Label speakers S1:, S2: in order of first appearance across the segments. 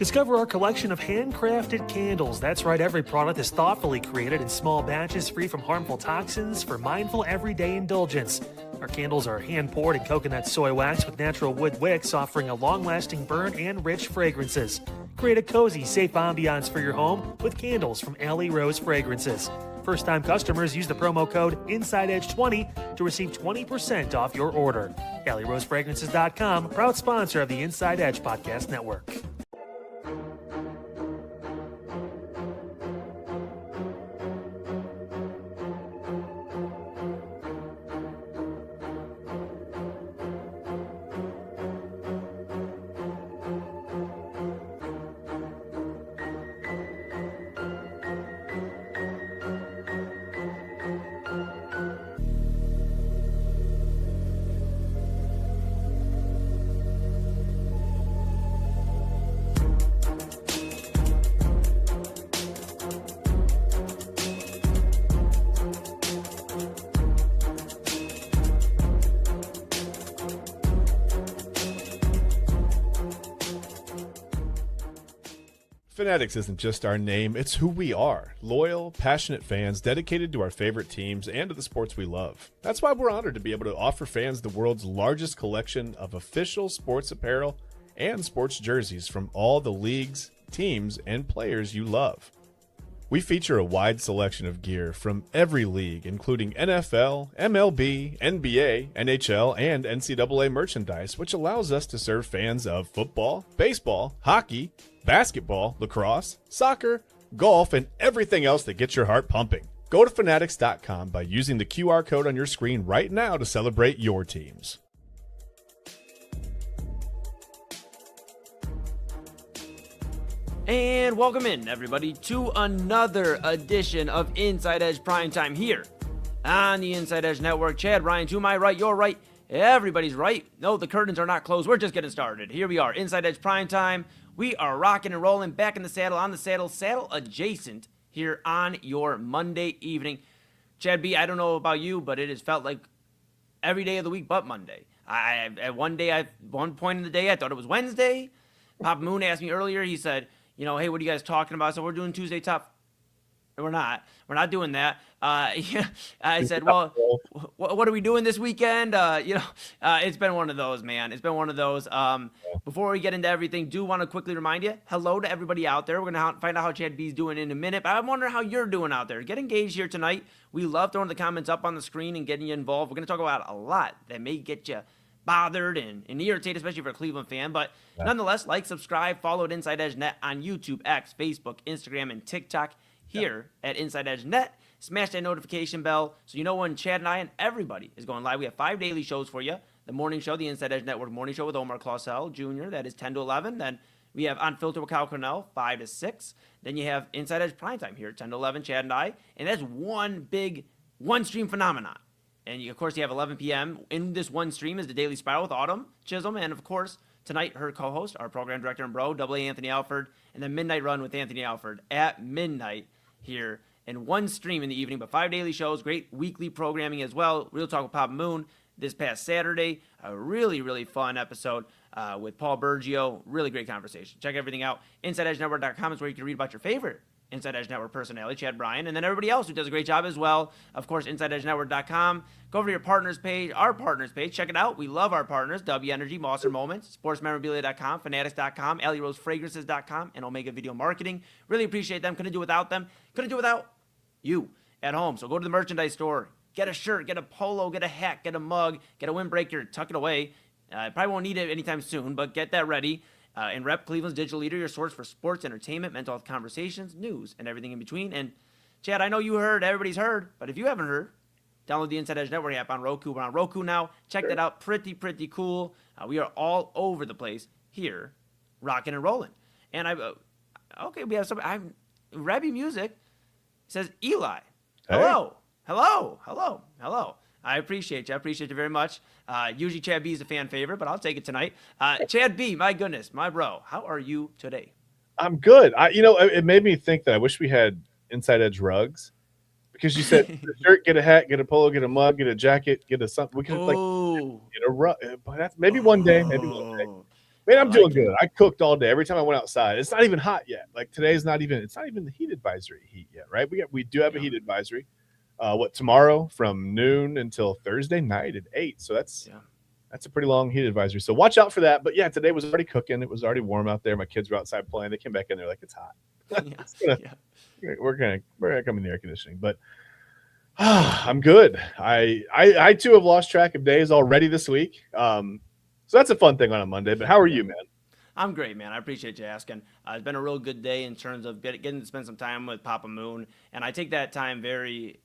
S1: Discover our collection of handcrafted candles. That's right, every product is thoughtfully created in small batches free from harmful toxins for mindful everyday indulgence. Our candles are hand-poured in coconut soy wax with natural wood wicks, offering a long-lasting burn and rich fragrances. Create a cozy, safe ambiance for your home with candles from Alley Rose Fragrances. First-time customers use the promo code InsideEdge20 to receive 20% off your order. AlleyRoseFragrances.com, proud sponsor of the Inside Edge Podcast Network.
S2: Fanatics isn't just our name, it's who we are. Loyal, passionate fans dedicated to our favorite teams and to the sports we love. That's why we're honored to be able to offer fans the world's largest collection of official sports apparel and sports jerseys from all the leagues, teams, and players you love. We feature a wide selection of gear from every league, including NFL, MLB, NBA, NHL, and NCAA merchandise, which allows us to serve fans of football, baseball, hockey, basketball, lacrosse, soccer, golf, and everything else that gets your heart pumping. Go to Fanatics.com by using the QR code on your screen right now to celebrate your teams.
S3: And welcome in, everybody, to another edition of Inside Edge Primetime here on the Inside Edge Network. Chad, Ryan, to my right, your right, everybody's right. No, the curtains are not closed. We're just getting started. Here we are, Inside Edge Primetime. We are rocking and rolling, back in the saddle, on the saddle, saddle adjacent here on your Monday evening. Chad B, I don't know about you, but it has felt like every day of the week but Monday. At one point in the day, I thought it was Wednesday. Papa Moon asked me earlier, he said, you know, hey, what are you guys talking about? So we're doing Tuesday Tough. We're not doing that. I said, well, what are we doing this weekend? It's been one of those, man. It's been one of those. Before we get into everything, do want to quickly remind you, hello to everybody out there. We're going to find out how Chad B's doing in a minute, but I'm wondering how you're doing out there. Get engaged here tonight. We love throwing the comments up on the screen and getting you involved. We're going to talk about a lot that may get you bothered and irritated, especially if you're a Cleveland fan. But nonetheless, like, subscribe, follow at Inside Edge Net on YouTube, X, Facebook, Instagram, and TikTok. Here at Inside Edge Net, smash that notification bell so you know when Chad and I and everybody is going live. We have 5 daily shows for you. The morning show, the Inside Edge Network morning show with Omar Clausel Jr., that is 10 to 11. Then we have Unfiltered with Kyle Cornell, 5 to 6. Then you have Inside Edge Primetime here, 10 to 11, Chad and I. And that's one big one-stream phenomenon. And, of course, you have 11 p.m. In this one stream is the Daily Spiral with Autumn Chisholm. And, of course, tonight, her co-host, our program director and bro, AA Anthony Alford. And then Midnight Run with Anthony Alford at midnight here in one stream in the evening, but 5 daily shows, great weekly programming as well. Real Talk with Papa Moon this past Saturday, a really, really fun episode with Paul Bergio. Really great conversation. Check everything out. InsideEdgeNetwork.com is where you can read about your favorite Inside Edge Network personality, Chad Bryan, and then everybody else who does a great job as well. Of course, InsideEdgeNetwork.com. Go over to your partners page, our partners page. Check it out. We love our partners. W Energy, Monster Moments, SportsMemorabilia.com, Fanatics.com, AlleyRoseFragrances.com, and Omega Video Marketing. Really appreciate them. Couldn't do without them. Couldn't do without you at home. So go to the merchandise store. Get a shirt, get a polo, get a hat, get a mug, get a windbreaker, tuck it away. Probably won't need it anytime soon, but get that ready. And rep Cleveland's digital leader, your source for sports, entertainment, mental health conversations, news, and everything in between. And Chad, I know you heard, everybody's heard, but if you haven't heard, download the Inside Edge Network app on Roku. We're on Roku now. Check that out. Pretty cool. We are all over the place here, rocking and rolling. And we have some. Rebby Music says Eli. Hello. Hey. Hello. I appreciate you. I appreciate you very much. Usually Chad B is a fan favorite, but I'll take it tonight. Chad B, my goodness, my bro, how are you today?
S2: I'm good. It made me think that I wish we had Inside Edge rugs, because you said get a shirt, get a hat, get a polo, get a mug, get a jacket, get a something. We could get a rug. But that's maybe one day. Man,
S3: I
S2: I'm doing
S3: like it.
S2: good. I cooked all day. Every time I went outside, it's not even hot yet. Like today's not even. It's not even the heat advisory heat yet, right? We do have a
S3: Yeah.
S2: heat advisory. Tomorrow from noon until Thursday night at 8. So that's
S3: Yeah.
S2: a pretty long heat advisory. So watch out for that. But yeah, today was already cooking. It was already warm out there. My kids were outside playing. They came back in there like it's hot.
S3: Yeah. Yeah.
S2: We're gonna come in the air conditioning, but I'm good. I too have lost track of days already this week. So that's a fun thing on a Monday. But how are you, man?
S3: I'm great, man. I appreciate you asking. It's been a real good day in terms of getting to spend some time with Papa Moon, and I take that time very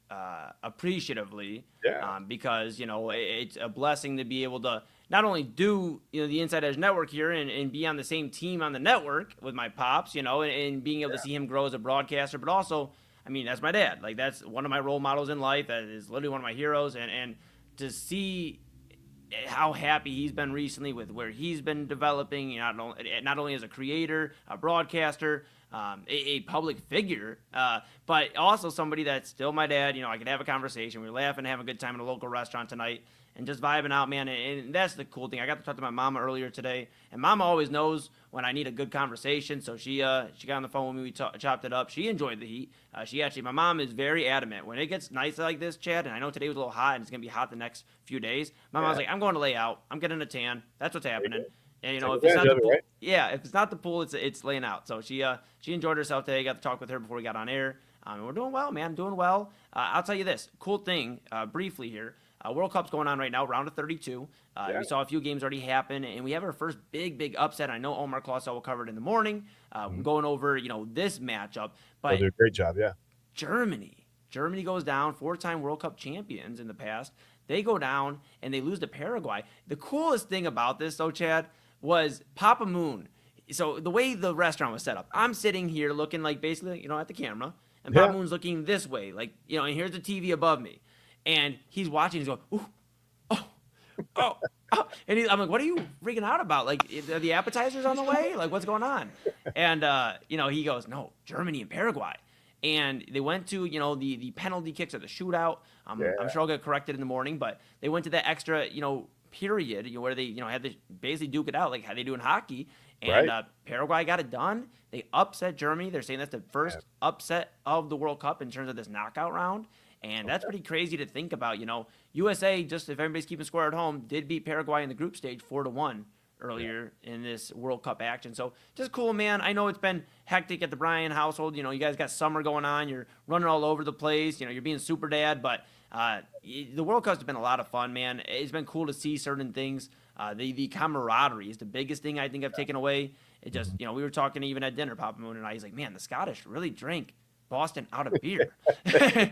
S3: appreciatively.
S2: Yeah.
S3: Because it's a blessing to be able to not only do the Inside Edge Network here and be on the same team on the network with my pops, and being able to see him grow as a broadcaster, but also, I mean, that's my dad. Like that's one of my role models in life. That is literally one of my heroes, and to see how happy he's been recently with where he's been developing, not only as a creator, a broadcaster, a public figure, but also somebody that's still my dad. I could have a conversation. We were laughing, having a good time at a local restaurant tonight, and just vibing out, man. And that's the cool thing. I got to talk to my mama earlier today, and mama always knows when I need a good conversation. So she got on the phone with me. We chopped it up. She enjoyed the heat. My mom is very adamant when it gets nice like this, Chad. And I know today was a little hot, and it's gonna be hot the next few days. My mom's like, I'm going to lay out. I'm getting a tan. That's what's happening. And if it's not the pool, yeah, if it's not the pool, it's laying out. So she enjoyed herself today. Got to talk with her before we got on air. And we're doing well, man. Doing well. I'll tell you this cool thing briefly here. World Cup's going on right now, round of 32. We saw a few games already happen, and we have our first big upset. I know Omar Clausen will cover it in the morning, going over this matchup. But
S2: They'll do a great job, yeah.
S3: Germany goes down, 4-time World Cup champions in the past. They go down and they lose to Paraguay. The coolest thing about this, though, Chad, was Papa Moon. So the way the restaurant was set up, I'm sitting here looking like basically at the camera, and Papa Moon's looking this way, like and here's the TV above me. And he's watching. He's going, ooh, oh. And I'm like, what are you freaking out about? Like, are the appetizers on the way? Like, what's going on? And, he goes, no, Germany and Paraguay. And they went to, the penalty kicks or the shootout. I'm sure I'll get corrected in the morning. But they went to that extra, period where they, had to basically duke it out like how they do in hockey. And Paraguay got it done. They upset Germany. They're saying that's the first upset of the World Cup in terms of this knockout round. And that's pretty crazy to think about. USA, just if everybody's keeping score at home, did beat Paraguay in the group stage 4-1 earlier in this World Cup action. So just cool, man. I know it's been hectic at the Bryan household. You guys got summer going on. You're running all over the place. You're being super dad. But the World Cup's been a lot of fun, man. It's been cool to see certain things. The camaraderie is the biggest thing I think I've taken away. It just, we were talking even at dinner, Papa Moon and I. He's like, man, the Scottish really drank Boston out of beer.
S2: And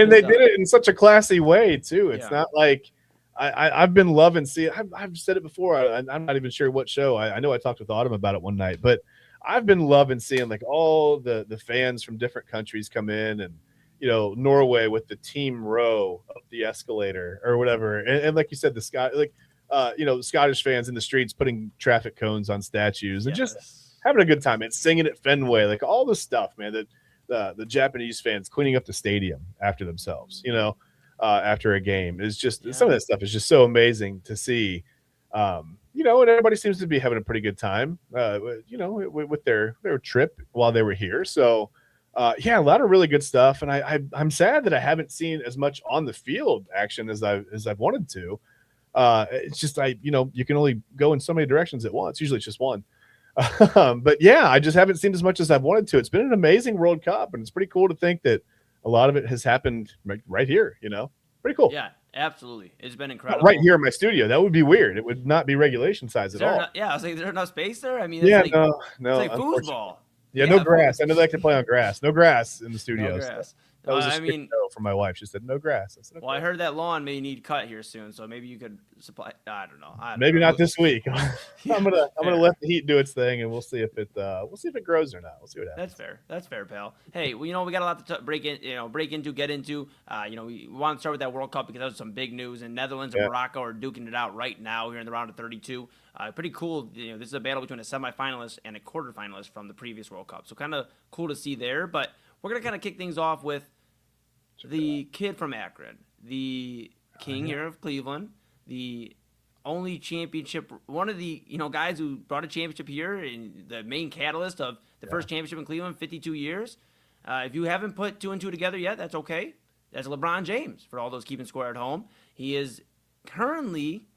S2: they did it in such a classy way too. It's not like I've been loving seeing. I've said it before. I'm not even sure what show. I know I talked with Autumn about it one night, but I've been loving seeing like all the fans from different countries come in, and Norway with the team row up the escalator or whatever, and like you said, the Scottish fans in the streets putting traffic cones on statues and just having a good time and singing at Fenway, like all the stuff, man, that the Japanese fans cleaning up the stadium after themselves, after a game is just some of that stuff is just so amazing to see. And everybody seems to be having a pretty good time, with their trip while they were here. So, a lot of really good stuff. And I'm sad that I haven't seen as much on the field action as I've wanted to. It's just, you can only go in so many directions at once. Usually it's just one. But I just haven't seen as much as I've wanted to. It's been an amazing World Cup, and it's pretty cool to think that a lot of it has happened right here. Pretty cool.
S3: Yeah, absolutely. It's been incredible.
S2: Right here in my studio. That would be weird. It would not be regulation size at all.
S3: I was like, is there enough space there? I mean, it's
S2: no.
S3: It's like foosball.
S2: Yeah, no grass. I know they like to play on grass. No grass in the studio.
S3: No grass.
S2: That was a no from my wife. She said no grass. I said, okay.
S3: Well, I heard that lawn may need cut here soon, so maybe you could supply. I don't know.
S2: Maybe not this week. I'm gonna let the heat do its thing, and we'll see if it grows or not. We'll see what happens.
S3: That's fair, pal. Hey, we got a lot to break into, get into. We want to start with that World Cup because that was some big news. And Netherlands and Morocco are duking it out right now here in the round of 32. Pretty cool. This is a battle between a semifinalist and a quarterfinalist from the previous World Cup. So kind of cool to see there. But we're gonna kind of kick things off with the kid from Akron, the king here of Cleveland, the only championship, one of the guys who brought a championship here and the main catalyst of the first championship in Cleveland, 52 years. If you haven't put 2 and 2 together yet, that's okay. That's LeBron James for all those keeping score at home. He is currently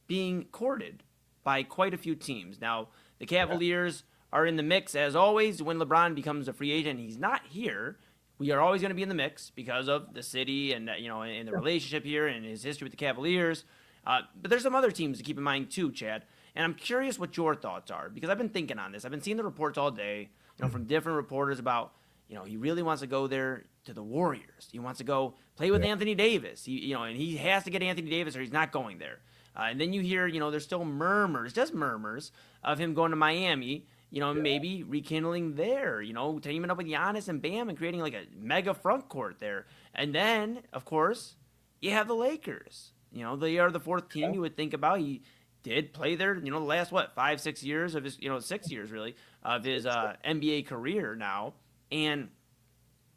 S3: being courted by quite a few teams. Now, the Cavaliers are in the mix as always. When LeBron becomes a free agent, he's not here. We are always going to be in the mix because of the city and and the relationship here and his history with the Cavaliers. But there's some other teams to keep in mind too, Chad. And I'm curious what your thoughts are because I've been thinking on this. I've been seeing the reports all day, from different reporters about, he really wants to go there to the Warriors. He wants to go play with Anthony Davis. And he has to get Anthony Davis or he's not going there. And then you hear, there's still murmurs, just murmurs of him going to Miami. Maybe rekindling there, teaming up with Giannis and Bam and creating like a mega front court there. And then, of course, you have the Lakers. They are the fourth team you would think about. He did play there, the last, 5-6 years of his, 6 years really, of his NBA career now. And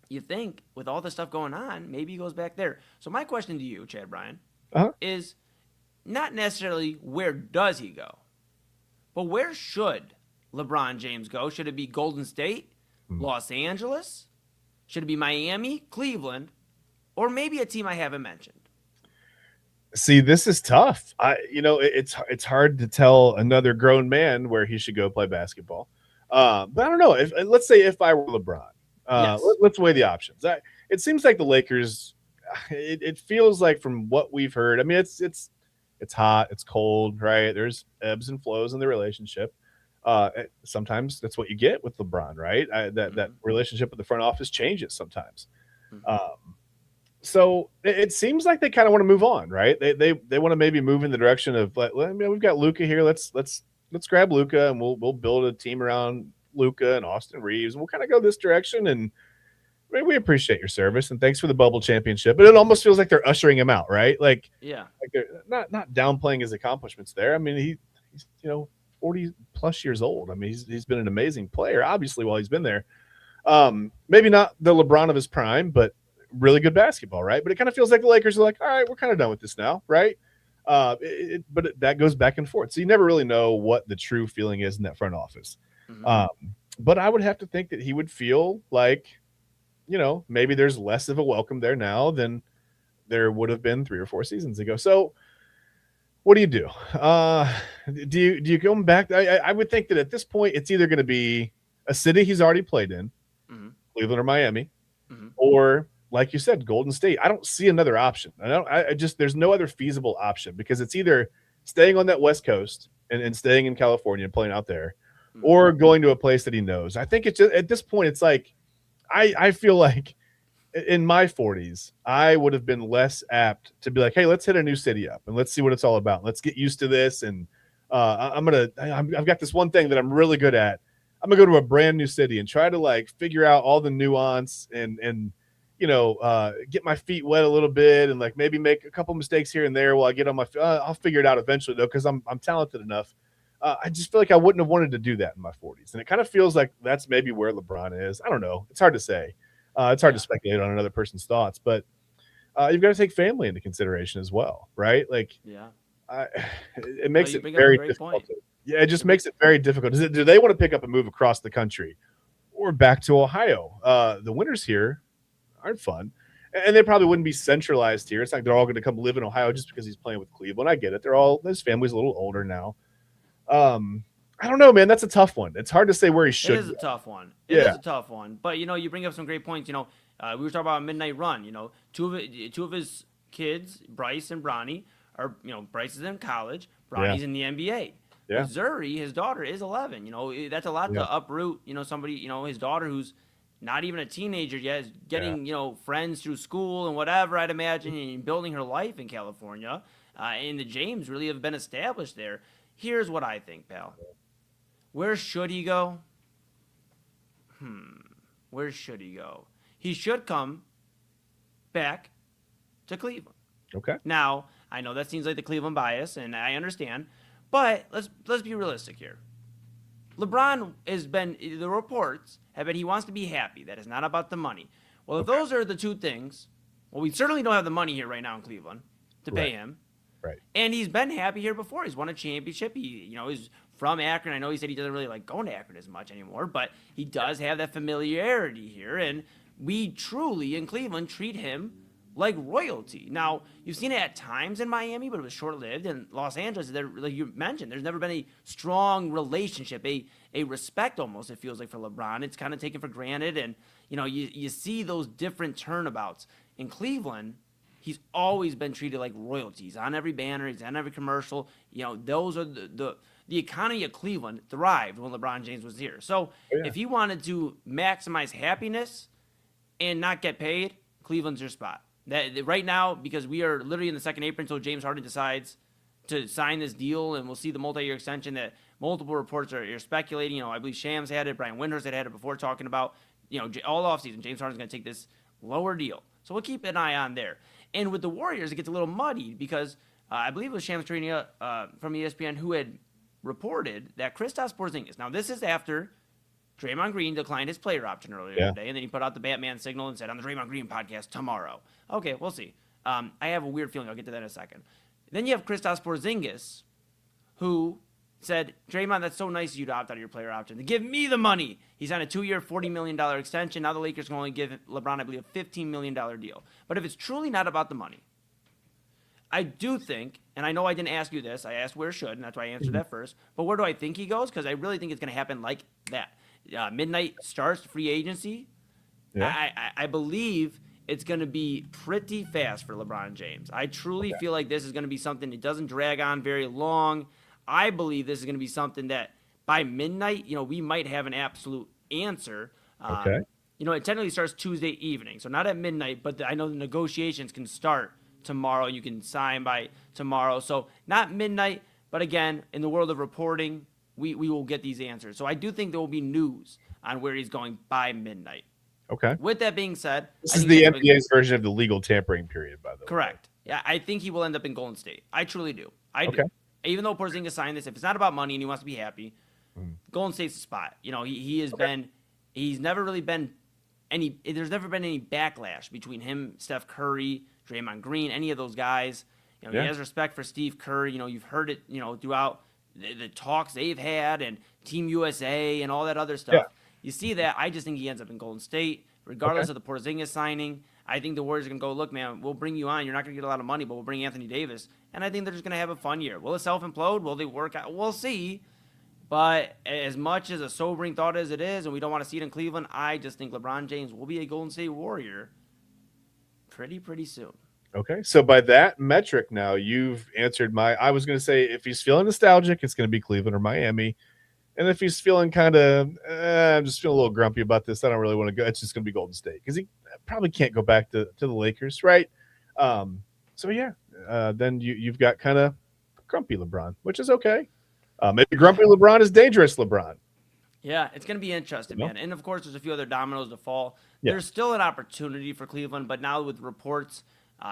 S3: you think with all this stuff going on, maybe he goes back there. So my question to you, Chad Bryan, is not necessarily where does he go, but where should LeBron James go? Should it be Golden State, Los Angeles? Should it be Miami, Cleveland, or maybe a team I haven't mentioned?
S2: See, this is tough. It's hard to tell another grown man where he should go play basketball. But I don't know. Let's say if I were LeBron, let's weigh the options. It seems like the Lakers. It feels like from what we've heard. I mean, it's hot, it's cold, right? There's ebbs and flows in the relationship. Sometimes that's what you get with LeBron, right? That relationship with the front office changes sometimes. So it seems like they kind of want to move on, right? They want to maybe move in the direction of, we've got Luka here. Let's grab Luka and we'll build a team around Luka and Austin Reeves, and we'll kind of go this direction. And we appreciate your service and thanks for the bubble championship. But it almost feels like they're ushering him out, right? Like they're not downplaying his accomplishments there. I mean, he's 40 plus years old. I mean, he's been an amazing player, obviously, while he's been there. Maybe not the LeBron of his prime, but really good basketball, right? But it kind of feels like the Lakers are like, all right, we're kind of done with this now, right? But that goes back and forth. So you never really know what the true feeling is in that front office. But I would have to think that he would feel like, maybe there's less of a welcome there now than there would have been 3 or 4 seasons ago. So what do you do? Do you go back? I would think that at this point, it's either going to be a city he's already played in, Cleveland or Miami, or like you said, Golden State. I don't see another option. There's no other feasible option because it's either staying on that West Coast and staying in California and playing out there, or going to a place that he knows. I think it's just, at this point, it's like, I feel like in my 40s, I would have been less apt to be like, hey, let's hit a new city up and let's see what it's all about. Let's get used to this. And I've got this one thing that I'm really good at. I'm gonna go to a brand new city and try to figure out all the nuance and get my feet wet a little bit and maybe make a couple mistakes here and there while I get on my I'll figure it out eventually though, because I'm talented enough. I just feel like I wouldn't have wanted to do that in my 40s. And it kind of feels like that's maybe where LeBron is. I don't know. It's hard to say. It's hard to speculate on another person's thoughts, but you've got to take family into consideration as well, right? It makes it very difficult. It just makes it very difficult. Do they want to pick up and move across the country or back to Ohio? The winters here aren't fun, and they probably wouldn't be centralized here. It's like they're all going to come live in Ohio just because he's playing with Cleveland. I get it. His family's a little older now. I don't know, man. That's a tough one. It's hard to say where he should.
S3: It is a tough one. It is a tough one. But you bring up some great points. We were talking about a midnight run. Two of his kids, Bryce and Bronny, are Bryce is in college, Bronny's in the NBA. Yeah. Missouri, his daughter is 11. That's a lot to uproot. Somebody. His daughter who's not even a teenager yet is getting friends through school and whatever. I'd imagine and building her life in California. And the James really have been established there. Here's what I think, pal. Where should he go? Where should he go? He should come back to Cleveland.
S2: Okay.
S3: Now, I know that seems like the Cleveland bias, and I understand, but let's be realistic here. LeBron the reports have been he wants to be happy. That is not about the money. Well, if those are the two things, we certainly don't have the money here right now in Cleveland to pay him.
S2: Right.
S3: And he's been happy here before. He's won a championship. He's from Akron. I know he said he doesn't really like going to Akron as much anymore, but he does have that familiarity here. And we truly, in Cleveland, treat him like royalty. Now, you've seen it at times in Miami, but it was short-lived. In Los Angeles, like you mentioned, there's never been a strong relationship, a respect almost, it feels like, for LeBron. It's kind of taken for granted. And, you see those different turnabouts. In Cleveland, he's always been treated like royalty. He's on every banner. He's on every commercial. Those are the economy of Cleveland thrived when LeBron James was here. So if he wanted to maximize happiness and not get paid, Cleveland's your spot. That right now, because we are literally in the second apron until James Harden decides to sign this deal, and we'll see the multi-year extension that multiple reports are speculating. I believe Shams had it, Brian Windhorst had it before, talking about all offseason James Harden's going to take this lower deal. So we'll keep an eye on there. And with the Warriors, it gets a little muddy because I believe it was Shams Charania from ESPN who had reported that Kristaps Porzingis. Now this is after Draymond Green declined his player option earlier today, and then he put out the Batman signal and said, on the Draymond Green podcast tomorrow. Okay, we'll see. I have a weird feeling. I'll get to that in a second. Then you have Kristaps Porzingis, who said, Draymond, that's so nice of you to opt out of your player option. To give me the money. He's on a 2-year, $40 million extension. Now the Lakers can only give LeBron, I believe, a $15 million deal. But if it's truly not about the money, I do think, and I know I didn't ask you this. I asked where should, and that's why I answered that first. But where do I think he goes? Because I really think it's going to happen like that. Midnight starts free agency. Yeah. I believe it's going to be pretty fast for LeBron James. I truly feel like this is going to be something that doesn't drag on very long. I believe this is going to be something that by midnight, we might have an absolute answer. It technically starts Tuesday evening, so not at midnight, but I know the negotiations can start tomorrow. You can sign by tomorrow. So not midnight, but again, in the world of reporting, we will get these answers. So I do think there will be news on where he's going by midnight.
S2: Okay.
S3: With that being said,
S2: this is the NBA's version of the legal tampering period, by the way.
S3: Correct. Yeah, I think he will end up in Golden State. I truly do. I do. Even though Porzingis signed this, if it's not about money and he wants to be happy, Golden State's the spot. He has been. He's never really been any. There's never been any backlash between him, Steph Curry, Draymond Green, any of those guys. He has respect for Steve Kerr. You've heard it. Throughout the talks they've had and Team USA and all that other stuff. Yeah. You see that. I just think he ends up in Golden State, regardless of the Porzingis signing. I think the Warriors are going to go, look, man, we'll bring you on. You're not going to get a lot of money, but we'll bring Anthony Davis. And I think they're just going to have a fun year. Will it self-implode? Will they work out? We'll see. But as much as a sobering thought as it is, and we don't want to see it in Cleveland, I just think LeBron James will be a Golden State Warrior pretty soon.
S2: Okay, so by that metric now, you've answered I was going to say if he's feeling nostalgic, it's going to be Cleveland or Miami. And if he's feeling kind of, I'm just feeling a little grumpy about this, I don't really want to go, it's just going to be Golden State. Because he probably can't go back to the Lakers, right? Then you've got kind of grumpy LeBron, which is okay. Maybe grumpy LeBron is dangerous LeBron.
S3: Yeah, it's going to be interesting, man. And, of course, there's a few other dominoes to fall. Yeah. There's still an opportunity for Cleveland, but now with reports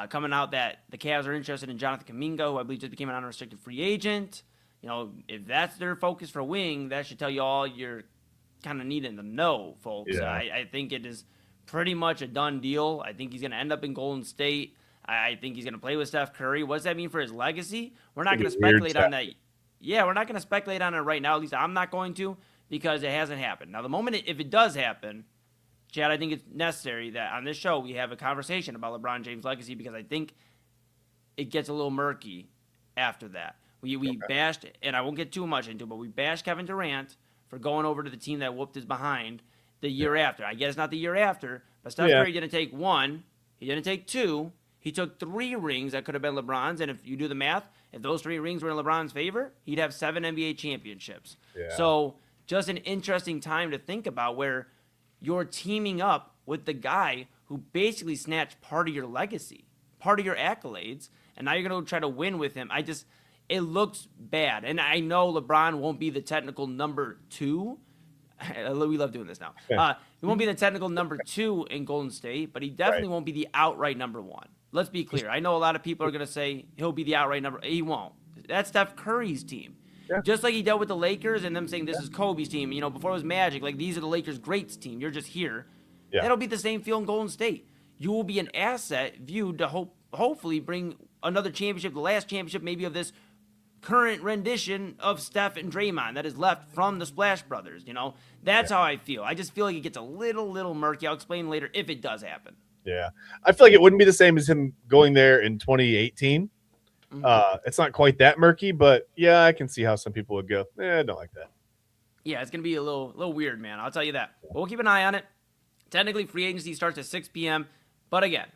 S3: coming out that the Cavs are interested in Jonathan Kuminga, who I believe just became an unrestricted free agent. If that's their focus for wing, that should tell you all you're kind of needing to know, folks. Yeah. I think it is pretty much a done deal. I think he's going to end up in Golden State. I think he's going to play with Steph Curry. What does that mean for his legacy? We're not going to speculate on that. Yeah, we're not going to speculate on it right now. At least I'm not going to, because it hasn't happened. Now, the moment if it does happen, Chad, I think it's necessary that on this show we have a conversation about LeBron James' legacy, because I think it gets a little murky after that. We bashed, and I won't get too much into it, but we bashed Kevin Durant for going over to the team that whooped his behind the year after. I guess not the year after, but Steph Curry didn't take one. He didn't take two. He took 3 rings that could have been LeBron's, and if you do the math, if those 3 rings were in LeBron's favor, he'd have 7 NBA championships. Yeah. So just an interesting time to think about where you're teaming up with the guy who basically snatched part of your legacy, part of your accolades, and now you're going to try to win with him. It looks bad. And I know LeBron won't be the technical number 2. We love doing this now. He won't be the technical number 2 in Golden State, but he definitely won't be the outright number 1. Let's be clear. I know a lot of people are going to say he'll be the outright number. He won't. That's Steph Curry's team. Yeah. Just like he dealt with the Lakers and them saying this is Kobe's team. Before it was Magic, like these are the Lakers' greats team. You're just here. Yeah. That'll be the same feel in Golden State. You will be an asset viewed to hopefully bring another championship, the last championship maybe of this current rendition of Steph and Draymond that is left from the Splash Brothers. That's how I feel. I just feel like it gets a little murky. I'll explain later if it does happen.
S2: Yeah, I feel like it wouldn't be the same as him going there in 2018. It's not quite that murky, but yeah, I can see how some people would go, I don't like that.
S3: Yeah, it's going to be a little weird, man. I'll tell you that. But we'll keep an eye on it. Technically, free agency starts at 6 p.m. But again,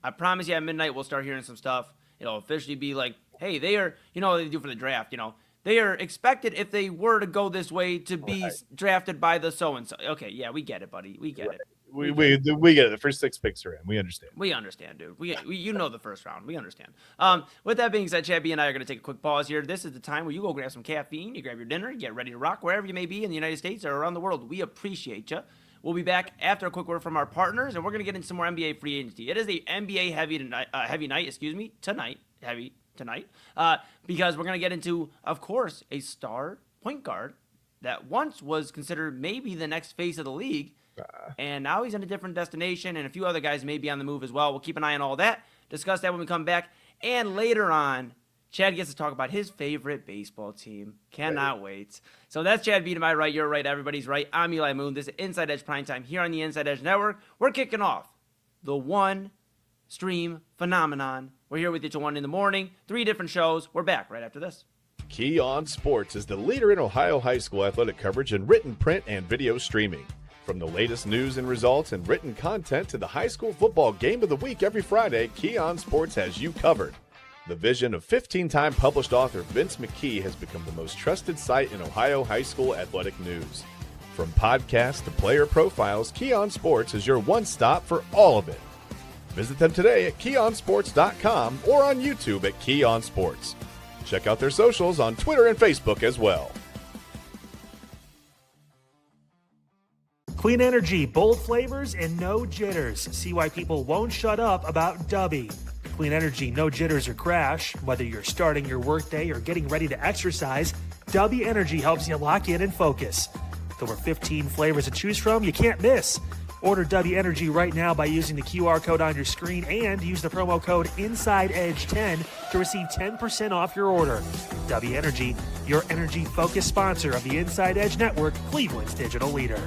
S3: I promise you at midnight we'll start hearing some stuff. It'll officially be like, hey, they are, what they do for the draft, they are expected, if they were to go this way, to be drafted by the so-and-so. Okay, yeah, we get it, buddy. We get it.
S2: We get it. The first 6 picks are in. We understand.
S3: We understand, dude. We the first round. We understand. With that being said, Chad B and I are going to take a quick pause here. This is the time where you go grab some caffeine, you grab your dinner, you get ready to rock wherever you may be in the United States or around the world. We appreciate you. We'll be back after a quick word from our partners, and we're going to get into some more NBA free agency. It is a NBA heavy night tonight, because we're going to get into, of course, a star point guard that once was considered maybe the next face of the league, and now he's in a different destination, and a few other guys may be on the move as well. We'll keep an eye on all that, discuss that when we come back, and later on, Chad gets to talk about his favorite baseball team. Cannot wait. So that's Chad B to my right, you're right, everybody's right. I'm Eli Moon. This is Inside Edge Primetime here on the Inside Edge Network. We're kicking off the one stream phenomenon. We're here with you till 1 in the morning, 3 different shows. We're back right after this.
S2: Key On Sports is the leader in Ohio high school athletic coverage in written, print, and video streaming. From the latest news and results and written content to the high school football game of the week every Friday, Key On Sports has you covered. The vision of 15-time published author Vince McKee has become the most trusted site in Ohio high school athletic news. From podcasts to player profiles, Key On Sports is your one-stop for all of it. Visit them today at keyonsports.com or on YouTube at Key On Sports. Check out their socials on Twitter and Facebook as well.
S1: Clean energy, bold flavors, and no jitters. See why people won't shut up about Dubby. Clean energy, no jitters or crash. Whether you're starting your workday or getting ready to exercise, Dubby Energy helps you lock in and focus. With over 15 flavors to choose from, you can't miss. Order Dubby Energy right now by using the QR code on your screen and use the promo code InsideEdge10 to receive 10% off your order. Dubby Energy, your energy-focused sponsor of the Inside Edge Network, Cleveland's digital leader.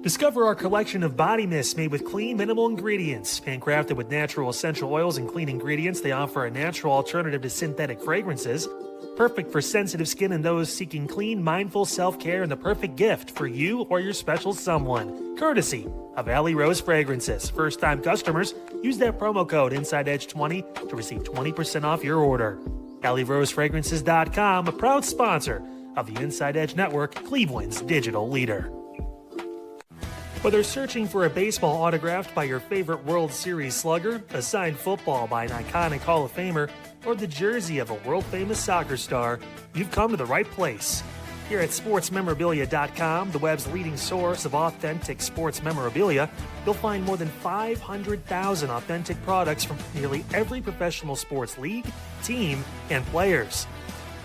S1: Discover our collection of body mists made with clean, minimal ingredients. Handcrafted with natural essential oils and clean ingredients, they offer a natural alternative to synthetic fragrances. Perfect for sensitive skin and those seeking clean, mindful self-care, and the perfect gift for you or your special someone. Courtesy of Alley Rose Fragrances. First-time customers, use that promo code InsideEdge20 to receive 20% off your order. AlleyRoseFragrances.com, a proud sponsor of the Inside Edge Network, Cleveland's digital leader. Whether searching for a baseball autographed by your favorite World Series slugger, a signed football by an iconic Hall of Famer, or the jersey of a world-famous soccer star, you've come to the right place. Here at SportsMemorabilia.com, the web's leading source of authentic sports memorabilia, you'll find more than 500,000 authentic products from nearly every professional sports league, team, and players.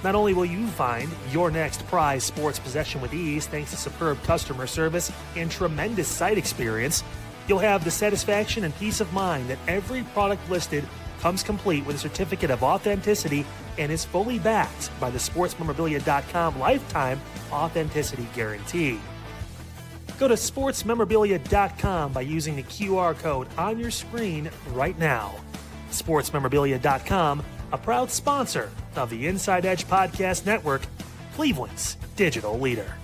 S1: Not only will you find your next prized sports possession with ease thanks to superb customer service and tremendous site experience, you'll have the satisfaction and peace of mind that every product listed comes complete with a certificate of authenticity and is fully backed by the SportsMemorabilia.com lifetime authenticity guarantee. Go to SportsMemorabilia.com by using the QR code on your screen right now. SportsMemorabilia.com, a proud sponsor of the Inside Edge Podcast Network, Cleveland's digital leader.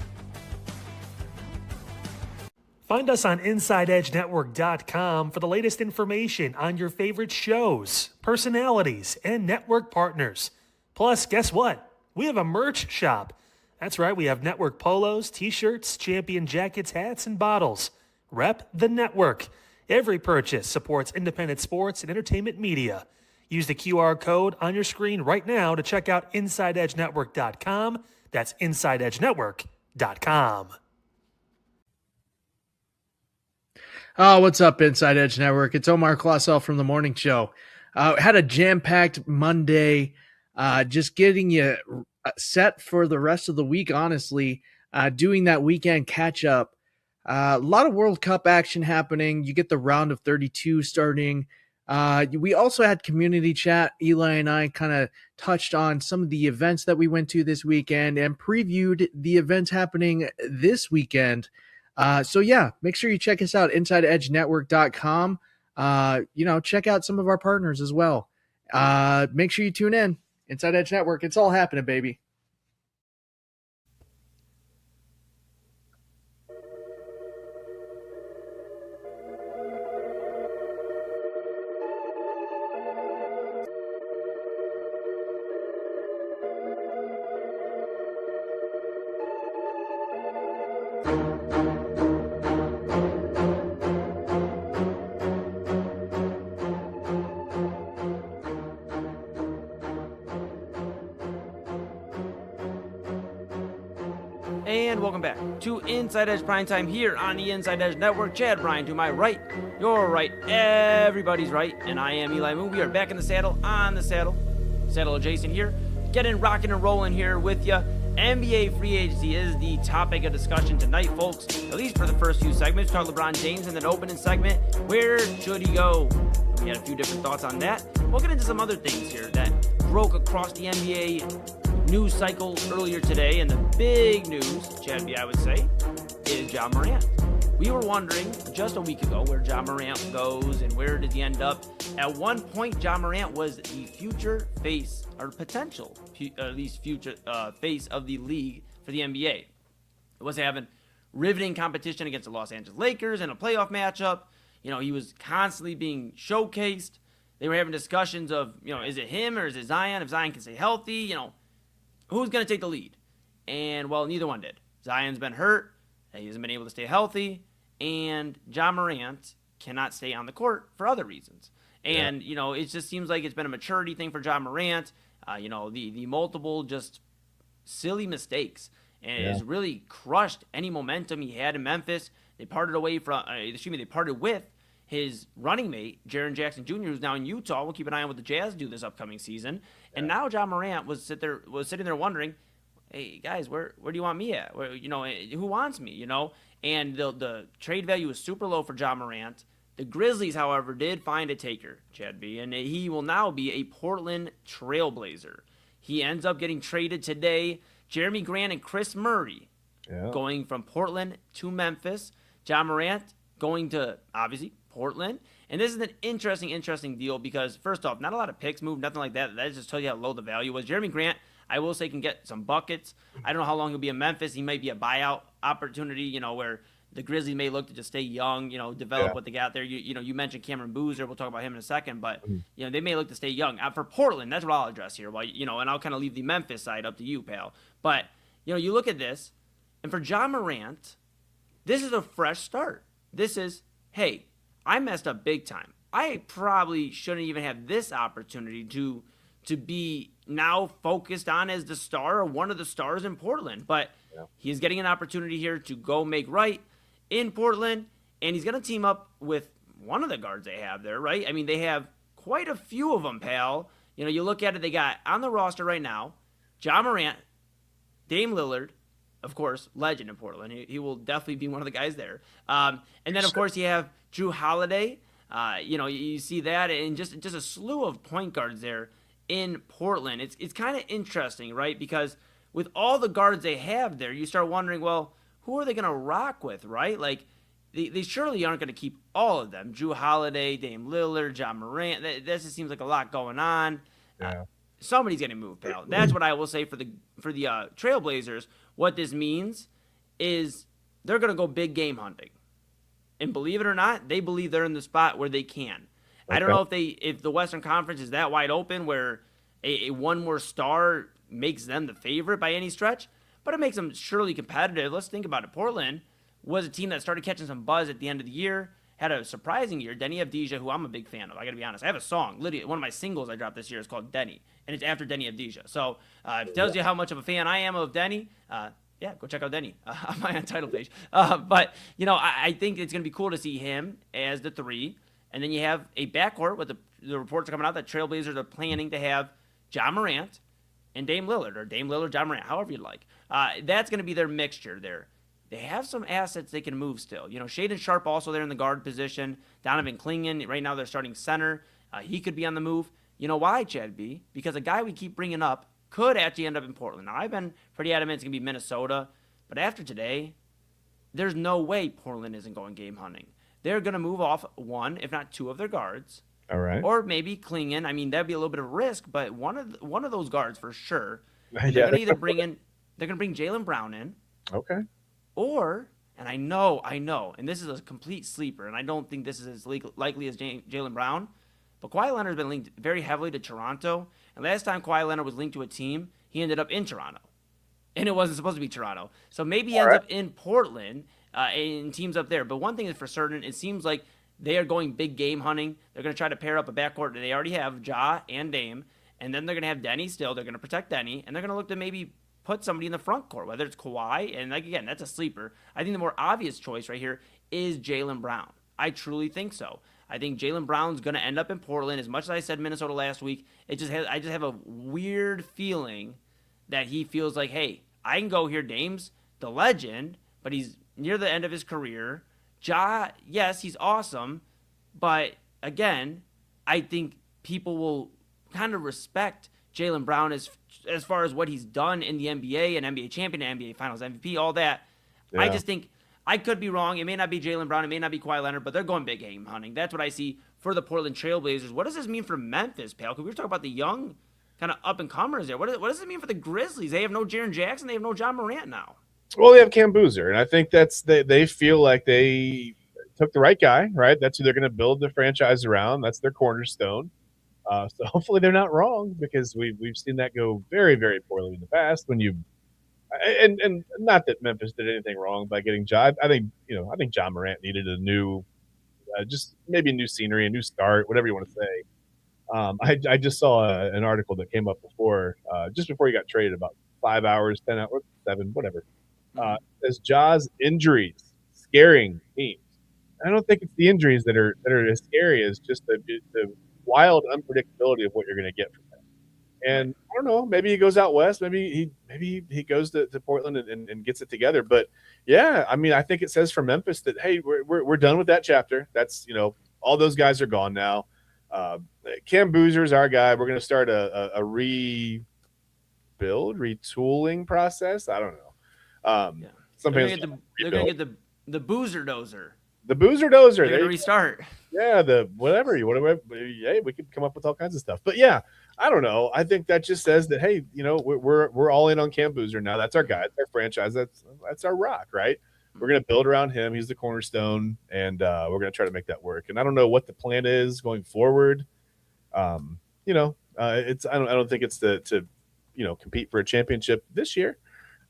S1: Find us on InsideEdgeNetwork.com for the latest information on your favorite shows, personalities, and network partners. Plus, guess what? We have a merch shop. That's right, we have network polos, t-shirts, champion jackets, hats, and bottles. Rep the network. Every purchase supports independent sports and entertainment media. Use the QR code on your screen right now to check out InsideEdgeNetwork.com. That's InsideEdgeNetwork.com.
S4: Oh, what's up, Inside Edge Network? It's Omar Clausel from The Morning Show. Had a jam-packed Monday, just getting you set for the rest of the week, honestly, doing that weekend catch-up. A lot of World Cup action happening. You get the round of 32 starting We also had community chat. Eli and I kind of touched on some of the events that we went to this weekend and previewed the events happening this weekend. So yeah, make sure you check us out, InsideEdgeNetwork.com. Check out some of our partners as well. Make sure you tune in. Inside Edge Network. It's all happening, baby.
S3: And welcome back to Inside Edge Primetime here on the Inside Edge Network. Chad Bryan to my right, you're right, everybody's right, and I am Eli Moon. We are back in the saddle, on the saddle adjacent here, getting rocking and rolling here with you. NBA free agency is the topic of discussion tonight, folks, at least for the first few segments. Talk LeBron James in that opening segment. Where should he go? We had a few different thoughts on that. We'll get into some other things here that broke across the NBA news cycle earlier today, and the big news, Chad B, I would say, is Ja Morant. We were wondering just a week ago where Ja Morant goes and where did he end up. At one point, Ja Morant was the future face, or potential, at least future face of the league for the NBA. It was having riveting competition against the Los Angeles Lakers in a playoff matchup. He was constantly being showcased. They were having discussions of, is it him or is it Zion? If Zion can stay healthy, who's going to take the lead? And, well, neither one did. Zion's been hurt. He hasn't been able to stay healthy. And Ja Morant cannot stay on the court for other reasons. And, it just seems like it's been a maturity thing for Ja Morant. The multiple just silly mistakes. And it has really crushed any momentum he had in Memphis. They parted with his running mate, Jaren Jackson Jr., who's now in Utah. We'll keep an eye on what the Jazz do this upcoming season. And now Ja Morant was sitting there wondering, hey, guys, where do you want me at? Who wants me, And the trade value is super low for Ja Morant. The Grizzlies, however, did find a taker, Chad B, and he will now be a Portland Trailblazer. He ends up getting traded today. Jeremy Grant and Chris Murray going from Portland to Memphis. Ja Morant going to, obviously, Portland. And this is an interesting deal because, first off, not a lot of picks moved, nothing like that. That just tells you how low the value was. Jeremy Grant, I will say, can get some buckets. I don't know how long he'll be in Memphis. He might be a buyout opportunity, where the Grizzlies may look to just stay young, develop what they got there. You mentioned Cameron Boozer. We'll talk about him in a second. But, they may look to stay young. For Portland, that's what I'll address here. And I'll kind of leave the Memphis side up to you, pal. But, you look at this, and for Ja Morant, this is a fresh start. This is, hey, I messed up big time. I probably shouldn't even have this opportunity to be now focused on as the star or one of the stars in Portland. But he's getting an opportunity here to go make right in Portland, and he's going to team up with one of the guards they have there, right? I mean, they have quite a few of them, pal. You look at it, they got on the roster right now, Ja Morant, Dame Lillard, of course, legend in Portland. He will definitely be one of the guys there. And then, of course, you have Drew Holiday. You see that, and just a slew of point guards there in Portland. It's kind of interesting, right? Because with all the guards they have there, you start wondering, well, who are they going to rock with, right? Like, they surely aren't going to keep all of them. Drew Holiday, Dame Lillard, Ja Morant. That just seems like a lot going on.
S2: Yeah.
S3: Somebody's getting moved, pal. That's what I will say for the Trailblazers. What this means is they're going to go big game hunting. And believe it or not, they believe they're in the spot where they can. Okay. I don't know if the Western Conference is that wide open where a one more star makes them the favorite by any stretch, but it makes them surely competitive. Let's think about it. Portland was a team that started catching some buzz at the end of the year, had a surprising year. Denny Avdija, who I'm a big fan of, I got to be honest. I have a song, literally one of my singles I dropped this year is called Denny, and it's after Denny Avdija. So it tells you how much of a fan I am of Denny. Go check out Denny on my Untitled page. But, I think it's going to be cool to see him as the 3. And then you have a backcourt with the reports are coming out that Trailblazers are planning to have Ja Morant and Dame Lillard, or Dame Lillard, Ja Morant, however you'd like. That's going to be their mixture there. They have some assets they can move still. Shaedon Sharpe also there in the guard position. Donovan Clingan, right now they're starting center. He could be on the move. You know why, Chad B? Because a guy we keep bringing up could actually end up in Portland. Now, I've been pretty adamant it's going to be Minnesota, but after today, there's no way Portland isn't going game hunting. They're going to move off one, if not two of their guards.
S2: All right.
S3: Or maybe Klingon. I mean, that'd be a little bit of a risk, but one of those guards for sure.
S2: Yeah.
S3: They're going to either bring Jaylen Brown in.
S2: Okay.
S3: Or, and I know, and this is a complete sleeper, and I don't think this is as likely as Jaylen Brown, but Kawhi Leonard's been linked very heavily to Toronto, and last time Kawhi Leonard was linked to a team, he ended up in Toronto. And it wasn't supposed to be Toronto. So maybe he ends up in Portland and teams up there. But one thing is for certain, it seems like they are going big game hunting. They're going to try to pair up a backcourt that they already have, Ja and Dame, and then they're going to have Denny still. They're going to protect Denny, and they're going to look to maybe put somebody in the front court, whether it's Kawhi, and like again, that's a sleeper. I think the more obvious choice right here is Jaylen Brown. I truly think so. I think Jaylen Brown's going to end up in Portland. As much as I said Minnesota last week, I just have a weird feeling that he feels like, hey, I can go here. Dame's the legend, but he's near the end of his career. Ja, yes, he's awesome, but again, I think people will kind of respect Jaylen Brown as far as what he's done in the NBA, an NBA champion, an NBA Finals MVP, all that. Yeah. I just think I could be wrong. It may not be Jaylen Brown. It may not be Kawhi Leonard, but they're going big game hunting. That's what I see for the Portland Trailblazers. What does this mean for Memphis, pal? Because we were talking about the young kind of up-and-comers there. What does it mean for the Grizzlies? They have no Jaren Jackson. They have no John Morant now.
S2: Well, they have Cam Boozer, and I think they feel like they took the right guy, right? That's who they're going to build the franchise around. That's their cornerstone. So hopefully they're not wrong, because we've seen that go very, very poorly in the past. When you and not that Memphis did anything wrong by getting Ja. I think John Morant needed a new, just maybe a new scenery, a new start, whatever you want to say. I just saw an article that came up just before he got traded, about 5 hours, 10 hours, 7, whatever. As Ja's injuries scaring teams. I don't think it's the injuries that are as scary as just the wild unpredictability of what you're going to get from him. And I don't know, maybe he goes out west, maybe he goes to Portland and gets it together. But yeah, I mean, I think it says for Memphis that, hey, we're done with that chapter. That's, all those guys are gone now. Cam Boozer's our guy. We're going to start a retooling process. I don't know.
S3: They're going to get the Boozer Dozer.
S2: The Boozer Dozer.
S3: They're going to restart.
S2: Yeah, whatever. Yeah, we could come up with all kinds of stuff. But yeah, I don't know. I think that just says that, hey, we're all in on Cam Boozer now. That's our guy. That's our franchise. That's our rock, right? We're going to build around him. He's the cornerstone, and we're going to try to make that work. And I don't know what the plan is going forward. I don't think it's to compete for a championship this year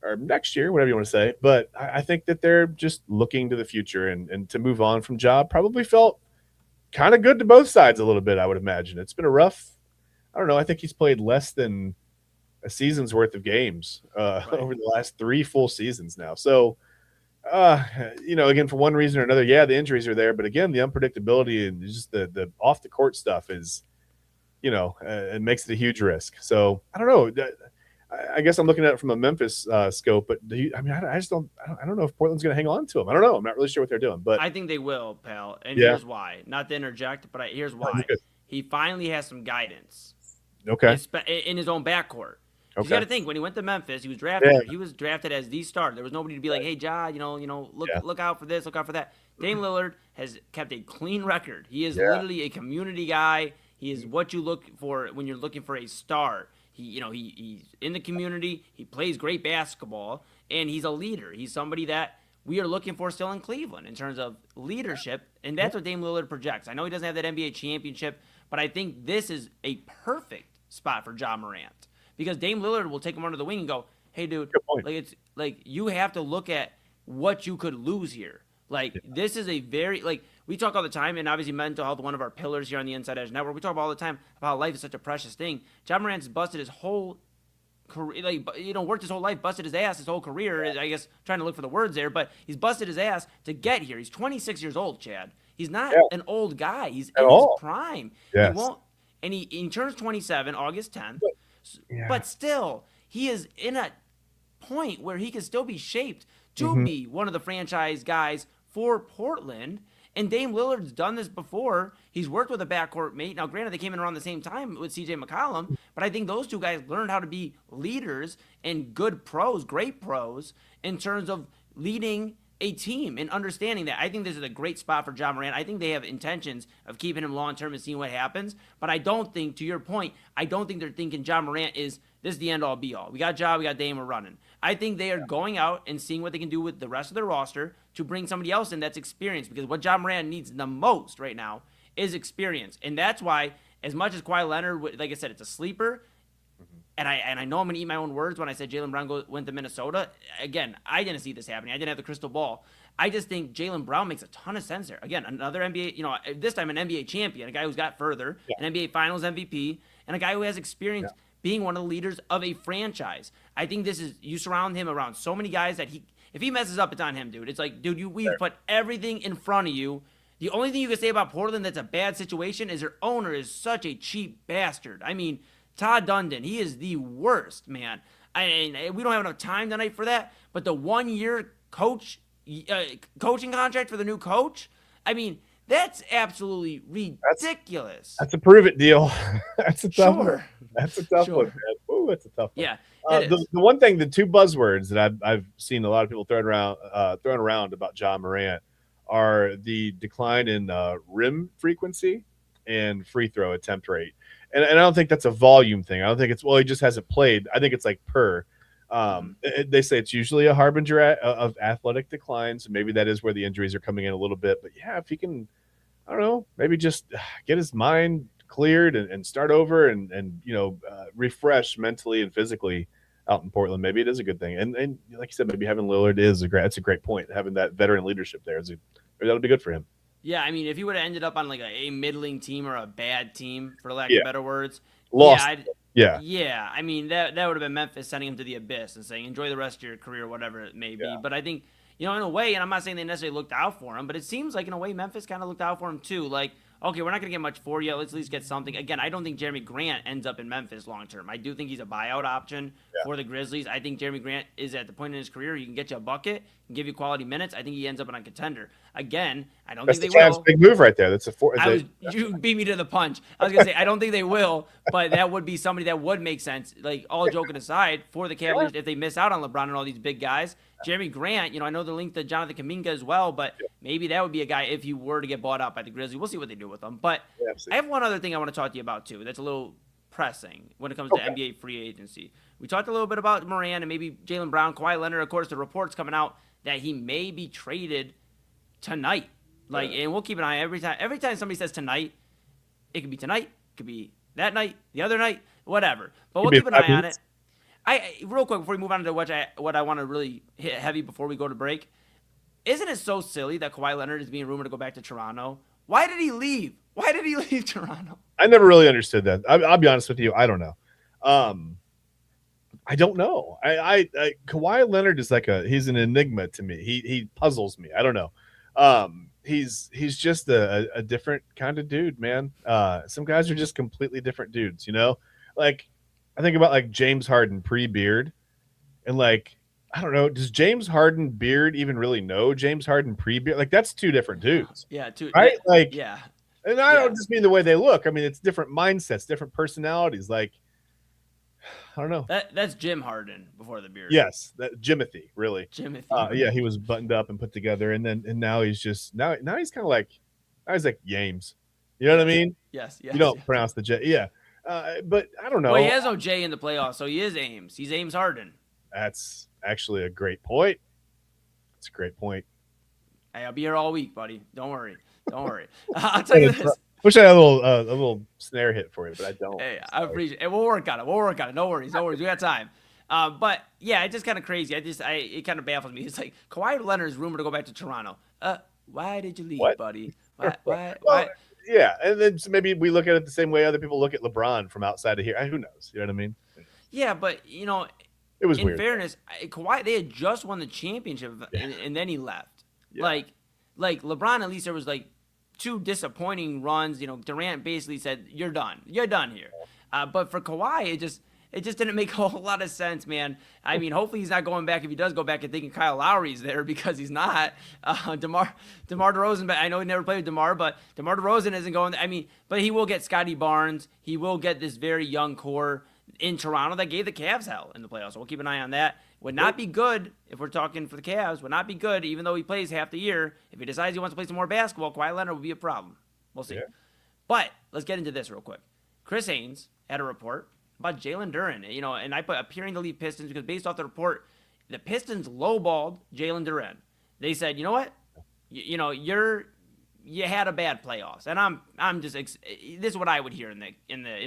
S2: or next year, whatever you want to say. But I think that they're just looking to the future and to move on from Ja. Probably felt kind of good to both sides a little bit, I would imagine. It's been a rough, I don't know, I think he's played less than a season's worth of games over the last 3 full seasons now. So, again, for one reason or another, yeah, the injuries are there. But again, the unpredictability and just the off-the-court stuff is, it makes it a huge risk. So, I don't know. I guess I'm looking at it from a Memphis scope, but I just don't know if Portland's going to hang on to him. I don't know. I'm not really sure what they're doing, but
S3: I think they will, pal. And here's why. Not to interject, but here's why. He finally has some guidance.
S2: Okay.
S3: In his own backcourt.
S2: Okay.
S3: You got to think, when he went to Memphis, he was drafted. Yeah. He was drafted as the starter. There was nobody to be like, hey, Ja, look out for this, look out for that. Dame Lillard has kept a clean record. He is literally a community guy. He is what you look for when you're looking for a star. He's in the community. He plays great basketball, and he's a leader. He's somebody that we are looking for still in Cleveland in terms of leadership, and that's what Dame Lillard projects. I know he doesn't have that NBA championship, but I think this is a perfect spot for Ja Morant, because Dame Lillard will take him under the wing and go, hey, dude, it's like you have to look at what you could lose here. This is a very, we talk all the time, and obviously mental health, one of our pillars here on the Inside Edge Network. We talk all the time about how life is such a precious thing. Ja Morant's busted his whole career, worked his whole life, busted his ass his whole career. I guess trying to look for the words there, but he's busted his ass to get here. He's 26 years old, Chad. He's not an old guy. He's in his prime.
S2: Yes.
S3: He turns 27 August 10th, but still, he is in a point where he can still be shaped to be one of the franchise guys for Portland. And Dame Lillard's done this before. He's worked with a backcourt mate. Now, granted, they came in around the same time with CJ McCollum, but I think those two guys learned how to be leaders and good pros, great pros, in terms of leading a team and understanding that. I think this is a great spot for Ja Morant. I think they have intentions of keeping him long term and seeing what happens. But I don't think, to your point, I don't think they're thinking Ja Morant is this is the end all be all. We got Ja, we got Dame, we're running. I think they are going out and seeing what they can do with the rest of their roster to bring somebody else in that's experienced. Because what Ja Morant needs the most right now is experience. And that's why, as much as Kawhi Leonard, like I said, it's a sleeper. And I know I'm going to eat my own words when I said Jaylen Brown went to Minnesota. Again, I didn't see this happening. I didn't have the crystal ball. I just think Jaylen Brown makes a ton of sense there. Again, another NBA, this time an NBA champion, a guy who's got further, an NBA Finals MVP, and a guy who has experience being one of the leaders of a franchise. I think you surround him around so many guys that if he messes up, it's on him, dude. It's like, dude, we've put everything in front of you. The only thing you can say about Portland that's a bad situation is their owner is such a cheap bastard. I mean, Todd Dundon, he is the worst, man. We don't have enough time tonight for that, but the 1-year coaching contract for the new coach, I mean, that's absolutely ridiculous.
S2: That's a prove it deal. That's a tough one. That's a tough one, man. Ooh, that's a tough one.
S3: Yeah.
S2: The one thing, the two buzzwords that I've seen a lot of people throwing around about Ja Morant are the decline in rim frequency and free throw attempt rate. And I don't think that's a volume thing. I don't think it's, he just hasn't played. I think it's like per. They say it's usually a harbinger of athletic decline. So maybe that is where the injuries are coming in a little bit. But yeah, if he can, I don't know, maybe just get his mind cleared and start over and refresh mentally and physically out in Portland, maybe it is a good thing. And like you said, maybe having Lillard that's a great point. Having that veteran leadership there that'll be good for him.
S3: Yeah, I mean, if he would have ended up on like a middling team or a bad team, for lack of better words,
S2: lost.
S3: Yeah, I mean, that would have been Memphis sending him to the abyss and saying, enjoy the rest of your career, whatever it may be. But I think, in a way, and I'm not saying they necessarily looked out for him, but it seems like in a way Memphis kind of looked out for him too. Like, okay, we're not going to get much for you. Let's at least get something. Again, I don't think Jeremy Grant ends up in Memphis long term. I do think he's a buyout option for the Grizzlies. I think Jeremy Grant is at the point in his career he can get you a bucket, can give you quality minutes. I think he ends up on a contender. Again, I don't think they will.
S2: Big move right there. That's
S3: you beat me to the punch. I was going to say, I don't think they will, but that would be somebody that would make sense. Like, all joking aside, for the Cavaliers, if they miss out on LeBron and all these big guys, Jeremy Grant, I know they're linked to Jonathan Kuminga as well, but maybe that would be a guy if he were to get bought out by the Grizzlies. We'll see what they do with him. But I have one other thing I want to talk to you about, too, that's a little pressing when it comes to NBA free agency. We talked a little bit about Morant and maybe Jaylen Brown, Kawhi Leonard. Of course, the reports coming out that he may be traded tonight. And we'll keep an eye every time somebody says tonight, it could be tonight, it could be that night, the other night, whatever. But we'll keep an eye on it. Real quick before we move on to what I want to really hit heavy before we go to break, isn't it so silly that Kawhi Leonard is being rumored to go back to Toronto? Why did he leave? Why did he leave Toronto?
S2: I never really understood that. I'll be honest with you, I don't know. I don't know. Kawhi Leonard is he's an enigma to me. He puzzles me. I don't know. He's just a different kind of dude, man. Some guys are just completely different dudes, Like, I think about James Harden pre-beard, and I don't know, does James Harden beard even really know James Harden pre-beard? That's two different dudes.
S3: Yeah,
S2: right?
S3: Yeah.
S2: And I don't just mean the way they look. I mean, it's different mindsets, different personalities. I don't know.
S3: That's Jim Harden before the beard.
S2: Yes, Jimothy, really.
S3: Jimothy.
S2: Yeah, he was buttoned up and put together, and now he's just now he's kind of like James. You know what I mean?
S3: Yes.
S2: You don't pronounce the J. Yeah. But I don't know.
S3: Well, he has no J in the playoffs, so he is Ames. He's Ames Harden.
S2: That's actually a great point. It's a great point.
S3: Hey, I'll be here all week, buddy. Don't worry. I'll tell you this.
S2: Wish I had a little snare hit for you, but I don't.
S3: Hey, I appreciate it. We'll work on it. No worries. We got time. But yeah, it's just kind of crazy. It kind of baffles me. It's like Kawhi Leonard is rumored to go back to Toronto. Why did you leave, buddy? Why?
S2: Yeah, and then maybe we look at it the same way other people look at LeBron from outside of here. Who knows? You know what I mean?
S3: Yeah, but
S2: it was weird.
S3: In fairness, Kawhi, they had just won the championship, and then he left. Yeah. Like LeBron, at least there was two disappointing runs. Durant basically said, "You're done. You're done here." But for Kawhi, it just didn't make a whole lot of sense, man. I mean, hopefully he's not going back. If he does go back and thinking Kyle Lowry's there, because he's not. DeMar DeRozan, but I know he never played with DeMar, but DeMar DeRozan isn't going. I mean, but he will get Scotty Barnes. He will get this very young core in Toronto that gave the Cavs hell in the playoffs. So we'll keep an eye on that. Would not be good if we're talking for the Cavs. Would not be good, even though he plays half the year. If he decides he wants to play some more basketball, Kawhi Leonard would be a problem. We'll see.
S2: Yeah.
S3: But let's get into this real quick. Chris Haynes had a report about Jalen Duren, and I put appearing to leave Pistons because based off the report, the Pistons lowballed Jalen Duren. They said, you know what, you had a bad playoffs, and I'm just this is what I would hear in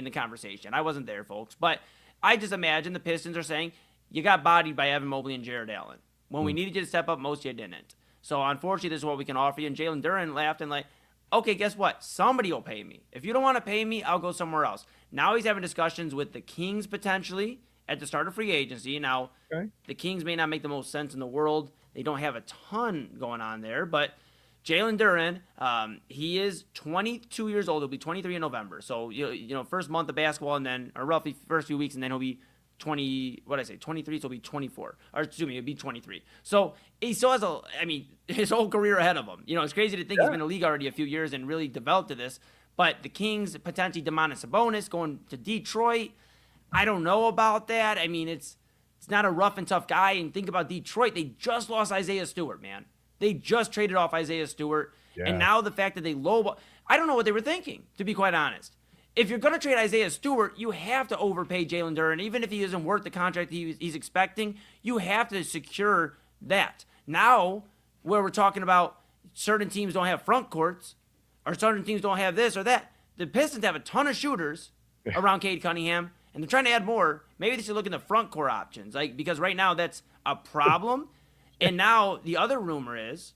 S3: the conversation. I wasn't there, folks, but I just imagine the Pistons are saying you got bodied by Evan Mobley and Jared Allen when we needed you to step up. Most of you didn't. So unfortunately, this is what we can offer you. And Jalen Duren laughed and like, okay, guess what? Somebody will pay me. If you don't want to pay me, I'll go somewhere else. Now he's having discussions with the Kings potentially at the start of free agency. Now, The Kings may not make the most sense in the world. They don't have a ton going on there. But Jalen Duren, he is 22 years old. He'll be 23 in November. So, first month of basketball or roughly first few weeks, and then he'll be 23, so he'll be 24. Or excuse me, he'll be 23. So he still has his whole career ahead of him. It's crazy to think he's been in the league already a few years and really developed to this. But the Kings, potentially Domantas Sabonis going to Detroit, I don't know about that. I mean, it's not a rough and tough guy. And think about Detroit. They just lost Isaiah Stewart, man. They just traded off Isaiah Stewart. Yeah. And now the fact that they lowball, I don't know what they were thinking, to be quite honest. If you're going to trade Isaiah Stewart, you have to overpay Jalen Duren. Even if he isn't worth the contract he's expecting, you have to secure that. Now, where we're talking about certain teams don't have front courts, or certain teams don't have this or that, the Pistons have a ton of shooters around Cade Cunningham, and they're trying to add more. Maybe they should look into front court options, because right now that's a problem. And now the other rumor is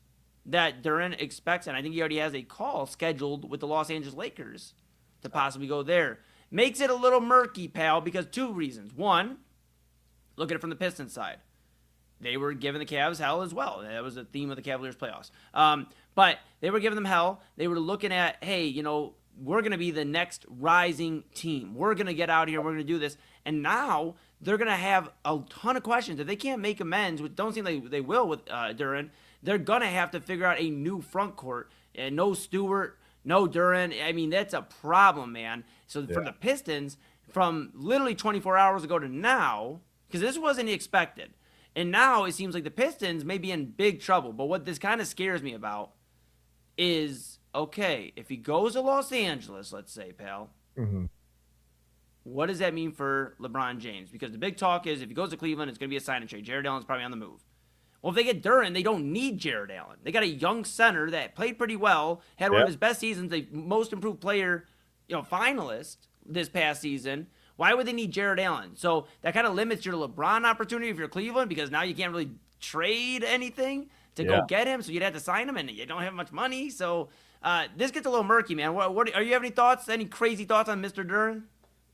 S3: that Duren expects, and I think he already has a call scheduled with the Los Angeles Lakers to possibly go there. Makes it a little murky, pal, because two reasons. One, look at it from the Pistons side. They were giving the Cavs hell as well. That was the theme of the Cavaliers playoffs. But they were giving them hell. They were looking at, hey, we're going to be the next rising team. We're going to get out here. We're going to do this. And now they're going to have a ton of questions. If they can't make amends, which don't seem like they will with Duren, they're going to have to figure out a new front court. And no Stewart, no Duren. I mean, that's a problem, man. So for the Pistons, from literally 24 hours ago to now, because this wasn't expected, and now it seems like the Pistons may be in big trouble. But what this kind of scares me about is, okay, if he goes to Los Angeles, let's say, pal, what does that mean for LeBron James? Because the big talk is if he goes to Cleveland, it's going to be a sign and trade. Jared Allen's probably on the move. Well, if they get Duren, they don't need Jared Allen. They got a young center that played pretty well, had one of his best seasons, the most improved player, finalist this past season. Why would they need Jared Allen? So that kind of limits your LeBron opportunity if you're Cleveland, because now you can't really trade anything to go get him. So you'd have to sign him, and you don't have much money. So this gets a little murky, man. What are you have any thoughts? Any crazy thoughts on Mr. Duren?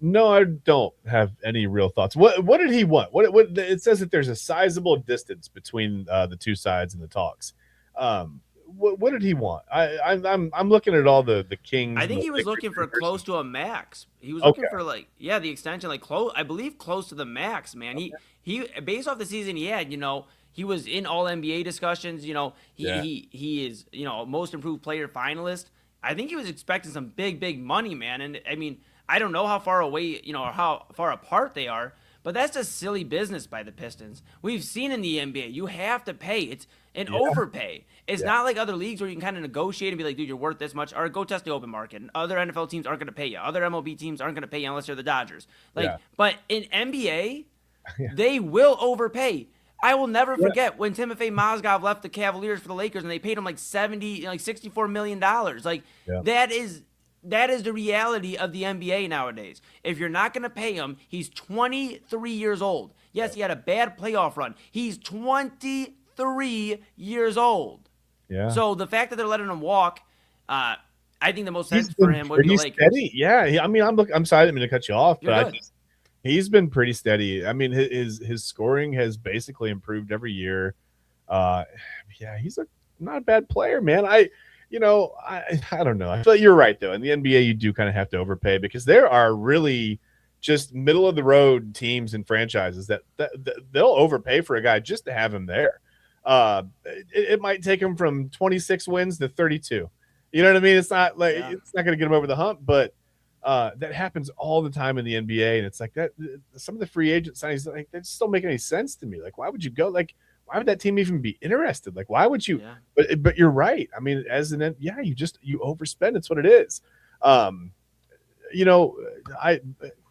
S2: No, I don't have any real thoughts. What did he want? What it says that there's a sizable distance between the two sides in the talks. What did he want? I'm looking at all the Kings.
S3: I think he was looking for close to a max. He was looking for the extension, close. I believe close to the max, man. He based off the season he had, he was in all NBA discussions. He is most improved player finalist. I think he was expecting some big money, man. And I mean, I don't know how far away, or how far apart they are, but that's just silly business by the Pistons. We've seen in the NBA, you have to pay. It's an overpay. It's not like other leagues where you can kind of negotiate and be like, dude, you're worth this much, or go test the open market. And other NFL teams aren't going to pay you. Other MLB teams aren't going to pay you unless you're the Dodgers. But in NBA, they will overpay. I will never forget when Timofey Mozgov left the Cavaliers for the Lakers and they paid him $64 million. That is the reality of the NBA nowadays. If you're not going to pay him, he's 23 years old. Yes, he had a bad playoff run. He's 23 years old. Yeah. So the fact that they're letting him walk, I think the most sense for him would be the Lakers.
S2: Steady. Yeah. I mean, I'm sorry, I didn't mean to cut you off, but he's been pretty steady. I mean, his scoring has basically improved every year. He's not a bad player, man. I don't know. I feel like you're right, though. In the NBA, you do kind of have to overpay because there are really just middle of the road teams and franchises that they'll overpay for a guy just to have him there. It might take him from 26 wins to 32. You know what I mean? It's not like it's not going to get him over the hump, but that happens all the time in the NBA, and it's like that. Some of the free agent signings, like, they just don't make any sense to me. Like, why would you go? Like, why would that team even be interested? Like, why would you? Yeah. But you're right. I mean, you overspend. It's what it is.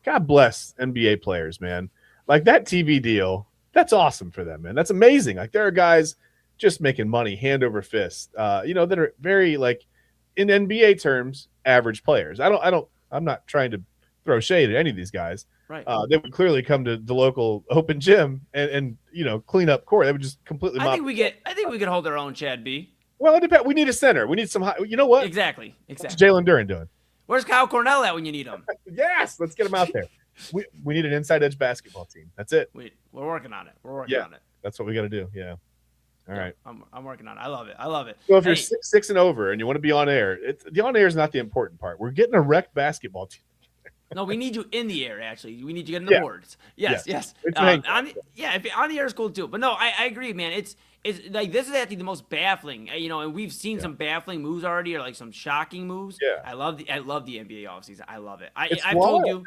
S2: God bless NBA players, man. Like, that TV deal, that's awesome for them, man. That's amazing. Like, there are guys just making money hand over fist, that are very, like, in NBA terms, average players. I'm not trying to throw shade at any of these guys.
S3: Right.
S2: They would clearly come to the local open gym and clean up court. They would just completely
S3: I think we could hold our own, Chad B.
S2: Well, it depends. We need a center. We need some high. You know what?
S3: Exactly.
S2: What's Jalen Duren doing?
S3: Where's Kyle Cornell at when you need him?
S2: Yes, let's get him out there. We need an inside edge basketball team. That's it.
S3: We're working on it. We're working on it.
S2: That's what we got to do. Yeah. All right.
S3: I'm working on it. I love it.
S2: So if you're 6 and over and you want to be on air, the on air is not the important part. We're getting a rec basketball team.
S3: No, we need you in the air. Actually, we need you getting the boards. Yes. On the air is cool too. But no, I agree, man. It's like, this is actually the most baffling. And we've seen some baffling moves already, or like some shocking moves.
S2: Yeah.
S3: I love the NBA offseason. I love it. I've
S2: wild.
S3: told you,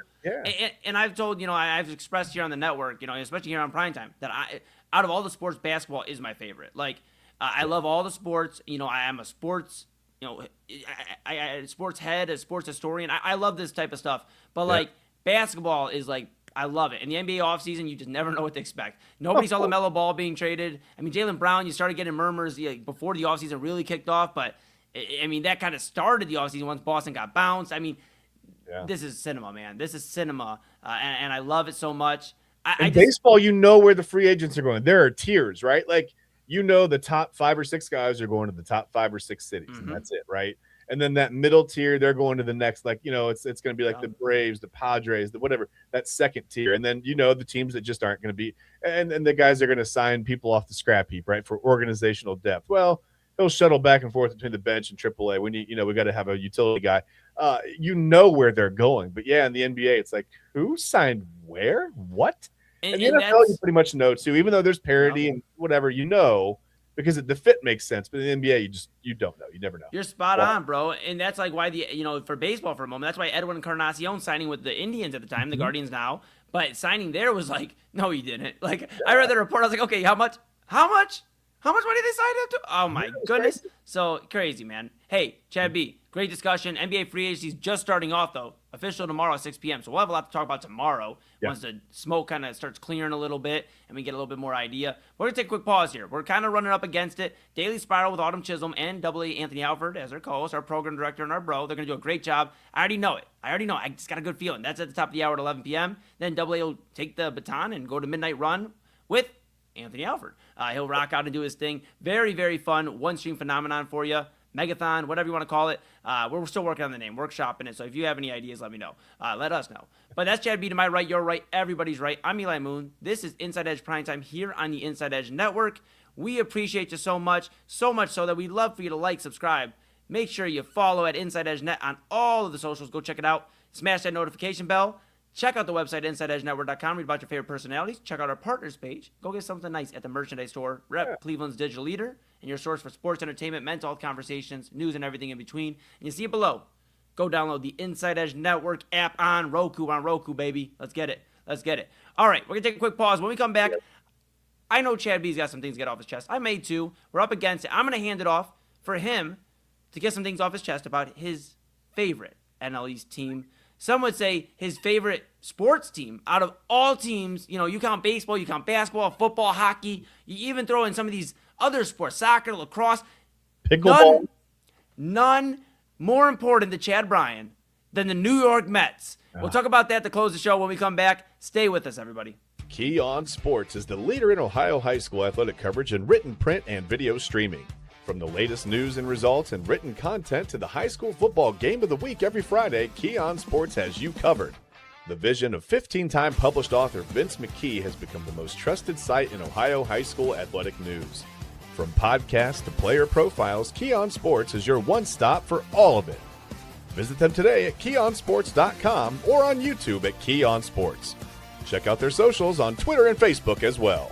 S2: and
S3: I've told I've expressed here on the network, especially here on Primetime, that out of all the sports, basketball is my favorite. Like, I love all the sports. I am a sports. I sports head, a sports historian. I love this type of stuff. But like, basketball is like, I love it. In the NBA offseason, you just never know what to expect. Nobody saw LaMelo Ball being traded. I mean, Jaylen Brown, you started getting murmurs before the offseason really kicked off. But, I mean, that kind of started the offseason once Boston got bounced. I mean, this is cinema, man. This is cinema. And I love it so much.
S2: In baseball, where the free agents are going. There are tiers, right? Like, the top 5 or 6 guys are going to the top 5 or 6 cities, and that's it, right? And then that middle tier, they're going to the next, like, it's going to be like the Braves, the Padres, the whatever, that second tier. And then, the teams that just aren't going to be, and the guys are going to sign people off the scrap heap, right, for organizational depth. Well, he'll shuttle back and forth between the bench and AAA. We need, we got to have a utility guy. Where they're going. But in the NBA, it's like, who signed where? What? And the NFL, you pretty much know too, even though there's parity and whatever, because the fit makes sense. But in the NBA, you don't know. You never know.
S3: You're spot on, bro. And that's like why for baseball for a moment, that's why Edwin Encarnacion signing with the Indians at the time, the Guardians now, but signing there was like, no, he didn't. Like, I read the report, I was like, okay, how much money they signed him to? Oh my goodness. So crazy, man. Hey, Chad B, great discussion. NBA free agency is just starting off though. Official tomorrow at 6 p.m. So we'll have a lot to talk about tomorrow once the smoke kind of starts clearing a little bit and we get a little bit more idea. We're going to take a quick pause here. We're kind of running up against it. Daily Spiral with Autumn Chisholm and AA Anthony Alford as our co-host, our program director, and our bro. They're going to do a great job. I already know it. I just got a good feeling. That's at the top of the hour at 11 p.m. Then AA will take the baton and go to Midnight Run with Anthony Alford. He'll rock out and do his thing. Very, very fun one-stream phenomenon for you. Megathon, whatever you want to call it. We're still working on the name, workshopping it. So if you have any ideas, let me know. Let us know. But that's Chad B to my right, your right, everybody's right. I'm Eli Moon. This is Inside Edge Primetime here on the Inside Edge Network. We appreciate you so much so that we'd love for you to like, subscribe. Make sure you follow at Inside Edge Net on all of the socials. Go check it out. Smash that notification bell. Check out the website, InsideEdgeNetwork.com. Read about your favorite personalities. Check out our partners page. Go get something nice at the merchandise store. Rep Cleveland's digital leader and your source for sports, entertainment, mental health conversations, news, and everything in between. And you see it below. Go download the Inside Edge Network app on Roku, baby. Let's get it. All right, we're going to take a quick pause. When we come back, I know Chad B's got some things to get off his chest. I may too. We're up against it. I'm going to hand it off for him to get some things off his chest about his favorite NL East team. Some would say his favorite sports team out of all teams. You count baseball, you count basketball, football, hockey. You even throw in some of these other sports, soccer, lacrosse.
S2: Pickleball.
S3: None more important to Chad Bryan than the New York Mets. We'll talk about that to close the show when we come back. Stay with us, everybody.
S2: Key On Sports is the leader in Ohio high school athletic coverage in written, print, and video streaming. From the latest news and results and written content to the high school football game of the week every Friday, Key On Sports has you covered. The vision of 15-time published author Vince McKee has become the most trusted site in Ohio high school athletic news. From podcasts to player profiles, Key On Sports is your one stop for all of it. Visit them today at KeyOnSports.com or on YouTube at KeyOnSports. Check out their socials on Twitter and Facebook as well.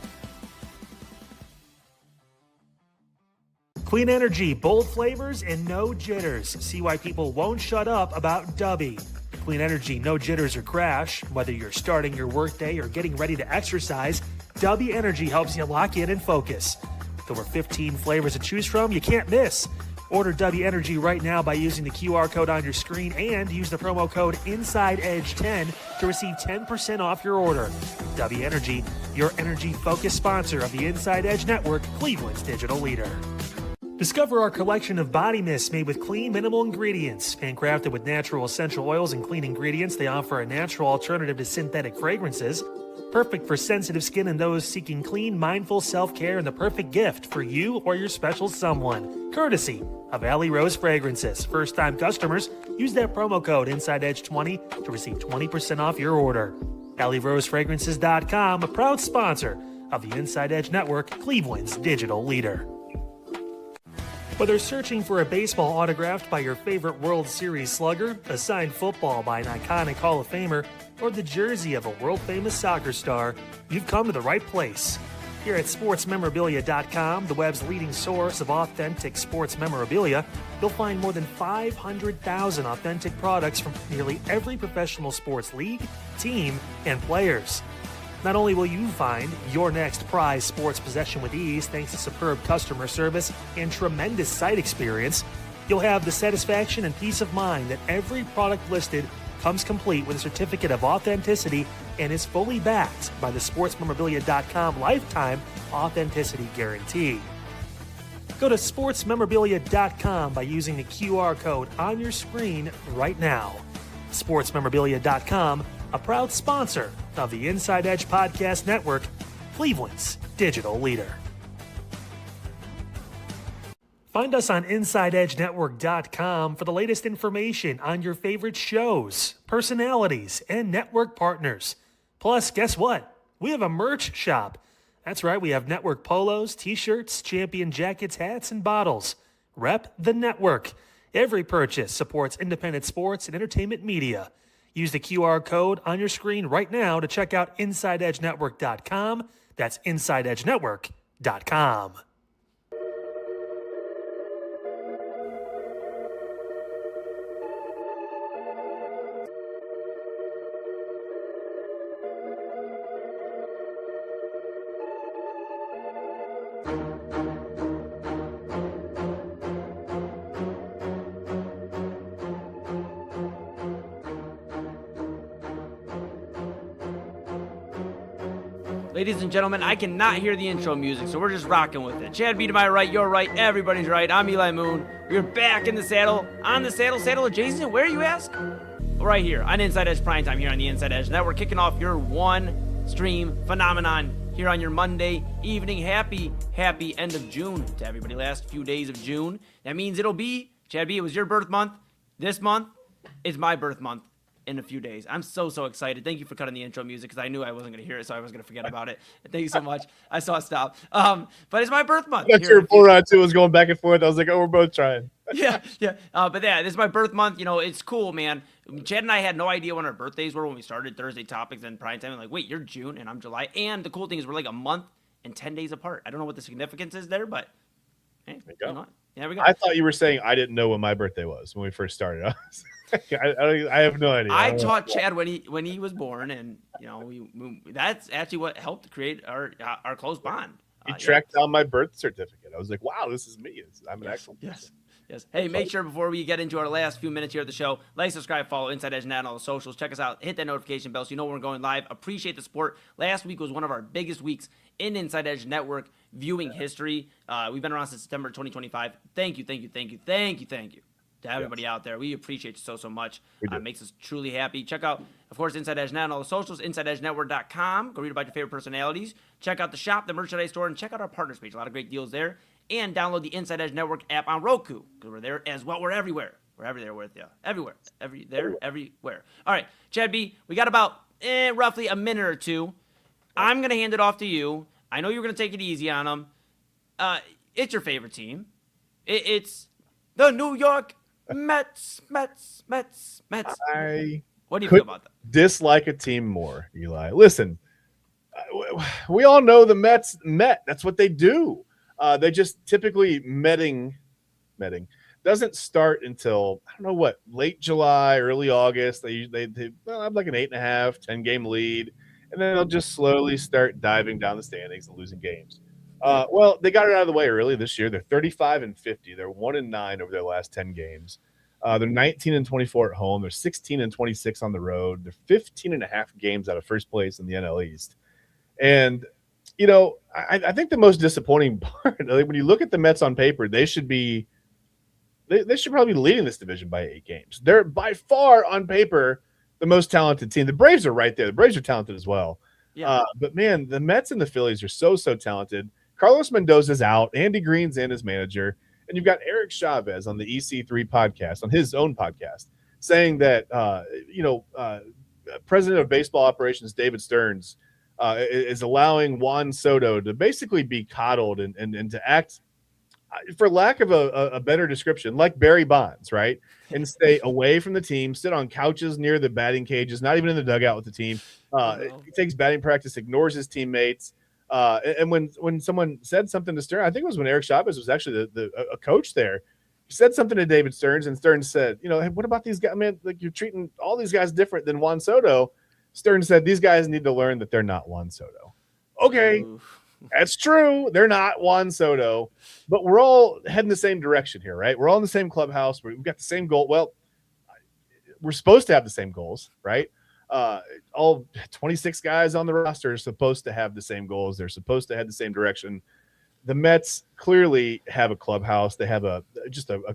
S1: Clean energy, bold flavors, and no jitters. See why people won't shut up about Dubby. Clean energy, no jitters or crash. Whether you're starting your workday or getting ready to exercise, Dubby Energy helps you lock in and focus. With over 15 flavors to choose from, you can't miss. Order Dubby Energy right now by using the QR code on your screen and use the promo code InsideEdge10 to receive 10% off your order. Dubby Energy, your energy-focused sponsor of the Inside Edge Network, Cleveland's digital leader. Discover our collection of body mists made with clean, minimal ingredients. Handcrafted with natural essential oils and clean ingredients, they offer a natural alternative to synthetic fragrances. Perfect for sensitive skin and those seeking clean, mindful self-care, and the perfect gift for you or your special someone. Courtesy of Alley Rose Fragrances. First-time customers, use that promo code InsideEdge20 to receive 20% off your order. AlleyRoseFragrances.com, a proud sponsor of the Inside Edge Network, Cleveland's digital leader. Whether searching for a baseball autographed by your favorite World Series slugger, a signed football by an iconic Hall of Famer, or the jersey of a world-famous soccer star, you've come to the right place. Here at SportsMemorabilia.com, the web's leading source of authentic sports memorabilia, you'll find more than 500,000 authentic products from nearly every professional sports league, team, and players. Not only will you find your next prized sports possession with ease thanks to superb customer service and tremendous site experience, you'll have the satisfaction and peace of mind that every product listed comes complete with a certificate of authenticity and is fully backed by the SportsMemorabilia.com lifetime authenticity guarantee. Go to SportsMemorabilia.com by using the QR code on your screen right now. SportsMemorabilia.com, a proud sponsor of the Inside Edge Podcast Network, Cleveland's digital leader. Find us on InsideEdgeNetwork.com for the latest information on your favorite shows, personalities, and network partners. Plus, guess what? We have a merch shop. That's right, we have network polos, t-shirts, champion jackets, hats, and bottles. Rep the network. Every purchase supports independent sports and entertainment media. Use the QR code on your screen right now to check out InsideEdgeNetwork.com. That's InsideEdgeNetwork.com.
S3: Ladies and gentlemen, I cannot hear the intro music, so we're just rocking with it. Chad B to my right, you're right, everybody's right. I'm Eli Moon. We're back in the saddle, on the saddle adjacent. Where, you ask? Right here on Inside Edge Primetime here on the Inside Edge Network, kicking off your one stream phenomenon here on your Monday evening. Happy end of June to everybody. Last few days of June. That means it'll be, Chad B, it was your birth month. This month is my birth month. In a few days. I'm so excited. Thank you for cutting the intro music because I knew I wasn't going to hear it, so I was going to forget about it. Thank you so much. I saw it stop. But it's my birth month.
S2: That's your bull too was going back and forth. I was like, oh, we're both trying.
S3: yeah. But yeah, this is my birth month. You know, it's cool, man. Chad and I had no idea when our birthdays were when we started Thursday Topics and Primetime. I'm like, wait, you're June and I'm July. And the cool thing is we're like a month and 10 days apart. I don't know what the significance is there, but hey,
S2: there you go.
S3: There we go.
S2: I thought you were saying I didn't know when my birthday was when we first started. I have no idea.
S3: I taught Chad when he was born, and you know that's actually what helped create our close bond.
S2: He tracked down my birth certificate. I was like, wow, this is me. I'm an actual person.
S3: Yes. Hey, make sure before we get into our last few minutes here at the show, like, subscribe, follow Inside Edge Net on all the socials. Check us out. Hit that notification bell so you know when we're going live. Appreciate the support. Last week was one of our biggest weeks in Inside Edge Network viewing history. We've been around since September 2025. Thank you to everybody out there. We appreciate you so much. It makes us truly happy. Check out, of course, Inside Edge Net on all the socials, InsideEdgeNetwork.com. Go read about your favorite personalities. Check out the shop, the merchandise store, and check out our partners page. A lot of great deals there. And download the Inside Edge Network app on Roku, because we're there as well. We're everywhere. We're everywhere with you. Everywhere. Everywhere. All right, Chad B, we got about roughly a minute or two. I'm going to hand it off to you. I know you're going to take it easy on them. It's your favorite team. It's the New York Mets.
S2: I
S3: What do you
S2: could
S3: feel about that?
S2: dislike a team more, Eli. Listen, we all know the Mets met. That's what they do. They just typically metting doesn't start until, I don't know what, late July, early August. They have like an 8.5, 10-game lead, and then they'll just slowly start diving down the standings and losing games. Well, they got it out of the way early this year. They're 35-50. They're 1-9 over their last 10 games. They're 19-24 at home. They're 16-26 on the road. They're 15.5 games out of first place in the NL East. And, you know, I think the most disappointing part, like when you look at the Mets on paper, they should probably be leading this division by 8 games. They're by far on paper the most talented team. The Braves are right there. The Braves are talented as well.
S3: Yeah.
S2: But man, the Mets and the Phillies are so talented. Carlos Mendoza's out. Andy Green's in as manager. And you've got Eric Chavez on the EC3 podcast, on his own podcast, saying that, President of Baseball Operations David Stearns is allowing Juan Soto to basically be coddled and to act, for lack of a better description, like Barry Bonds, right? And stay away from the team, sit on couches near the batting cages, not even in the dugout with the team. He takes batting practice, ignores his teammates. And when someone said something to Stearns, I think it was when Eric Chavez was actually a coach there, he said something to David Stearns, and Stearns said, hey, what about these guys? Man, like, you're treating all these guys different than Juan Soto. Stearns said, these guys need to learn that they're not Juan Soto. Okay. Oof. That's true. They're not Juan Soto, but we're all heading the same direction here, right? We're all in the same clubhouse. We've got the same goal. Well, we're supposed to have the same goals, right? All 26 guys on the roster are supposed to have the same goals. They're supposed to head the same direction. The Mets clearly have a clubhouse. They have a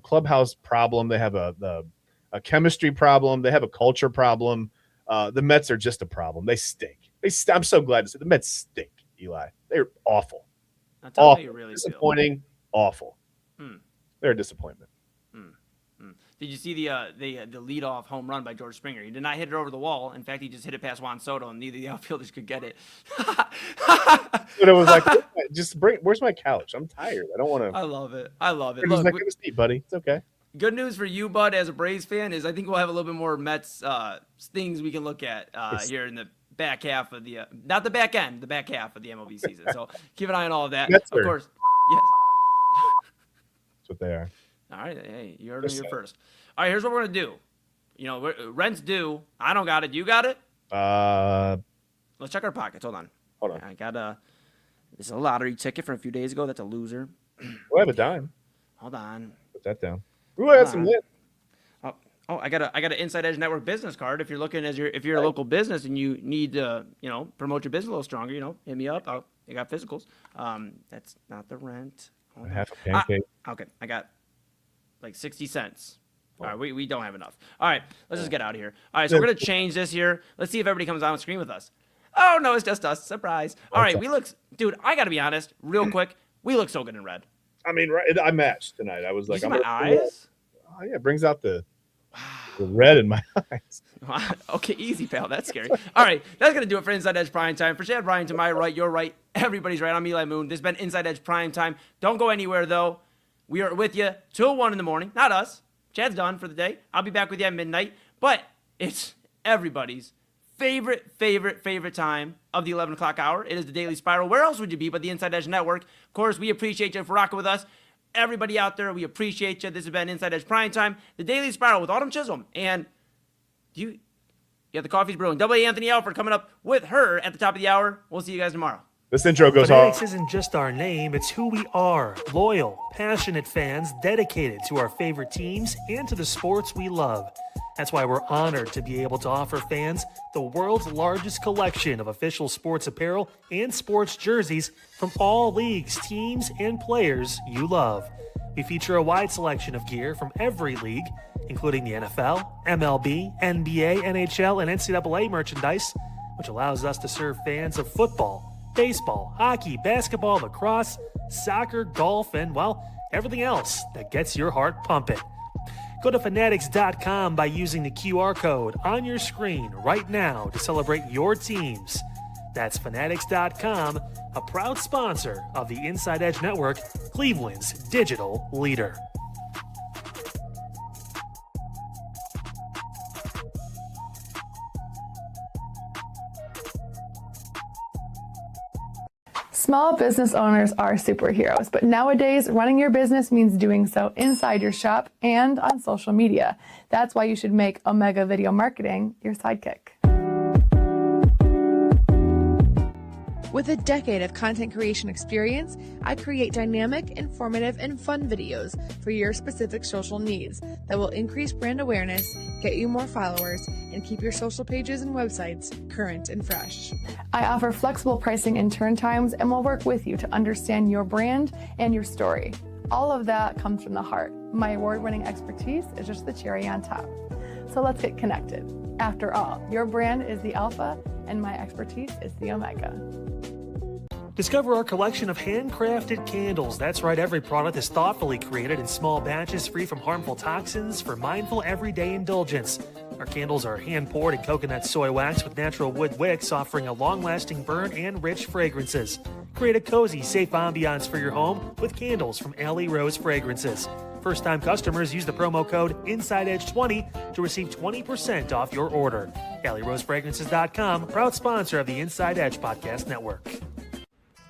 S2: clubhouse problem. They have a chemistry problem. They have a culture problem. The Mets are just a problem. They stink. I'm so glad to say the Mets stink, Eli. They're awful.
S3: Awful. You really
S2: disappointing.
S3: Feel.
S2: Awful. They're a disappointment.
S3: Did you see the leadoff home run by George Springer? He did not hit it over the wall. In fact, he just hit it past Juan Soto, and neither of the outfielders could get it.
S2: But it was like, where's my couch? I'm tired. I don't want to.
S3: I love it. Look,
S2: just like, have a seat, buddy. It's okay.
S3: Good news for you, Bud, as a Braves fan, is I think we'll have a little bit more Mets things we can look at here in the back half of the not the back end, the back half of the MLB season. So keep an eye on all of that.
S2: Mets
S3: of course. Yes.
S2: That's what they are.
S3: All right. Hey, you heard me here first. All right, here's what we're going to do. Rent's due. I don't got it. You got it? Let's check our pockets. Hold on. I got this is a lottery ticket from a few days ago. That's a loser.
S2: We'll have a dime.
S3: Hold on.
S2: Put that down. Ooh, I got some lit.
S3: Oh, I got an InsideEdge Network business card. If you're looking if you're a local business and you need to, promote your business a little stronger, hit me up. I got physicals. That's not the rent.
S2: Half a pancake.
S3: Okay, I got like 60 cents. All right, we don't have enough. All right, let's just get out of here. All right, so we're going to change this here. Let's see if everybody comes on the screen with us. Oh, no, it's just us. Surprise. All right, dude, I got to be honest, real quick. We look so good in red.
S2: I mean, I matched tonight. I was like,
S3: my eyes?
S2: Oh, yeah, it brings out the red in my eyes.
S3: Okay, easy, pal. That's scary. All right, that's going to do it for Inside Edge Primetime. For Chad Ryan to my right, your right, everybody's right. I'm Eli Moon. This has been Inside Edge Primetime. Don't go anywhere, though. We are with you till 1 in the morning. Not us. Chad's done for the day. I'll be back with you at midnight. But it's everybody's favorite time of the 11 o'clock hour. It is the Daily Spiral. Where else would you be but the Inside Edge Network? Of course, we appreciate you for rocking with us. Everybody out there, we appreciate you. This has been Inside Edge Primetime, the Daily Spiral with Autumn Chisholm. And the coffee's brewing. Double A Anthony Alford coming up with her at the top of the hour. We'll see you guys tomorrow.
S2: This intro goes off.
S1: Fanatics isn't just our name, it's who we are. Loyal, passionate fans dedicated to our favorite teams and to the sports we love. That's why we're honored to be able to offer fans the world's largest collection of official sports apparel and sports jerseys from all leagues, teams, and players you love. We feature a wide selection of gear from every league, including the NFL, MLB, NBA, NHL, and NCAA merchandise, which allows us to serve fans of football, baseball, hockey, basketball, lacrosse, soccer, golf, and, well, everything else that gets your heart pumping. Go to Fanatics.com by using the QR code on your screen right now to celebrate your teams. That's Fanatics.com, a proud sponsor of the Inside Edge Network, Cleveland's digital leader.
S5: Small business owners are superheroes, but nowadays running your business means doing so inside your shop and on social media. That's why you should make Omega Video Marketing your sidekick.
S6: With a decade of content creation experience, I create dynamic, informative, and fun videos for your specific social needs that will increase brand awareness, get you more followers, and keep your social pages and websites current and fresh.
S5: I offer flexible pricing and turn times and will work with you to understand your brand and your story. All of that comes from the heart. My award-winning expertise is just the cherry on top. So let's get connected. After all, your brand is the alpha and my expertise is the omega.
S1: Discover our collection of handcrafted candles. That's right, every product is thoughtfully created in small batches free from harmful toxins for mindful everyday indulgence. Our candles are hand-poured in coconut soy wax with natural wood wicks, offering a long-lasting burn and rich fragrances. Create a cozy, safe ambiance for your home with candles from Alley Rose Fragrances. First-time customers use the promo code InsideEdge20 to receive 20% off your order. AlleyRoseFragrances.com, proud sponsor of the Inside Edge Podcast Network.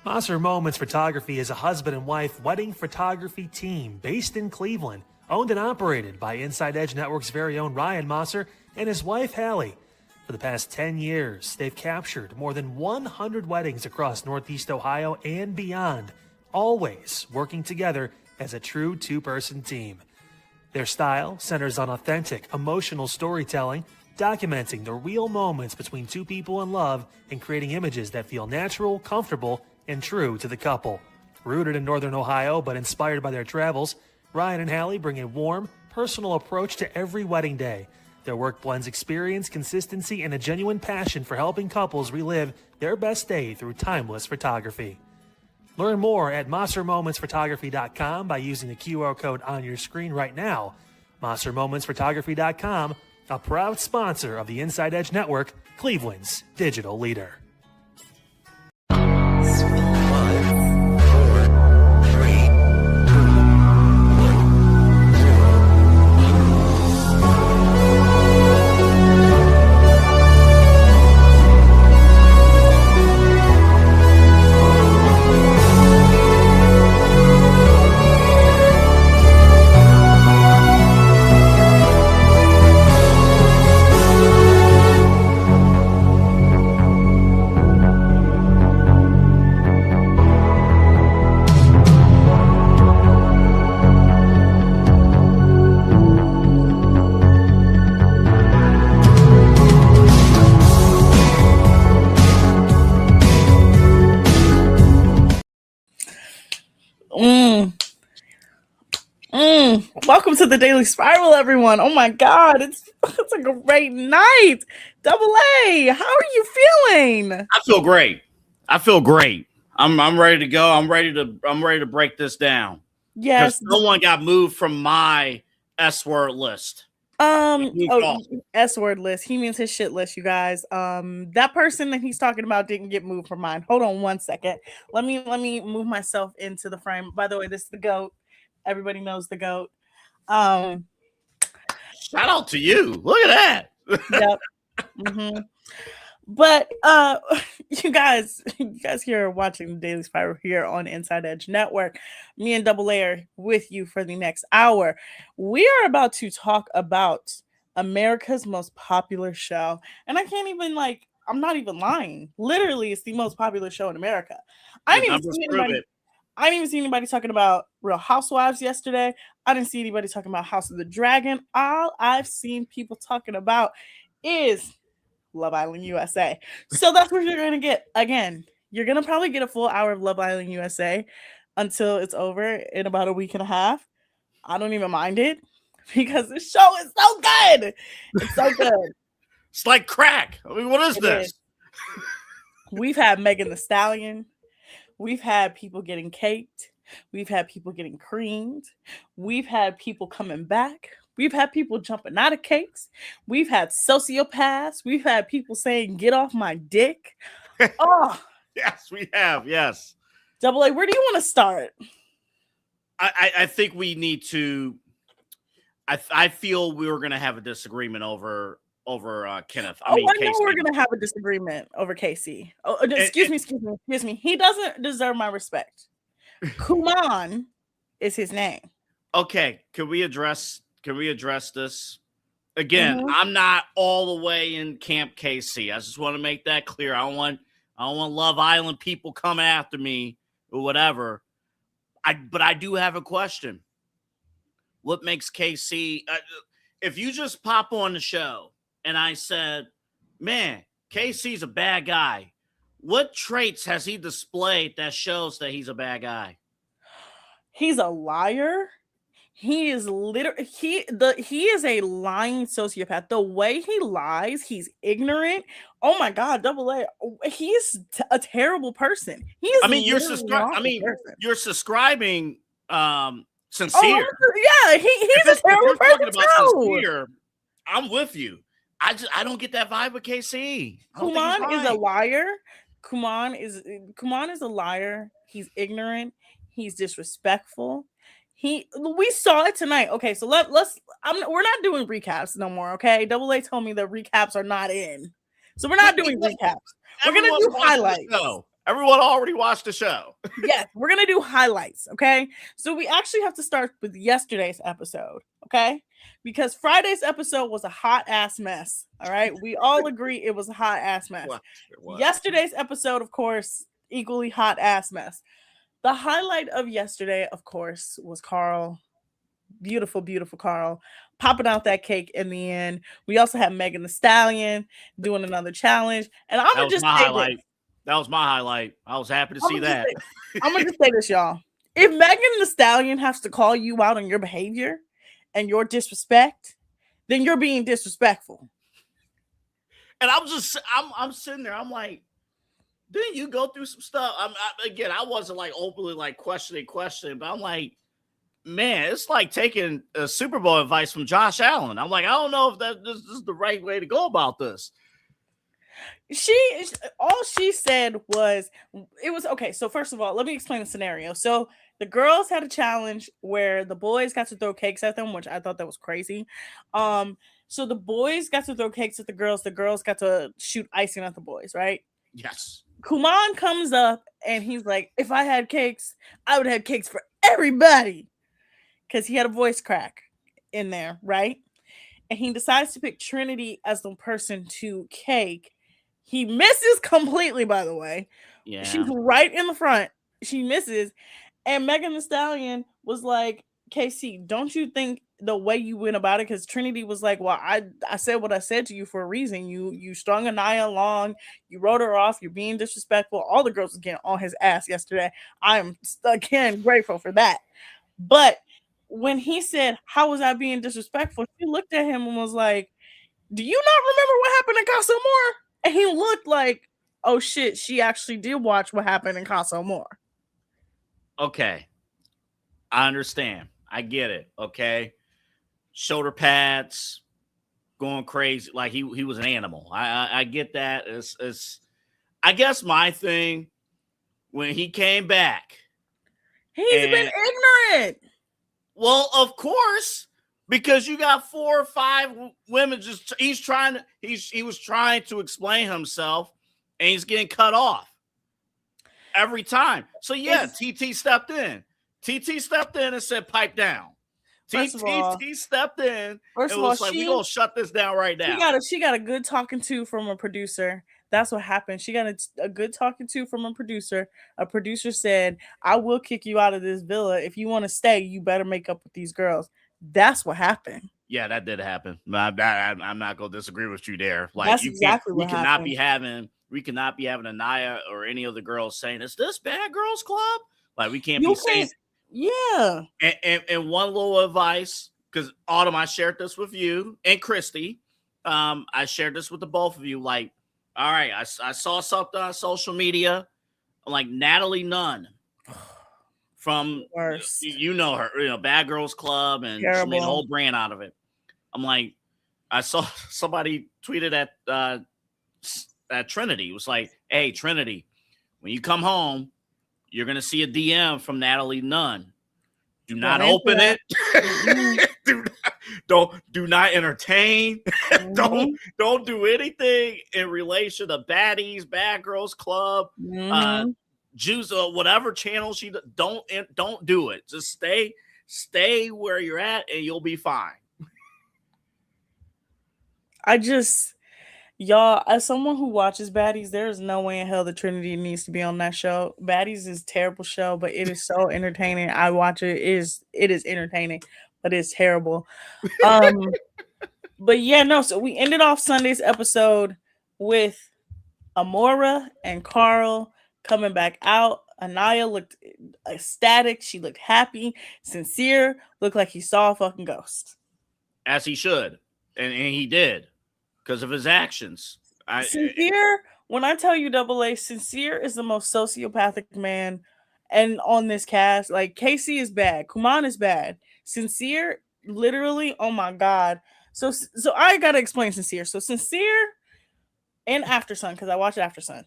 S1: Moser Moments Photography is a husband and wife wedding photography team based in Cleveland, owned and operated by InsideEdge Network's very own Ryan Moser and his wife Hallie. For the past 10 years, they've captured more than 100 weddings across Northeast Ohio and beyond, always working together as a true two-person team. Their style centers on authentic, emotional storytelling, documenting the real moments between two people in love and creating images that feel natural, comfortable, and true to the couple. Rooted in Northern Ohio but inspired by their travels, Ryan and Hallie bring a warm, personal approach to every wedding day. Their work blends experience, consistency, and a genuine passion for helping couples relive their best day through timeless photography. Learn more at MoserMomentsPhotography.com by using the QR code on your screen right now. MoserMomentsPhotography.com, a proud sponsor of the Inside Edge Network, Cleveland's digital leader.
S7: Welcome to the Daily Spiral, everyone. Oh my God, it's a great night. Double A, how are you feeling?
S8: I feel great. I'm ready to go. I'm ready to break this down.
S7: Yes.
S8: No one got moved from my S-word list.
S7: S-word list. He means his shit list, you guys. That person that he's talking about didn't get moved from mine. Hold on one second. Let me move myself into the frame. By the way, this is the GOAT. Everybody knows the GOAT.
S8: Shout out to you. Look at that.
S7: Yep. Mm-hmm. But you guys here are watching the Daily Spiral here on Inside Edge Network. Me and Double A are with you for the next hour. We are about to talk about America's most popular show. And I can't even I'm not even lying. Literally, it's the most popular show in America. I didn't even see anybody talking about Real Housewives yesterday. I didn't see anybody talking about House of the Dragon. All I've seen people talking about is Love Island USA. So that's what you're going to get. Again, you're going to probably get a full hour of Love Island USA until it's over in about a week and a half. I don't even mind it because the show is so good. It's so good.
S8: It's like crack. I mean, what is this?
S7: We've had Megan Thee Stallion. We've had people getting caked. We've had people getting creamed. We've had people coming back. We've had people jumping out of cakes. We've had sociopaths. We've had people saying, "Get off my dick." Oh,
S8: yes, we have. Yes.
S7: Double A, where do you want to start?
S8: I think we need to. I feel we were going to have a disagreement over Kenneth.
S7: I know
S8: Casey.
S7: we're gonna have a disagreement over Casey. Oh, excuse me. He doesn't deserve my respect. Kuman is his name.
S8: Okay, can we address this? Again, I'm not all the way in Camp KC. I just want to make that clear. I don't want Love Island people coming after me or whatever. But I do have a question. What makes KC? If you just pop on the show and I said, "Man, KC's a bad guy," what traits has he displayed that shows that he's a bad guy?
S7: He's a liar. He is he is a lying sociopath. The way he lies, he's ignorant. Oh my God, Double A. He's a terrible person. He is.
S8: You're subscribing sincere.
S7: Yeah, he's a terrible person too.
S8: I'm with you. I don't get that vibe with KC.
S7: Kuman is a liar. Kuman is a liar. He's ignorant. He's disrespectful. We saw it tonight. Okay, so we're not doing recaps no more. Okay, Double A told me the recaps are not in, so we're not doing recaps. We're gonna do highlights.
S8: Everyone already watched the show.
S7: Yes, we're gonna do highlights. Okay, so we actually have to start with yesterday's episode. Okay, because Friday's episode was a hot ass mess. All right, we all agree it was a hot ass mess. Yesterday's episode, of course, equally hot ass mess. The highlight of yesterday, of course, was Carl. Beautiful, beautiful Carl popping out that cake in the end. We also had Megan Thee Stallion doing another challenge. And I'm going to just say
S8: highlight. That was my highlight. I was happy to see that.
S7: I'm going to say this, y'all. If Megan Thee Stallion has to call you out on your behavior and your disrespect, then you're being disrespectful.
S8: And I'm sitting there. I'm like, didn't you go through some stuff? I wasn't like openly like questioning, but I'm like, man, it's like taking a Super Bowl advice from Josh Allen. I'm like, I don't know if this is the right way to go about this.
S7: All she said was, it was okay. So first of all, let me explain the scenario. So the girls had a challenge where the boys got to throw cakes at them, which I thought that was crazy. So the boys got to throw cakes at the girls got to shoot icing at the boys, right?
S8: Yes.
S7: Kuman comes up and he's like, if I had cakes, I would have cakes for everybody. Because he had a voice crack in there, right? And he decides to pick Trinity as the person to cake. He misses completely, by the way.
S8: Yeah.
S7: She's right in the front. She misses. And Megan Thee Stallion was like, KC, don't you think the way you went about it, because Trinity was like, well, I said what I said to you for a reason. You strung Anaya along, you wrote her off, you're being disrespectful. All the girls were getting on his ass yesterday. I am again grateful for that. But when he said, how was I being disrespectful? She looked at him and was like, do you not remember what happened in Casa Amor? And he looked like, oh shit, she actually did watch what happened in Casa Amor.
S8: Okay. I understand. I get it. Okay. Shoulder pads, going crazy. Like he was an animal. I get that. It's I guess my thing when he came back.
S7: He's been ignorant.
S8: Well, of course, because you got 4 or 5 women he was trying to explain himself and he's getting cut off every time. So yeah, TT stepped in. TT stepped in and said, pipe down. TT stepped in and was like, we're going to shut this down right now.
S7: She got a good talking to from a producer. That's what happened. She got a good talking to from a producer. A producer said, I will kick you out of this villa. If you want to stay, you better make up with these girls. That's what happened.
S8: Yeah, that did happen. I'm not going to disagree with you there. Like,
S7: that's exactly what happened.
S8: We cannot be having Anaya or any of the girls saying, is this Bad Girls Club? Like, we can't be saying.
S7: Yeah.
S8: And one little advice, because Autumn, I shared this with you and Christy. I shared this with the both of you. Like, all right, I saw something on social media. Like Natalie Nunn from you know her, Bad Girls Club, and she made a whole brand out of it. I'm like, I saw somebody tweeted at Trinity. It was like, hey, Trinity, when you come home, you're going to see a DM from Natalie Nunn. Do not open it. do not entertain. Don't do anything in relation to Baddies, Bad Girls Club, Juice, whatever channel she don't do it. Just stay where you're at, and you'll be fine.
S7: Y'all, as someone who watches Baddies, there is no way in hell the Trinity needs to be on that show. Baddies is a terrible show, but it is so entertaining. I watch it. It is entertaining, but it's terrible. But yeah, no. So we ended off Sunday's episode with Amora and Carl coming back out. Anaya looked ecstatic. She looked happy. Sincere looked like he saw a fucking ghost.
S8: As he should. And he did. Because of his actions.
S7: Sincere, when I tell you Double A, Sincere is the most sociopathic man and on this cast. Like, Casey is bad. Kuman is bad. Sincere, literally, oh my God. So I gotta explain Sincere. So Sincere and After Sun, because I watched After Sun.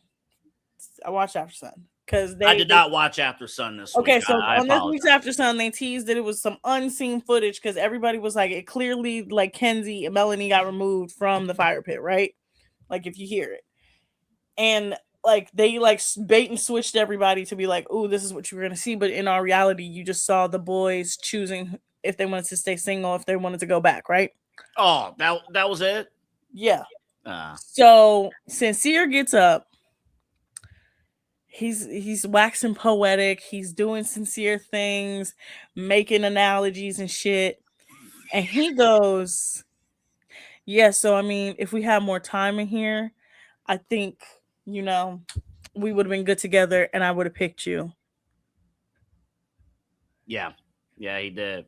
S7: Because
S8: I did not watch After Sun this week.
S7: Okay, so on this week's After Sun, they teased that it was some unseen footage because everybody was like, it clearly, like, Kenzie and Melanie got removed from the fire pit, right? Like, if you hear it. And, like, they, like, bait and switched everybody to be like, oh, this is what you were going to see. But in our reality, you just saw the boys choosing if they wanted to stay single, if they wanted to go back, right?
S8: Oh, that was it?
S7: Yeah. So, Sincere gets up. He's waxing poetic. He's doing sincere things, making analogies and shit. And he goes, yeah, so I mean, if we had more time in here, I think, we would have been good together and I would have picked you.
S8: Yeah. Yeah, he did.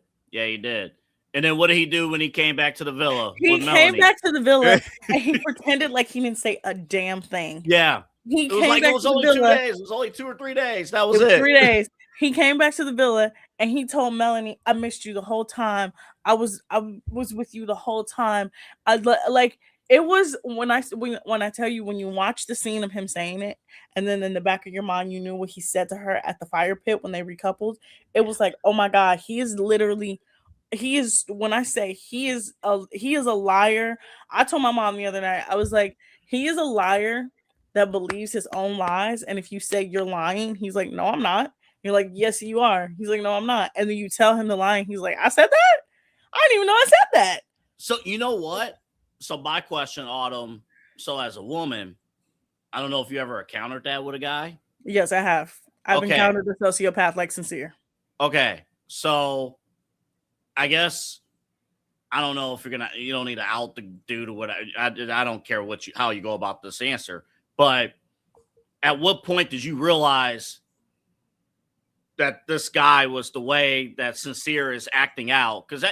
S8: And then what did he do when he came back to the villa?
S7: He came back to the villa and he pretended like he didn't say a damn thing.
S8: Yeah.
S7: It was
S8: only 2 days. It was only 2 or 3 days. That was it.
S7: 3 days. He came back to the villa and he told Melanie, "I missed you the whole time. I was with you the whole time." It was when I tell you, when you watch the scene of him saying it, and then in the back of your mind you knew what he said to her at the fire pit when they recoupled. It was like, oh my God, when I say he is a liar. I told my mom the other night, I was like, he is a liar that believes his own lies. And if you say you're lying, he's like, no, I'm not. You're like, yes, you are. He's like, no, I'm not. And then you tell him the lie. He's like, I said that? I didn't even know I said that.
S8: So you know what? So my question, Autumn, so as a woman, I don't know if you ever encountered that with a guy.
S7: Yes, I have. I've encountered a sociopath like Sincere.
S8: Okay. So I guess I don't know if you don't need to out the dude or what. I don't care how you go about this answer. But at what point did you realize that this guy was the way that Sincere is acting out? Because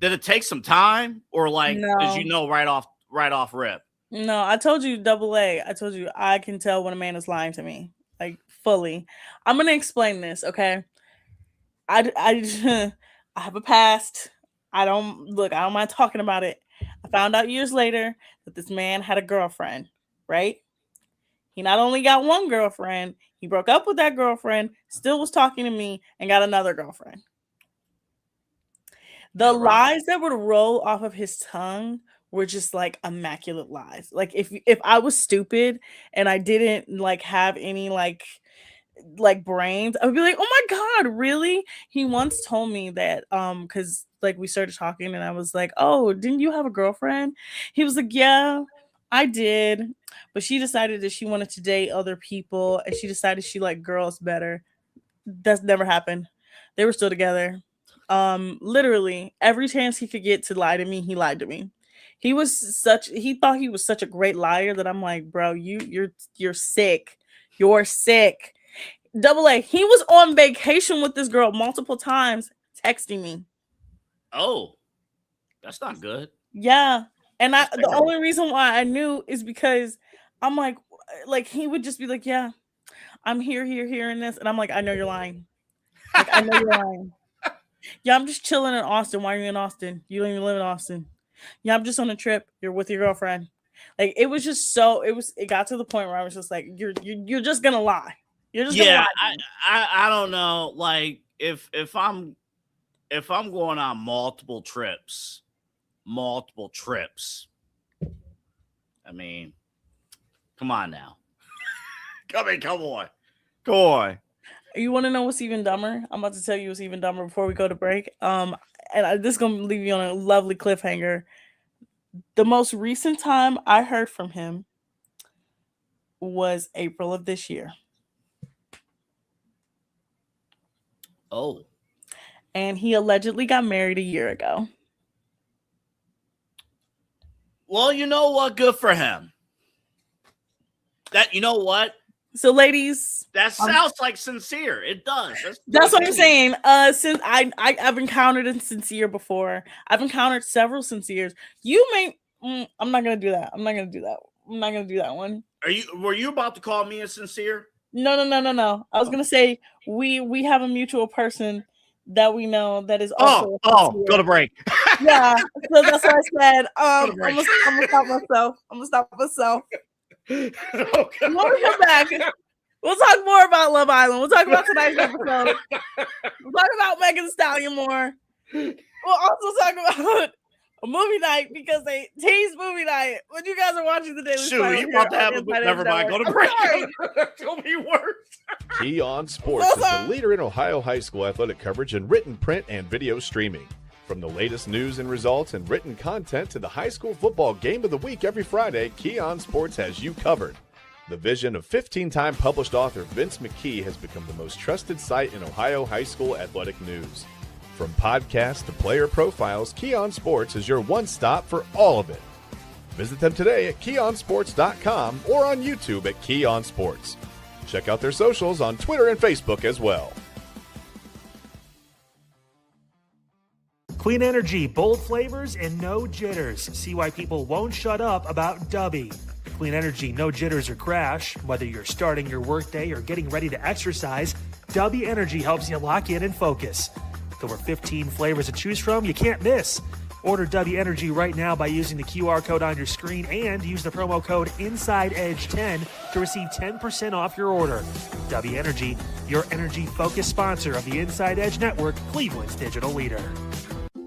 S8: did it take some time, or did you know right off rip?
S7: No, I told you, Double A. I told you I can tell when a man is lying to me, like, fully. I'm gonna explain this, okay? I have a past. I don't mind talking about it. I found out years later that this man had a girlfriend, right? He not only got one girlfriend, he broke up with that girlfriend, still was talking to me, and got another girlfriend. The lies that would roll off of his tongue were just like immaculate lies. Like, if I was stupid and I didn't have any like brains, I would be like, oh my God, really? He once told me that because we started talking and I was like, oh, didn't you have a girlfriend? He was like, yeah, I did, but she decided that she wanted to date other people and she decided she liked girls better. That's never happened. They were still together. Literally every chance he could get to lie to me, he lied to me. He thought he was such a great liar that I'm like, bro, you're sick. You're sick. Double A, he was on vacation with this girl multiple times, texting me.
S8: Oh, that's not good.
S7: Yeah. And the only reason why I knew is because I'm like he would just be like, yeah, I'm here, and this. And I'm like, I know you're lying. I know you're lying. Yeah, I'm just chilling in Austin. Why are you in Austin? You don't even live in Austin. Yeah, I'm just on a trip. You're with your girlfriend. It was just it got to the point where I was just like, you're just gonna lie. You're just gonna lie.
S8: I don't know. Like if I'm going on multiple trips multiple trips. I mean, come on now. Come on.
S7: You want to know what's even dumber? I'm about to tell you what's even dumber before we go to break. This is going to leave you on a lovely cliffhanger. The most recent time I heard from him was April of this year.
S8: Oh.
S7: And he allegedly got married a year ago.
S8: Well, you know what? Good for him. You know what?
S7: So, ladies,
S8: that sounds like sincere. It does.
S7: That's what I'm saying. Since I've encountered a sincere before, I've encountered several sinceres. You may. I'm not gonna do that. I'm not gonna do that one.
S8: Were you about to call me a sincere?
S7: No. I was gonna say we have a mutual person that we know that is also.
S8: Go to break.
S7: Yeah, so that's what I said. I'm gonna stop myself.
S8: Okay.
S7: When we come back, we'll talk more about Love Island. We'll talk about tonight's episode. We'll talk about Megan Thee Stallion more. We'll also talk about a movie night because they teased movie night when you guys are watching the Daily Spiral.
S8: You about to have a never mind. Go to break. It's gonna be worse.
S2: Key on Sports is the leader in Ohio high school athletic coverage in written, print, and video streaming. From the latest news and results and written content to the high school football game of the week every Friday, Key on Sports has you covered. The vision of 15-time published author Vince McKee has become the most trusted site in Ohio high school athletic news. From podcasts to player profiles, Key on Sports is your one-stop for all of it. Visit them today at keyonsports.com or on YouTube at Key on Sports. Check out their socials on Twitter and Facebook as well.
S1: Clean energy, bold flavors, and no jitters. See why people won't shut up about Dubby. Clean energy, no jitters or crash. Whether you're starting your workday or getting ready to exercise, Dubby Energy helps you lock in and focus. With over 15 flavors to choose from, you can't miss. Order Dubby Energy right now by using the QR code on your screen and use the promo code InsideEdge10 to receive 10% off your order. Dubby Energy, your energy-focused sponsor of the InsideEdge Network, Cleveland's digital leader.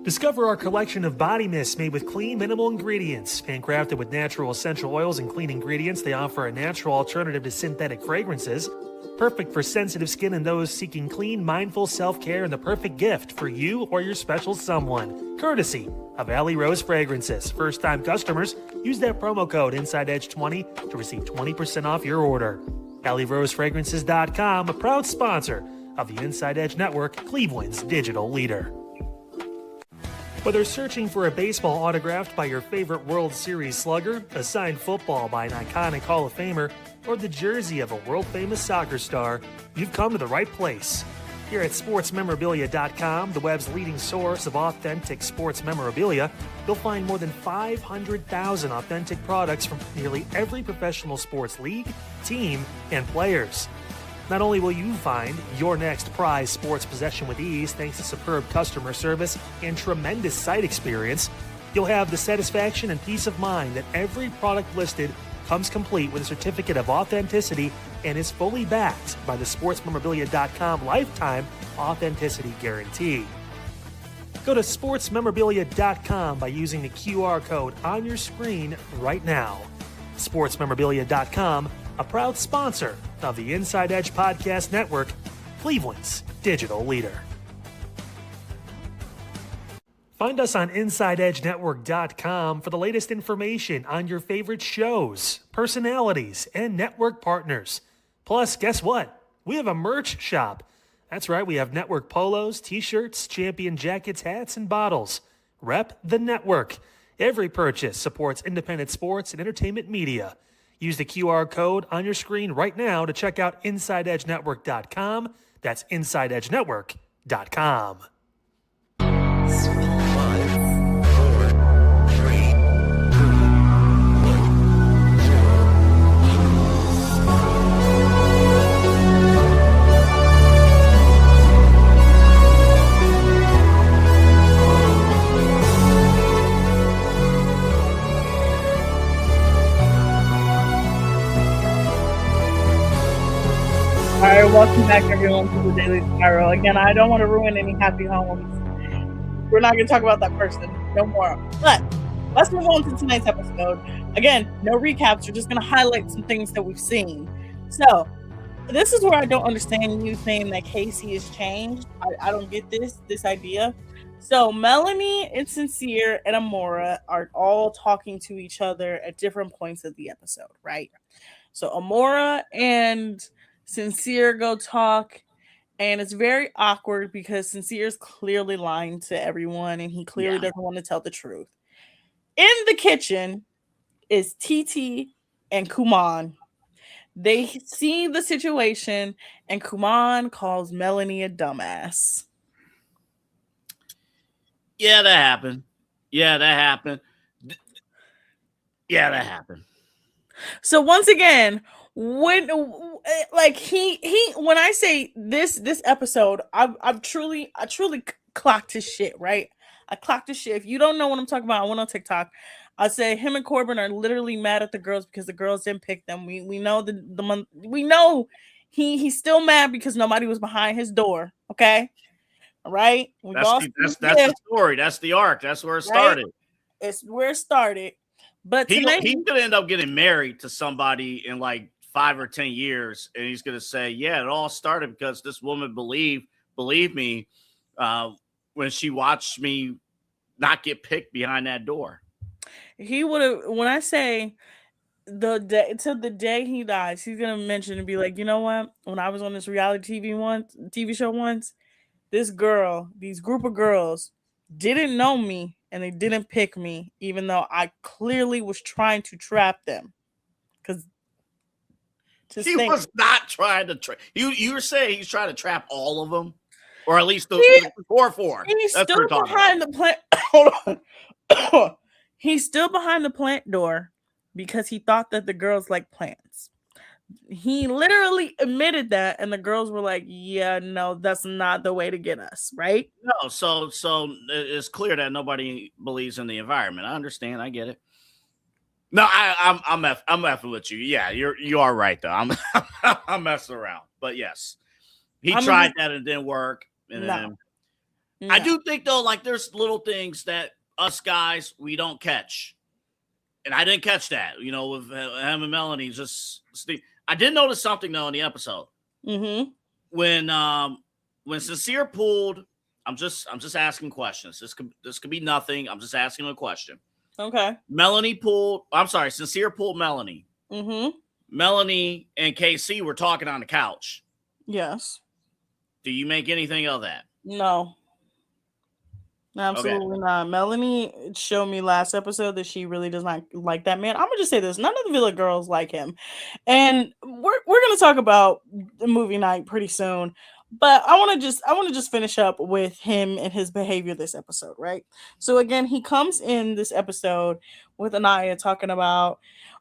S1: Discover our collection of body mists made with clean, minimal ingredients. Handcrafted with natural essential oils and clean ingredients, they offer a natural alternative to synthetic fragrances. Perfect for sensitive skin and those seeking clean, mindful self-care, and the perfect gift for you or your special someone. Courtesy of Alley Rose Fragrances. First-time customers, use that promo code InsideEdge20 to receive 20% off your order. AlleyRoseFragrances.com, a proud sponsor of the Inside Edge Network, Cleveland's digital leader. Whether searching for a baseball autographed by your favorite World Series slugger, a signed football by an iconic Hall of Famer, or the jersey of a world-famous soccer star, you've come to the right place. Here at SportsMemorabilia.com, the web's leading source of authentic sports memorabilia, you'll find more than 500,000 authentic products from nearly every professional sports league, team, and players. Not only will you find your next prized sports possession with ease thanks to superb customer service and tremendous site experience, you'll have the satisfaction and peace of mind that every product listed comes complete with a certificate of authenticity and is fully backed by the SportsMemorabilia.com lifetime authenticity guarantee. Go to SportsMemorabilia.com by using the QR code on your screen right now. SportsMemorabilia.com, a proud sponsor of the Inside Edge Podcast Network, Cleveland's digital leader. Find us on InsideEdgeNetwork.com for the latest information on your favorite shows, personalities, and network partners. Plus, guess what? We have a merch shop. That's right, we have network polos, t-shirts, champion jackets, hats, and bottles. Rep the network. Every purchase supports independent sports and entertainment media. Use the QR code on your screen right now to check out InsideEdgeNetwork.com. That's InsideEdgeNetwork.com.
S7: All right, welcome back, everyone, to the Daily Spiral. Again, I don't want to ruin any happy homes. We're not going to talk about that person no more. But let's move on to tonight's episode. Again, no recaps. We're just going to highlight some things that we've seen. So this is where I don't understand you saying that Casey has changed. I don't get this idea. So Melanie and Sincere and Amora are all talking to each other at different points of the episode, right? So Amora and Sincere go talk, and it's very awkward because Sincere's clearly lying to everyone, and he clearly doesn't want to tell the truth. In the kitchen is TT and Kuman. They see the situation, and Kuman calls Melanie a dumbass.
S8: Yeah, that happened. Yeah, that happened.
S7: So once again, when when I say this episode, I truly clocked his shit, right? I clocked his shit. If you don't know what I'm talking about, I went on TikTok. I say him and Corbin are literally mad at the girls because the girls didn't pick them. We know we know he's still mad because nobody was behind his door. Okay, all right.
S8: That's the story. That's the arc. That's where it started.
S7: Right? It's where it started. But
S8: he could end up getting married to somebody in like 5 or 10 years, and he's going to say, "Yeah, it all started because this woman believed me when she watched me not get picked behind that door."
S7: He would have. When I say the day he dies, he's gonna mention and be like, you know what? When I was on this reality TV show once, these group of girls didn't know me and they didn't pick me, even though I clearly was trying to trap them. Because
S8: he was not trying to trap. You were saying he's trying to trap all of them, or at least the core four.
S7: He's still behind the plant. Hold on. He's still behind the plant door because he thought that the girls like plants. He literally admitted that, and the girls were like, "Yeah, no, that's not the way to get us, right?"
S8: No, so it's clear that nobody believes in the environment. I understand. I get it. No, I'm effing with you. Yeah, you are right though. I'm messing around, but yes, he tried that and it didn't work. And then I do think though, like there's little things that us guys we don't catch, and I didn't catch that. You know, with him and Melanie, I did notice something though in the episode.
S7: Mm-hmm.
S8: When Sincere pulled, I'm just asking questions. This could be nothing. I'm just asking a question.
S7: Okay.
S8: Sincere pulled Melanie.
S7: Mm-hmm.
S8: Melanie and KC were talking on the couch.
S7: Yes.
S8: Do you make anything of that?
S7: No. Absolutely not. Melanie showed me last episode that she really does not like that man. I'm gonna just say this: none of the Villa girls like him, and we're gonna talk about the movie night pretty soon. But I want to just finish up with him and his behavior this episode, right? So again, he comes in this episode with Anaya talking about,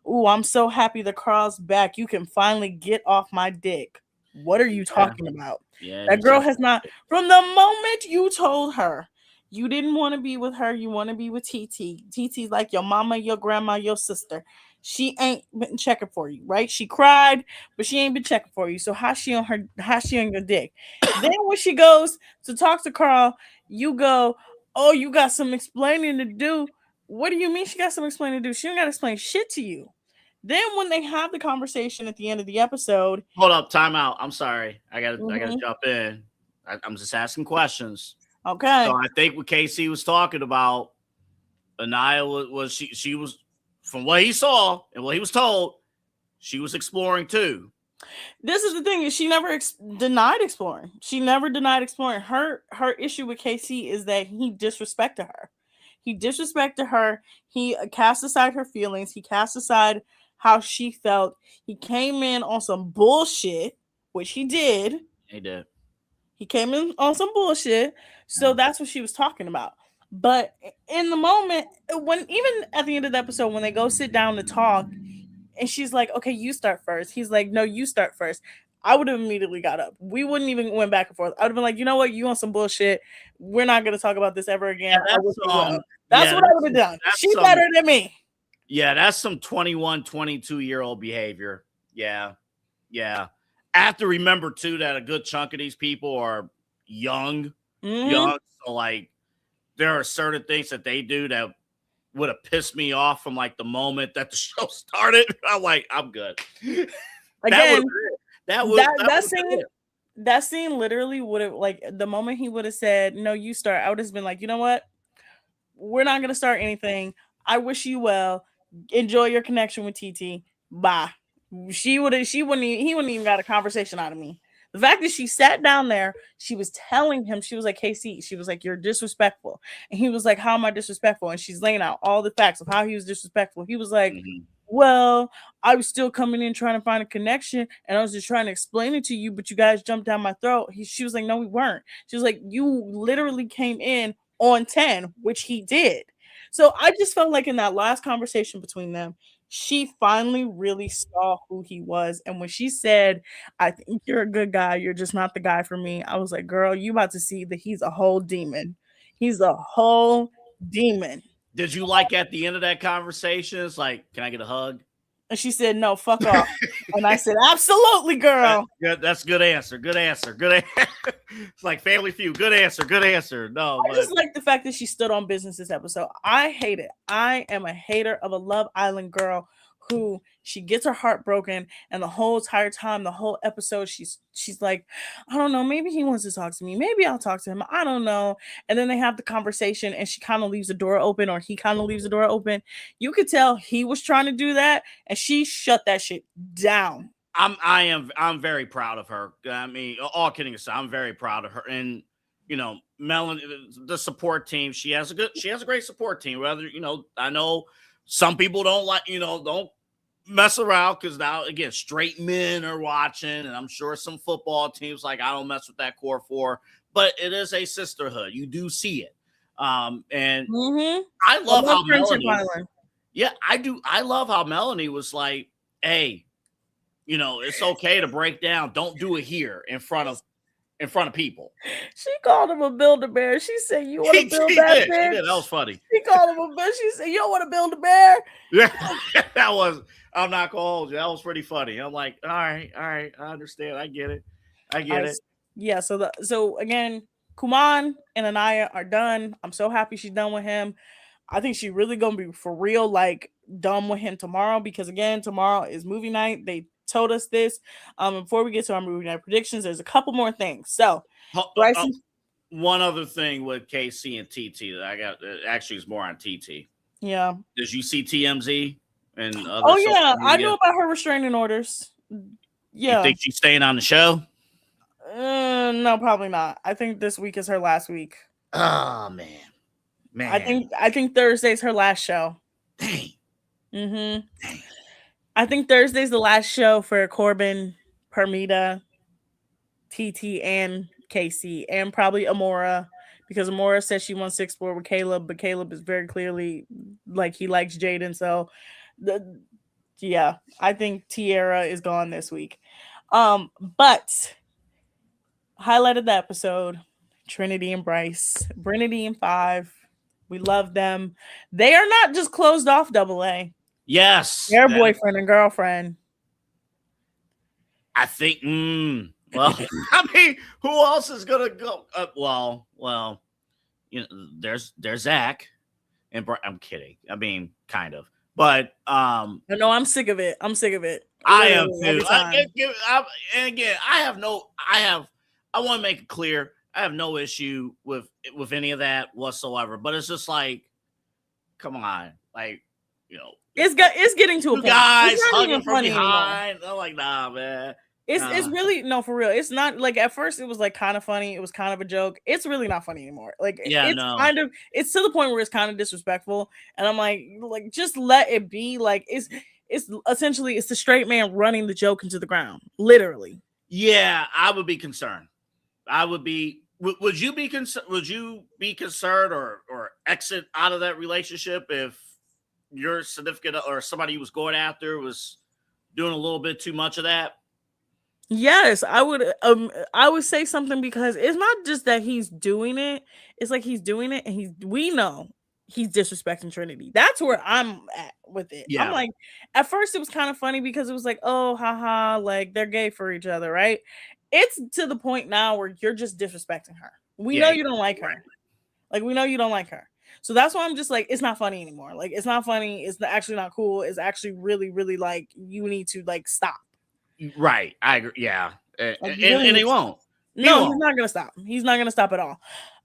S7: "Ooh, I'm so happy the Carl's back. You can finally get off my dick." What are you talking about?
S8: Yeah,
S7: that girl has not. From the moment you told her you didn't want to be with her, you want to be with TT. TT's like your mama, your grandma, your sister. She ain't been checking for you, right? She cried, but she ain't been checking for you. So how's she on your dick? Then when she goes to talk to Carl, you go, "Oh, you got some explaining to do." What do you mean she got some explaining to do? She don't got to explain shit to you. Then when they have the conversation at the end of the episode,
S8: hold up, time out. I'm sorry, I gotta jump in. I'm just asking questions.
S7: Okay.
S8: So I think what KC was talking about, Anaya was she was, from what he saw and what he was told, she was exploring too.
S7: This is the thing: is she never denied exploring. She never denied exploring. Her issue with KC is that he disrespected her. He disrespected her. He cast aside her feelings. He cast aside how she felt. He came in on some bullshit, which he did.
S8: He did.
S7: He came in on some bullshit. So that's what she was talking about. But in the moment, even at the end of the episode, when they go sit down to talk, and she's like, "Okay, you start first." He's like, "No, you start first." I would have immediately got up. We wouldn't even went back and forth. I would have been like, "You know what? You on some bullshit. We're not going to talk about this ever again." That's what I would have done. She's better than me.
S8: Yeah, that's some 21, 22-year-old behavior. Yeah. I have to remember, too, that a good chunk of these people are young. So, like, there are certain things that they do that would have pissed me off from like the moment that the show started. I'm like, I'm good.
S7: Again,
S8: that
S7: scene literally would have, like, the moment he would have said, "No, you start," I would have been like, you know what? We're not gonna start anything. I wish you well. Enjoy your connection with TT. Bye. He wouldn't even got a conversation out of me. The fact that she sat down there, she was telling him, she was like, KC, she was like, you're disrespectful. And he was like, how am I disrespectful? And she's laying out all the facts of how he was disrespectful. He was like, well, I was still coming in trying to find a connection, and I was just trying to explain it to you, but you guys jumped down my throat. She was like, no, we weren't. She was like, you literally came in on 10, which he did. So I just felt like in that last conversation between them, she finally really saw who he was. And when she said, I think you're a good guy, you're just not the guy for me, I was like, girl, you about to see that he's a whole demon. He's a whole demon.
S8: Did you like at the end of that conversation? It's like, can I get a hug?
S7: And she said, no, fuck off. And I said, absolutely, girl.
S8: That's a good answer. Good answer. Good answer. It's like Family Feud. Good answer. Good answer. No,
S7: I just like the fact that she stood on business this episode. I hate it. I am a hater of a Love Island girl who she gets her heart broken, and the whole entire time, the whole episode, she's like, I don't know, maybe he wants to talk to me, maybe I'll talk to him, I don't know. And then they have the conversation, and she kind of leaves the door open, or he kind of leaves the door open. You could tell he was trying to do that, and she shut that shit down.
S8: I'm very proud of her. I mean, all kidding aside, I'm very proud of her. And you know, Melanie, the support team, she has a great support team. Whether, you know, I know some people don't mess around because now, again, straight men are watching, and I'm sure some football teams like, I don't mess with that core four, but it is a sisterhood. You do see it. And I love how Melanie, I do. I love how Melanie was like, hey, you know, it's okay to break down. Don't do it here in front of people.
S7: She called him a Build-A-Bear. She said, you want to build that bear?
S8: She did. That was funny.
S7: She called him a bear. She said, you don't want to build a bear?
S8: Yeah, I'm not gonna hold you. That was pretty funny. I'm like, all right, I understand. I get it.
S7: Yeah, so again, Kuman and Anaya are done. I'm so happy she's done with him. I think she really gonna be for real, like, done with him tomorrow, because again, tomorrow is movie night. They told us this. Before we get to our movie night predictions, there's a couple more things. So
S8: one other thing with KC and TT that I got, actually is more on TT.
S7: Yeah.
S8: Did you see TMZ and other?
S7: Oh yeah, I knew about her restraining orders. Yeah.
S8: You think she's staying on the show?
S7: No, probably not. I think this week is her last week.
S8: Oh man.
S7: I think Thursday's her last show.
S8: Dang.
S7: Dang. I think Thursday's the last show for Corbin, Permita, TT, and KC, and probably Amora, because Amora says she wants to explore with Caleb, but Caleb is very clearly like he likes Jaden. So, yeah, I think Tiara is gone this week. But highlight of the episode: Trinity and Bryce, Brinity and 5. We love them. They are not just closed off AA.
S8: Yes.
S7: They're boyfriend and girlfriend.
S8: I think, well, I mean, who else is going to go? Well, you know, there's Zach and I'm kidding. I mean, kind of, but,
S7: no, I'm sick of it.
S8: I am too. And again, I want to make it clear. I have no issue with any of that whatsoever, but it's just like, come on, like, you know,
S7: it's getting to a point.
S8: Guys hugging from behind. I'm like, nah, man.
S7: It's really, no, for real. It's not like, at first it was like kind of funny. It was kind of a joke. It's really not funny anymore. Like, it's to the point where it's kind of disrespectful. And I'm like, just let it be. Like, it's essentially, it's the straight man running the joke into the ground, literally.
S8: Yeah, I would be concerned. I would be. Would you be concerned? Would you be concerned or exit out of that relationship if your significant or somebody you was going after was doing a little bit too much of that?
S7: Yes, I would. I would say something, because it's not just that he's doing it. It's like he's doing it, and we know he's disrespecting Trinity. That's where I'm at with it. Yeah. I'm like, at first it was kind of funny because it was like, oh, haha, like they're gay for each other, right? It's to the point now where you're just disrespecting her. We know you don't like her. Like, we know you don't like her. So that's why I'm just like, it's not funny anymore. Like, it's not funny. It's actually not cool. It's actually really, really like, you need to like stop.
S8: Right. I agree. Yeah.
S7: Like,
S8: And he won't.
S7: No, he's not gonna stop. He's not gonna stop at all.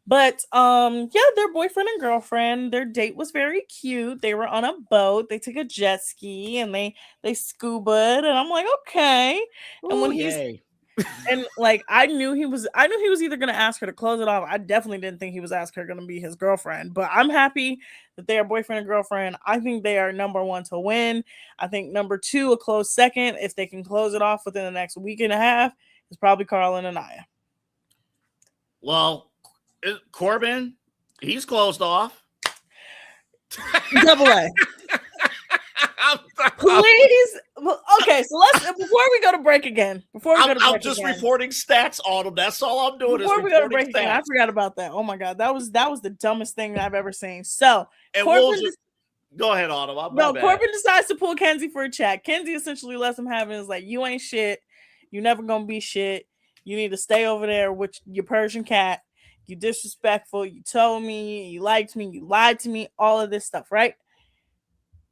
S7: But yeah, their boyfriend and girlfriend, their date was very cute. They were on a boat, they took a jet ski and they scubaed, and I'm like, okay. And when
S8: yay.
S7: and like I knew he was either gonna ask her to close it off. I definitely didn't think he was asking her gonna be his girlfriend, but I'm happy that they are boyfriend and girlfriend. I think they are number one to win. I think number two, a close second, if they can close it off within the next week and a half, is probably Carl and Anaya.
S8: Well, Corbin, he's closed off.
S7: Double A. Please. Okay, so let's before we go to break again.
S8: I'm just reporting stats on him. That's all I'm doing.
S7: Before we go to break again, I forgot about that. Oh my god, that was the dumbest thing I've ever seen. So
S8: go ahead, Autumn.
S7: Corbin decides to pull Kenzie for a chat. Kenzie essentially lets him have it. Is like, you ain't shit. You never gonna be shit. You need to stay over there with your Persian cat. You disrespectful. You told me you liked me. You lied to me. All of this stuff, right?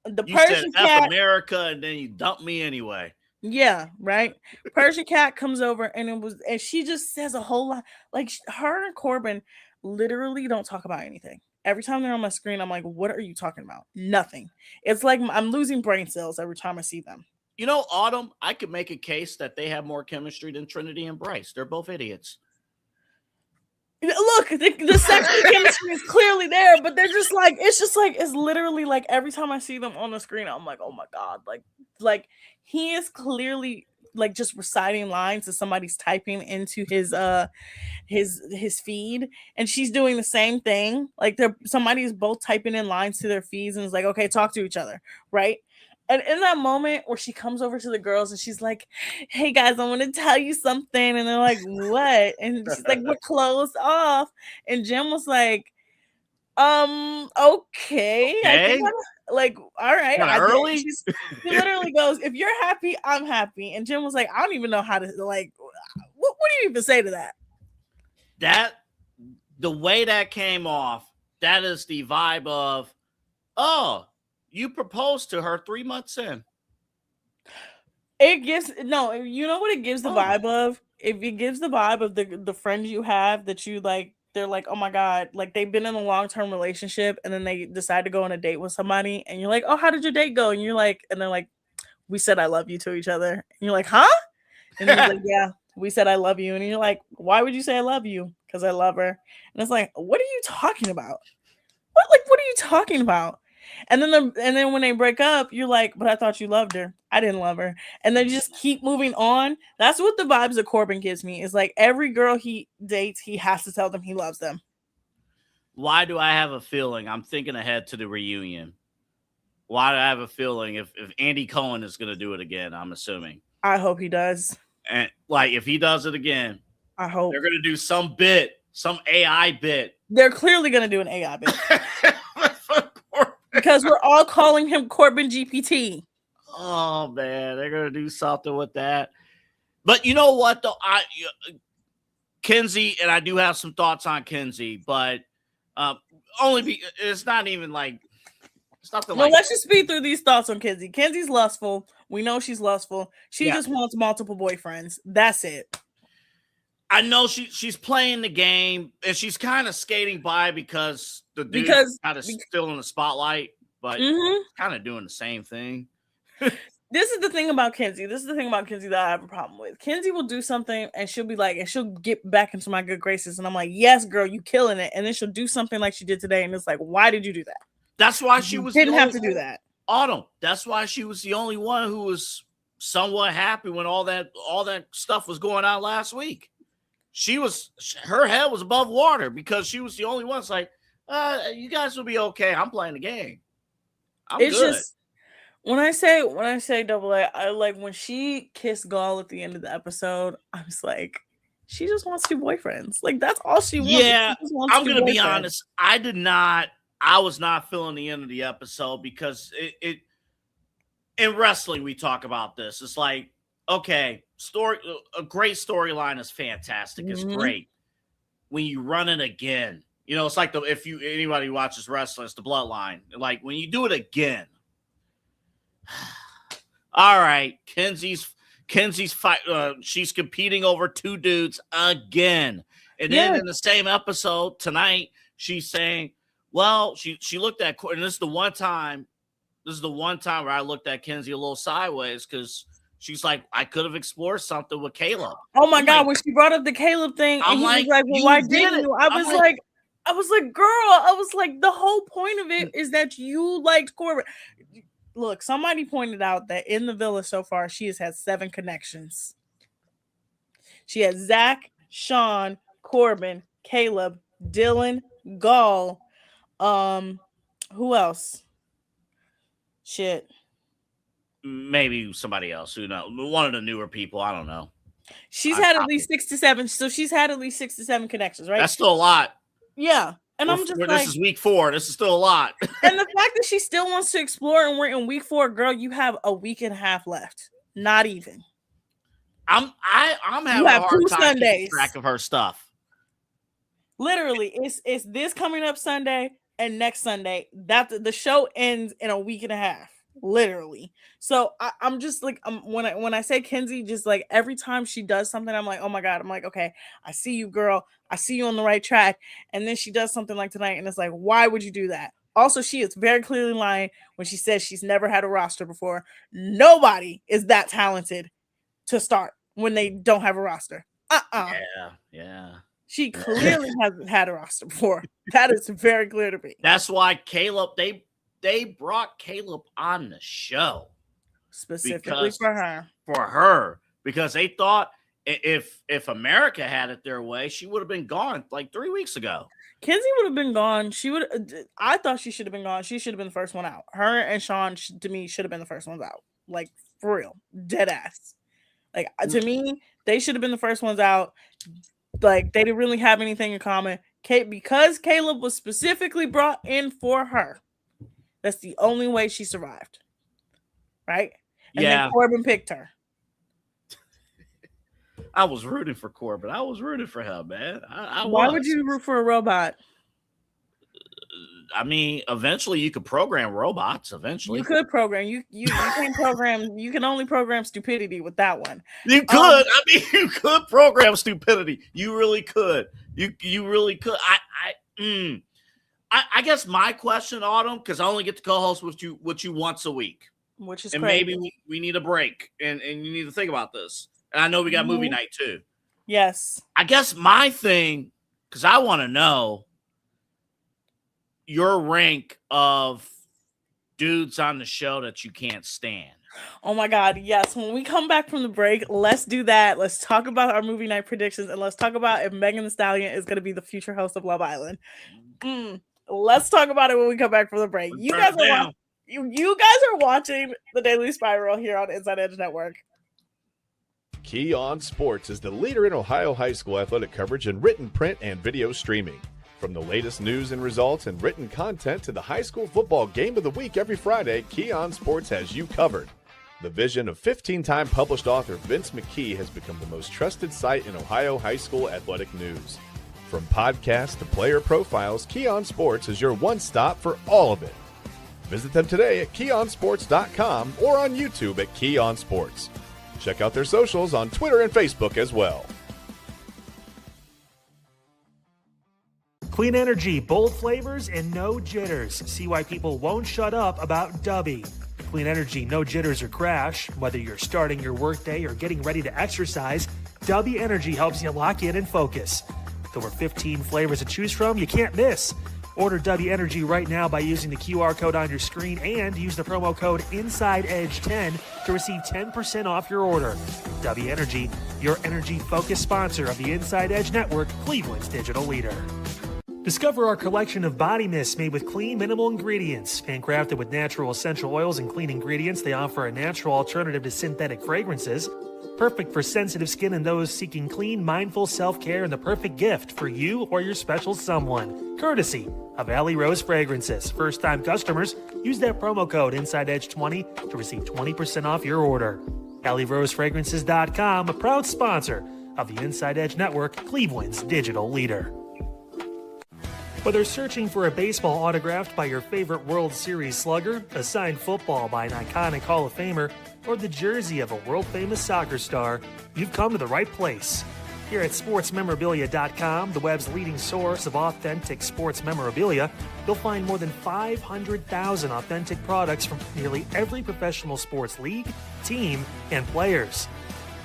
S7: The
S8: you
S7: Persian
S8: said
S7: cat,
S8: F America, and then you dumped me anyway.
S7: Yeah, right. Persian cat comes over and she just says a whole lot. Like, her and Corbin literally don't talk about anything. Every time they're on my screen, I'm like, what are you talking about? Nothing. It's like I'm losing brain cells every time I see them.
S8: You know, Autumn, I could make a case that they have more chemistry than Trinity and Bryce. They're both idiots.
S7: Look, the sexual chemistry is clearly there, but they're just like, it's literally like every time I see them on the screen, I'm like, oh my god, like he is clearly like just reciting lines that somebody's typing into his feed, and she's doing the same thing. Like somebody's both typing in lines to their feeds, and it's like, okay, talk to each other, right? And in that moment where she comes over to the girls and she's like, hey guys, I want to tell you something. And they're like, what? And she's like, we're closed off. And Jim was like, okay. I think like, all right.
S8: Early?
S7: She literally goes, if you're happy, I'm happy. And Jim was like, I don't even know how to, like, what do you even say to that?
S8: The way that came off, that is the vibe of, oh, you proposed to her 3 months in.
S7: It gives you know what it gives the vibe of? If it gives the vibe of the friends you have that you like, they're like, oh my god, like they've been in a long-term relationship and then they decide to go on a date with somebody and you're like, oh, how did your date go? And you're like, and they're like, we said I love you to each other. And you're like, huh? And he's like, yeah, we said I love you. And you're like, why would you say I love you? Because I love her. And it's like, what are you talking about? What are you talking about? And then when they break up, you're like, but I thought you loved her. I didn't love her. And then just keep moving on. That's what the vibes of Corbin gives me. Is like every girl he dates, he has to tell them he loves them.
S8: Why do I have a feeling? I'm thinking ahead to the reunion. Why do I have a feeling if Andy Cohen is going to do it again? I'm assuming.
S7: I hope he does.
S8: And like if he does it again,
S7: I hope
S8: they're going to do some bit, some AI bit.
S7: They're clearly going to do an AI bit. Because we're all calling him Corbin GPT.
S8: Oh man, they're gonna do something with that. But you know what though, Kenzie, and I do have some thoughts on Kenzie, but it's not even like it's nothing.
S7: No, let's just speed through these thoughts on Kenzie. Kenzie's lustful. We know she's lustful. She just wants multiple boyfriends. That's it.
S8: I know she's playing the game and she's kind of skating by because the dude kind of still in the spotlight, but kind of doing the same thing.
S7: This is the thing about Kenzie. That I have a problem with. Kenzie will do something and she'll be like, and she'll get back into my good graces. And I'm like, yes, girl, you killing it. And then she'll do something like she did today. And it's like, why did you do that?
S8: That's why she didn't
S7: have to do that.
S8: Autumn. That's why she was the only one who was somewhat happy when all that stuff was going on last week. Her head was above water because she was the only one. It's like, you guys will be okay. I'm playing the game. It's good.
S7: Just when I say double A, I like when she kissed Gaul at the end of the episode. I was like, she just wants two boyfriends. Like that's all she wants.
S8: Yeah, I'm gonna be honest. I was not feeling the end of the episode because it in wrestling we talk about this. It's like, okay, a great storyline is fantastic. It's great. When you run it again, You know, it's like anybody who watches wrestling, it's the bloodline. Like when you do it again. All right, Kenzie's fight. She's competing over two dudes again, and then in the same episode tonight, she's saying, "Well, she looked at, and this is the one time where I looked at Kenzie a little sideways because she's like, I could have explored something with Caleb."
S7: Oh my God, when she brought up the Caleb thing, and he was like, "Well, why didn't you?" I was like, "Girl," I was like, "The whole point of it is that you liked Corbin." Look, somebody pointed out that in the villa so far, she has had 7 connections. She has Zach, Sean, Corbin, Caleb, Dylan, Gall. Who else? Shit.
S8: Maybe somebody else. Who knows? One of the newer people. I don't know.
S7: She's had at least 6 to 7. So she's had at least 6 to 7 connections, right?
S8: That's still a lot.
S7: Yeah. And I'm just like,
S8: this is week 4. This is still a lot.
S7: And the fact that she still wants to explore, and we're in week 4, girl, you have a week and a half left. Not even.
S8: I'm having a hard time keeping track of her stuff.
S7: Literally, it's this coming up Sunday and next Sunday. That the show ends in a week and a half. Literally. So I'm just like, when I say Kenzie, just like every time she does something, I'm like, oh my God. I'm like, okay, I see you, girl. I see you on the right track. And then she does something like tonight, and it's like, why would you do that? Also, she is very clearly lying when she says she's never had a roster before. Nobody is that talented to start when they don't have a roster.
S8: Yeah.
S7: She clearly hasn't had a roster before. That is very clear to me.
S8: That's why Caleb, they brought Caleb on the show
S7: specifically for
S8: her because they thought if America had it their way, she would have been gone like 3 weeks ago.
S7: Kenzie would have been gone. I thought she should have been gone. She should have been the first one out. Her and Sean, to me, should have been the first ones out. Like, for real. Dead ass. Like, to me, they should have been the first ones out. Like, they didn't really have anything in common. Because Caleb was specifically brought in for her. That's the only way she survived. Right? And then Corbin picked her.
S8: I was rooting for Corbin. I was rooting for him, man.
S7: Why would you root for a robot?
S8: I mean, eventually you could program robots. Eventually,
S7: you could program. You can't program. You can only program stupidity with that one.
S8: You could. You could program stupidity. You really could. You really could. I guess my question, Autumn, because I only get to co-host with you once a week,
S7: which is
S8: and
S7: crazy.
S8: Maybe we need a break, and you need to think about this. And I know we got movie night too.
S7: Yes.
S8: I guess my thing, because I want to know your rank of dudes on the show that you can't stand.
S7: Oh my God, yes. When we come back from the break, let's do that. Let's talk about our movie night predictions, and let's talk about if Megan Thee Stallion is going to be the future host of Love Island. Let's talk about it when we come back from the break. You guys are watching The Daily Spiral here on Inside Edge Network.
S2: Key On Sports is the leader in Ohio high school athletic coverage in written, print, and video streaming. From the latest news and results and written content to the high school football game of the week every Friday, Key On Sports has you covered. The vision of 15-time published author Vince McKee has become the most trusted site in Ohio high school athletic news. From podcasts to player profiles, Key On Sports is your one-stop for all of it. Visit them today at keyonsports.com or on YouTube at Key On Sports. Check out their socials on Twitter and Facebook as well.
S1: Clean energy, bold flavors, and no jitters. See why people won't shut up about Dubby. Clean energy, no jitters or crash. Whether you're starting your workday or getting ready to exercise, Dubby Energy helps you lock in and focus. With over 15 flavors to choose from, you can't miss. Order Dubby Energy right now by using the QR code on your screen and use the promo code InsideEdge10 to receive 10% off your order. Dubby Energy, your energy-focused sponsor of the Inside Edge Network, Cleveland's digital leader. Discover our collection of body mists made with clean, minimal ingredients. Handcrafted with natural essential oils and clean ingredients, they offer a natural alternative to synthetic fragrances. Perfect for sensitive skin and those seeking clean, mindful self-care, and the perfect gift for you or your special someone. Courtesy of Alley Rose Fragrances. First-time customers, use that promo code InsideEdge20 to receive 20% off your order. AlleyRoseFragrances.com, a proud sponsor of the Inside Edge Network, Cleveland's digital leader. Whether searching for a baseball autographed by your favorite World Series slugger, a signed football by an iconic Hall of Famer, or the jersey of a world-famous soccer star, you've come to the right place. Here at sportsmemorabilia.com, the web's leading source of authentic sports memorabilia, you'll find more than 500,000 authentic products from nearly every professional sports league, team, and players.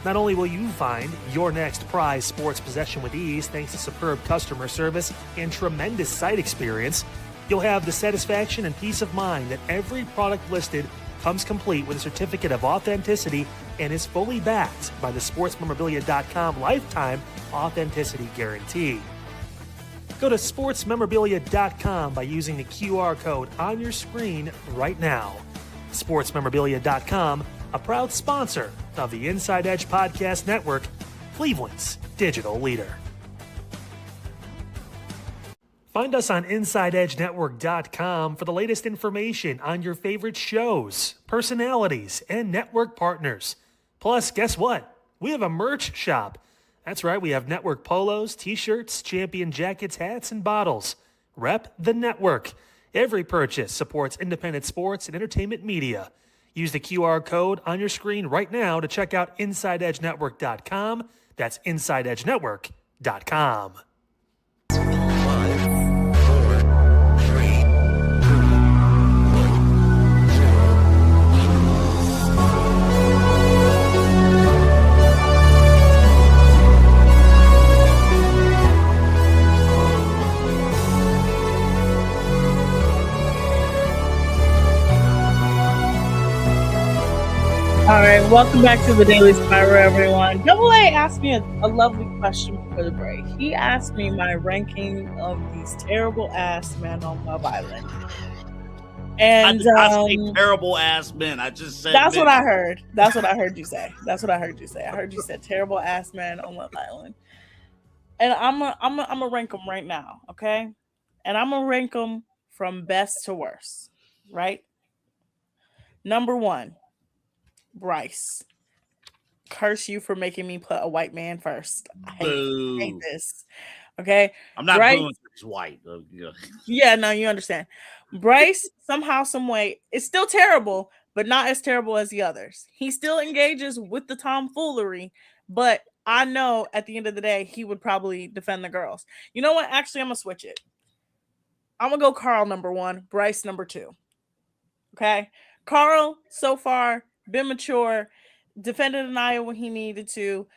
S1: Not only will you find your next prized sports possession with ease thanks to superb customer service and tremendous site experience, you'll have the satisfaction and peace of mind that every product listed comes complete with a certificate of authenticity and is fully backed by the sportsmemorabilia.com lifetime authenticity guarantee. Go to sportsmemorabilia.com by using the QR code on your screen right now. Sportsmemorabilia.com, a proud sponsor of the Inside Edge Podcast Network, Cleveland's digital leader. Find us on InsideEdgeNetwork.com for the latest information on your favorite shows, personalities, and network partners. Plus, guess what? We have a merch shop. That's right, we have network polos, t-shirts, champion jackets, hats, and bottles. Rep the network. Every purchase supports independent sports and entertainment media. Use the QR code on your screen right now to check out InsideEdgeNetwork.com. That's InsideEdgeNetwork.com.
S7: All right, welcome back to the Daily Spiral, everyone. Double A asked me a lovely question before the break. He asked me my ranking of these terrible ass men on Love Island. And
S8: I say terrible ass men. I just said
S7: that's
S8: men.
S7: what I heard. That's what I heard you say. That's what I heard you say. I heard you said terrible ass men on Love Island. And I'm a rank them right now, okay? And I'm gonna rank them from best to worst, right? Number 1. Bryce. Curse you for making me put a white man first. I hate this. Okay.
S8: I'm not
S7: Bryce,
S8: booing he's white.
S7: Yeah, no, you understand. Bryce, somehow, some way, it's still terrible, but not as terrible as the others. He still engages with the tomfoolery, but I know at the end of the day, he would probably defend the girls. You know what? Actually, I'm gonna switch it. I'm gonna go Carl number 1, Bryce number 2. Okay. Carl, so far, been mature, defended Anaya when he needed to,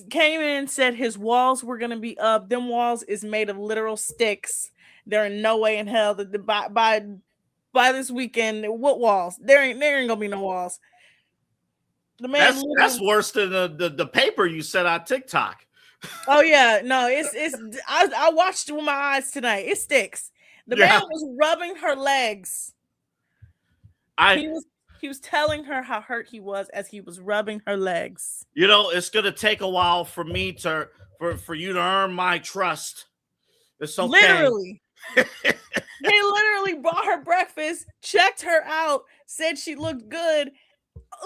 S7: came in, said his walls were going to be up. Them walls is made of literal sticks. There ain't no way in hell that by this weekend, what walls? There ain't gonna be no walls. The man,
S8: that's worse than the paper you said on TikTok.
S7: Oh yeah, no, it's I watched it with my eyes tonight. It sticks. The man was rubbing her legs. He was telling her how hurt he was as he was rubbing her legs.
S8: You know, it's gonna take a while for me for you to earn my trust. It's okay.
S7: Literally. He literally brought her breakfast, checked her out, said she looked good.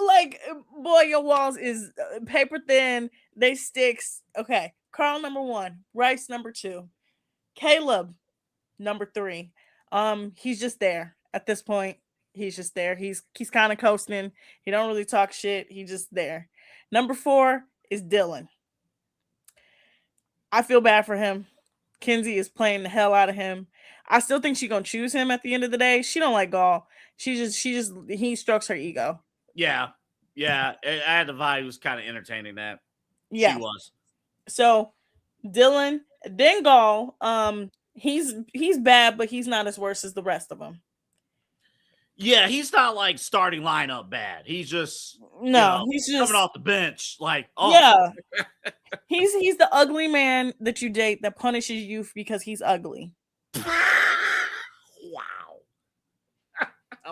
S7: Like, boy, your walls is paper thin. They sticks. Okay. Carl number 1, Bryce number 2, Caleb number 3. He's just there at this point. He's just there. He's kind of coasting. He don't really talk shit. He's just there. Number 4 is Dylan. I feel bad for him. Kenzie is playing the hell out of him. I still think she's gonna choose him at the end of the day. She don't like Gaul. He strokes her ego.
S8: Yeah. I had the vibe. He was kind of entertaining that.
S7: Yeah.
S8: She was.
S7: So Dylan, then Gaul. He's bad, but he's not as worse as the rest of them.
S8: Yeah, he's not like starting lineup bad. He's just
S7: he's just
S8: coming off the bench. Like, oh
S7: yeah, he's the ugly man that you date that punishes you because he's ugly.
S8: Wow.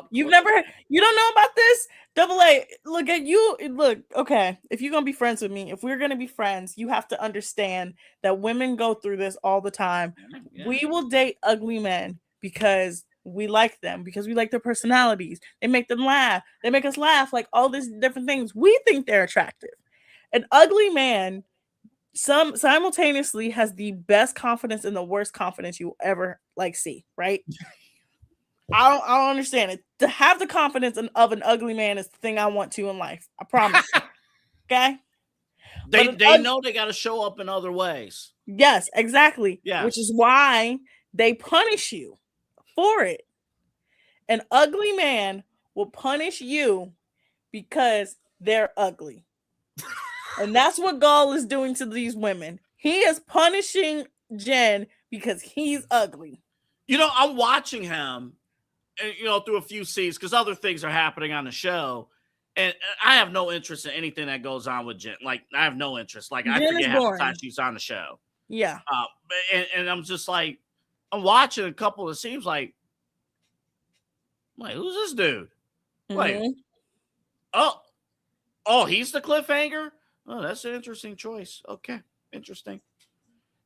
S7: You don't know about this? Double A, look at you. Look, okay. If you're gonna be friends with me, if we're gonna be friends, you have to understand that women go through this all the time. Yeah. We will date ugly men because we like them, because we like their personalities. They make them laugh. They make us laugh, like all these different things. We think they're attractive. An ugly man simultaneously has the best confidence and the worst confidence you will ever see, right? I don't understand it. To have the confidence of an ugly man is the thing I want to in life. I promise. Okay?
S8: They know they got to show up in other ways.
S7: Yes, exactly.
S8: Yes.
S7: Which is why they punish you for it. An ugly man will punish you because they're ugly. And that's what Gall is doing to these women. He is punishing Jen because he's ugly.
S8: I'm watching him, through a few scenes because other things are happening on the show. And I have no interest in anything that goes on with Jen. I have no interest. I forget half the time she's on the show.
S7: Yeah.
S8: And I'm just I'm watching a couple of scenes who's this dude?
S7: Mm-hmm.
S8: Oh, he's the cliffhanger? Oh, that's an interesting choice. Okay, interesting.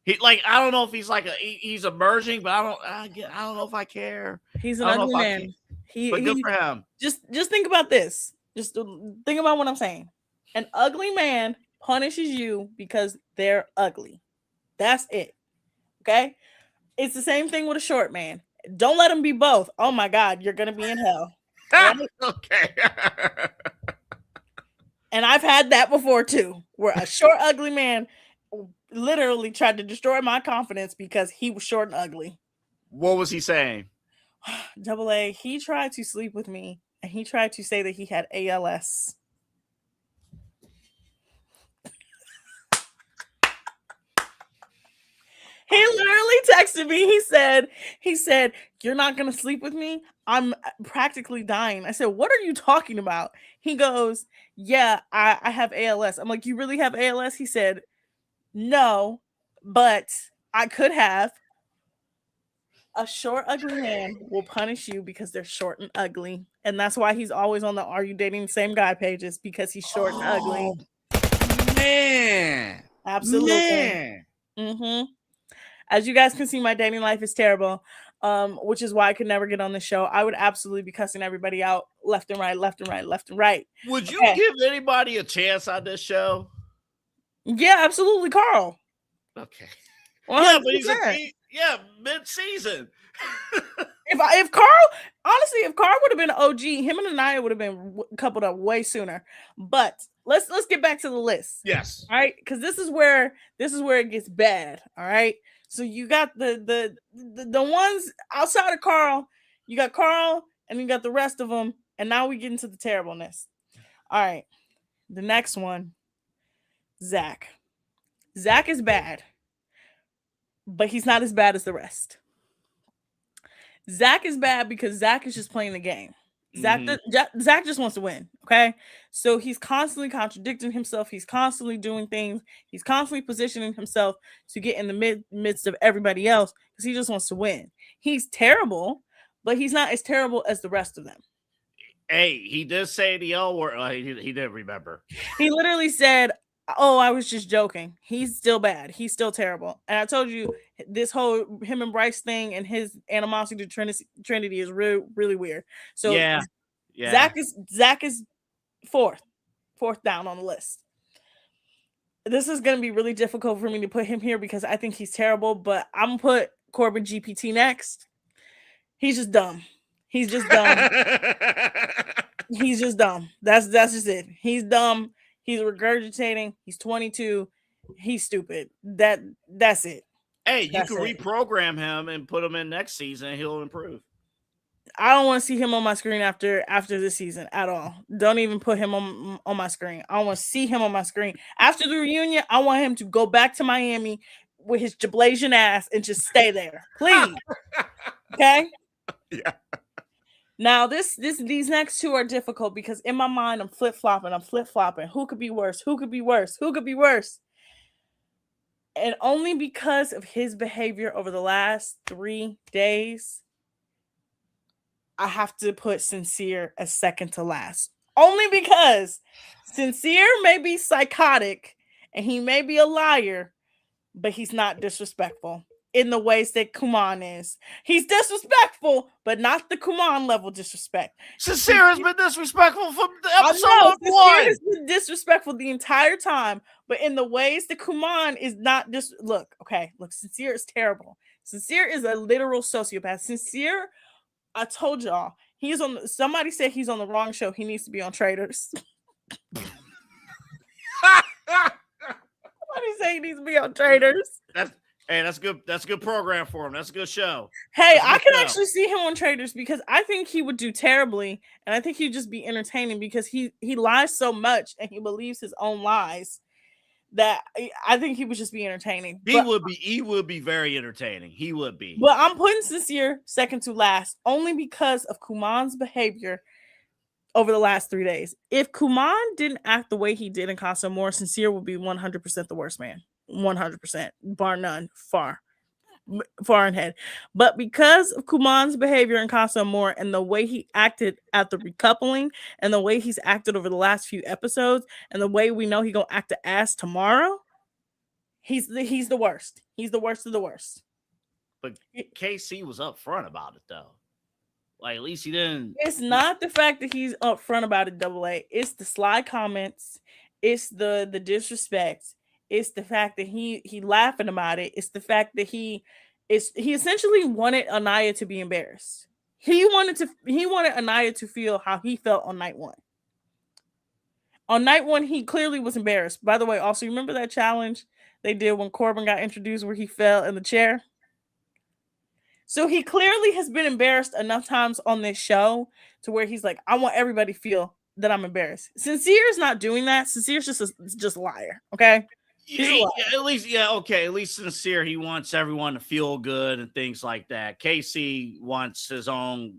S8: He I don't know if he's he's emerging, but I don't know if I care.
S7: He's an ugly man.
S8: But good for him.
S7: Just think about this. Just think about what I'm saying. An ugly man punishes you because they're ugly. That's it. Okay? It's the same thing with a short man. Don't let him be both. Oh my God, you're gonna be in hell. Right?
S8: Okay.
S7: And I've had that before too, where a short, ugly man literally tried to destroy my confidence because he was short and ugly.
S8: What was he saying?
S7: Double A, he tried to sleep with me and he tried to say that he had ALS. He literally texted me. He said, "You're not going to sleep with me? I'm practically dying." I said, "What are you talking about?" He goes, "Yeah, I have ALS." I'm like, "You really have ALS?" He said, "No, but I could have." A short, ugly man will punish you because they're short and ugly. And that's why he's always on the "Are you dating the same guy" pages, because he's short and ugly.
S8: Man.
S7: Absolutely.
S8: Man.
S7: Mm-hmm. As you guys can see, my dating life is terrible, which is why I could never get on the show. I would absolutely be cussing everybody out left and right, left and right, left and right.
S8: Would you give anybody a chance on this show?
S7: Yeah, absolutely, Carl.
S8: Okay.
S7: 100%.
S8: Yeah, but mid-season.
S7: If Carl would have been an OG, him and Anaya would have been coupled up way sooner. But let's get back to the list.
S8: Yes.
S7: All right, because this is where it gets bad. All right. So you got the ones outside of Carl, you got Carl, and you got the rest of them, and now we get into the terribleness. All right, the next one, Zach. Zach is bad, but he's not as bad as the rest. Zach is bad because Zach is just playing the game. Zach just wants to win. Okay, so he's constantly contradicting himself. He's constantly doing things. He's constantly positioning himself to get in the midst of everybody else because he just wants to win. He's terrible, but he's not as terrible as the rest of them.
S8: Hey, he did say the L word. He didn't remember.
S7: He literally said, "Oh, I was just joking." He's still bad. He's still terrible. And I told you, this whole him and Bryce thing and his animosity to Trinity is really, really weird. So
S8: yeah.
S7: Zach is fourth down on the list. This is going to be really difficult for me to put him here because I think he's terrible, but I'm going to put Corbin GPT next. He's just dumb. He's just dumb. He's just dumb. That's just it. He's dumb. He's regurgitating. He's 22. He's stupid. That's it.
S8: Hey, you can reprogram him and put him in next season and he'll improve.
S7: I don't want to see him on my screen after this season at all. Don't even put him on my screen. I don't want to see him on my screen. After the reunion, I want him to go back to Miami with his Jablasian ass and just stay there. Please. Okay?
S8: Yeah.
S7: Now, these next two are difficult because in my mind, I'm flip-flopping. Who could be worse? Who could be worse? Who could be worse? And only because of his behavior over the last 3 days, I have to put Sincere as second to last. Only because Sincere may be psychotic and he may be a liar, but he's not disrespectful in the ways that Kuman is. He's disrespectful, but not the Kuman level disrespect.
S8: Sincere has been disrespectful from the episode 1.
S7: Sincere has been disrespectful the entire time, But in the ways that Kuman is not just look, Sincere is terrible. Sincere is a literal sociopath. Sincere, I told y'all, he's on. Somebody said he's on the wrong show. He needs to be on Traders. Somebody say he needs to be on Traders.
S8: That's good. That's a good program for him. That's a good show.
S7: Hey, I can actually see him on Traders because I think he would do terribly, and I think he'd just be entertaining because he lies so much and he believes his own lies that I think he would just be entertaining.
S8: He would be very entertaining. He would be.
S7: But I'm putting Sincere second to last only because of Kuman's behavior over the last 3 days. If Kuman didn't act the way he did in Casa Amor, Sincere would be 100% the worst man. 100%, bar none, far ahead. But because of Kuman's behavior in Casa Amor and the way he acted at the recoupling and the way he's acted over the last few episodes and the way we know he's gonna act the ass tomorrow, he's the worst. He's the worst of the worst.
S8: But KC was upfront about it though. Like at least he didn't.
S7: It's not the fact that he's upfront about it, Double A. It's the sly comments. It's the disrespect. It's the fact that he laughing about it. It's the fact that he essentially wanted Anaya to be embarrassed. He wanted Anaya to feel how he felt on night one. On night one, he clearly was embarrassed. By the way, also remember that challenge they did when Corbin got introduced where he fell in the chair? So he clearly has been embarrassed enough times on this show to where he's like, I want everybody to feel that I'm embarrassed. Sincere's not doing that. Sincere's just a liar. Okay.
S8: At least Sincere. He wants everyone to feel good and things like that. KC wants his own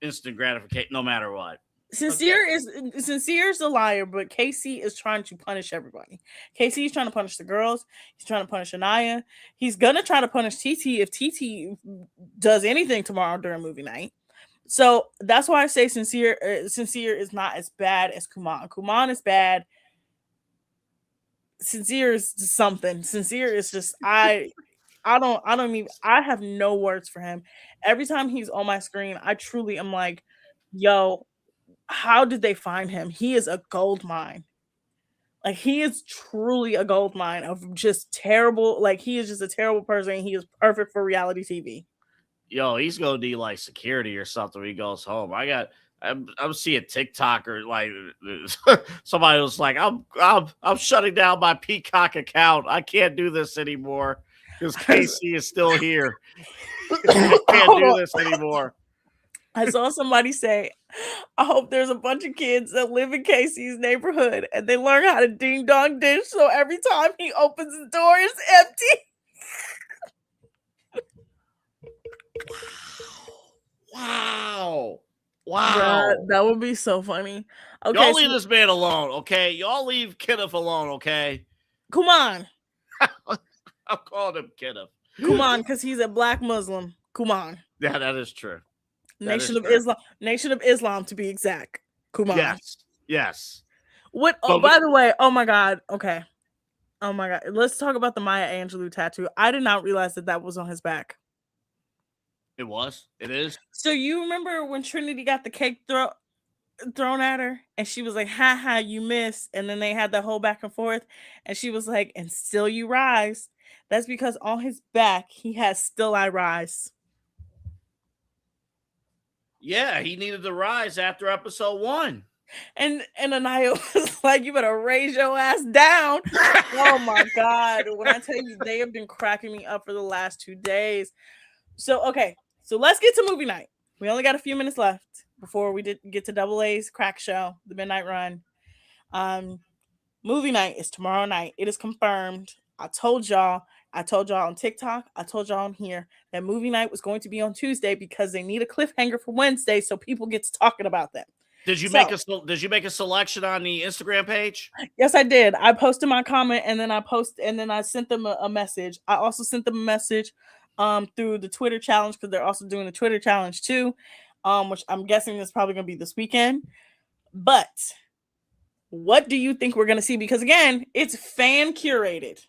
S8: instant gratification, no matter what.
S7: Sincere's a liar, but KC is trying to punish everybody. KC is trying to punish the girls. He's trying to punish Anaya. He's gonna try to punish TT if TT does anything tomorrow during movie night. So that's why I say Sincere is not as bad as Kuman. Kuman is bad. Sincere is something. Sincere is just I have no words for him. Every time he's on my screen, I truly am like, yo, how did they find him? He is a gold mine. Like he is truly a gold mine of just terrible. Like he is just a terrible person. He is perfect for reality TV.
S8: Yo, he's gonna need like security or something when he goes home. I'm seeing TikTok or like somebody was like, I'm shutting down my Peacock account. I can't do this anymore because KC is still here. I can't do this anymore.
S7: I saw somebody say, I hope there's a bunch of kids that live in KC's neighborhood and they learn how to ding dong dish so every time he opens the door, it's empty.
S8: Wow.
S7: That would be so funny. Okay,
S8: y'all leave this man alone, okay? Y'all leave Kenneth alone, okay?
S7: Come on.
S8: I'm calling him Kenneth.
S7: Come on, because he's a black Muslim. Come on.
S8: Yeah, that is true.
S7: Nation of Islam to be exact. Come on.
S8: Yes.
S7: What? Oh, by the way, oh my God. Okay. Oh my God. Let's talk about the Maya Angelou tattoo. I did not realize that was on his back.
S8: It was. It is.
S7: So you remember when Trinity got the cake thrown at her and she was like, ha ha, you missed. And then they had that whole back and forth. And she was like, and still you rise. That's because on his back, he has still I rise.
S8: Yeah, he needed to rise after episode 1.
S7: And Anaya was like, you better raise your ass down. Oh my God. When I tell you, they have been cracking me up for the last 2 days. So, okay. So let's get to movie night. We only got a few minutes left before we get to Double A's crack show, the midnight run. Movie night is tomorrow night. It is confirmed. I told y'all on TikTok, I told y'all on here that movie night was going to be on Tuesday because they need a cliffhanger for Wednesday so people get to talking about them.
S8: Did you make a selection on the Instagram page?
S7: Yes, I did. I posted my comment and then I sent them a message. I also sent them a message through the Twitter challenge because they're also doing the Twitter challenge too, which I'm guessing is probably going to be this weekend. But what do you think we're going to see? Because again, it's fan curated.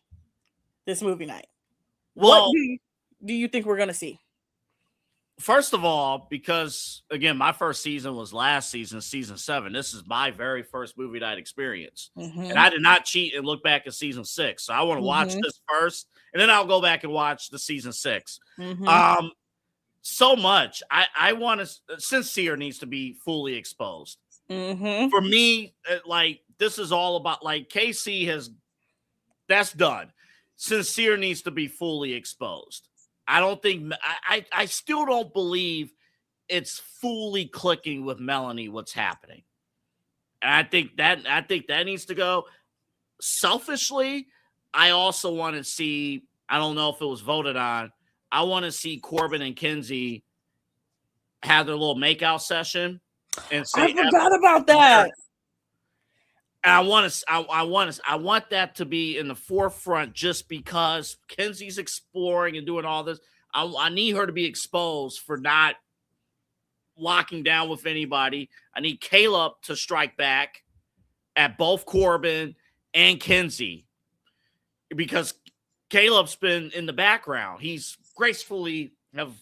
S7: This movie night. Well, what do you think we're going to see?
S8: First of all, because again, my first season was last season, season 7. This is my very first movie night experience. And I did not cheat and look back at season 6. So I want to watch this first, and then I'll go back and watch the season 6. So much. I want to, Sincere needs to be fully exposed. For me, like, this is all about, like, KC that's done. Sincere needs to be fully exposed. I don't think I still don't believe it's fully clicking with Melanie what's happening. And I think that needs to go. Selfishly, I also want to see, I don't know if it was voted on, I want to see Corbin and Kinsey have their little makeout session and say,
S7: I forgot about that.
S8: And I want that to be in the forefront just because Kenzie's exploring and doing all this. I need her to be exposed for not locking down with anybody. I need Caleb to strike back at both Corbin and Kenzie because Caleb's been in the background. He's gracefully have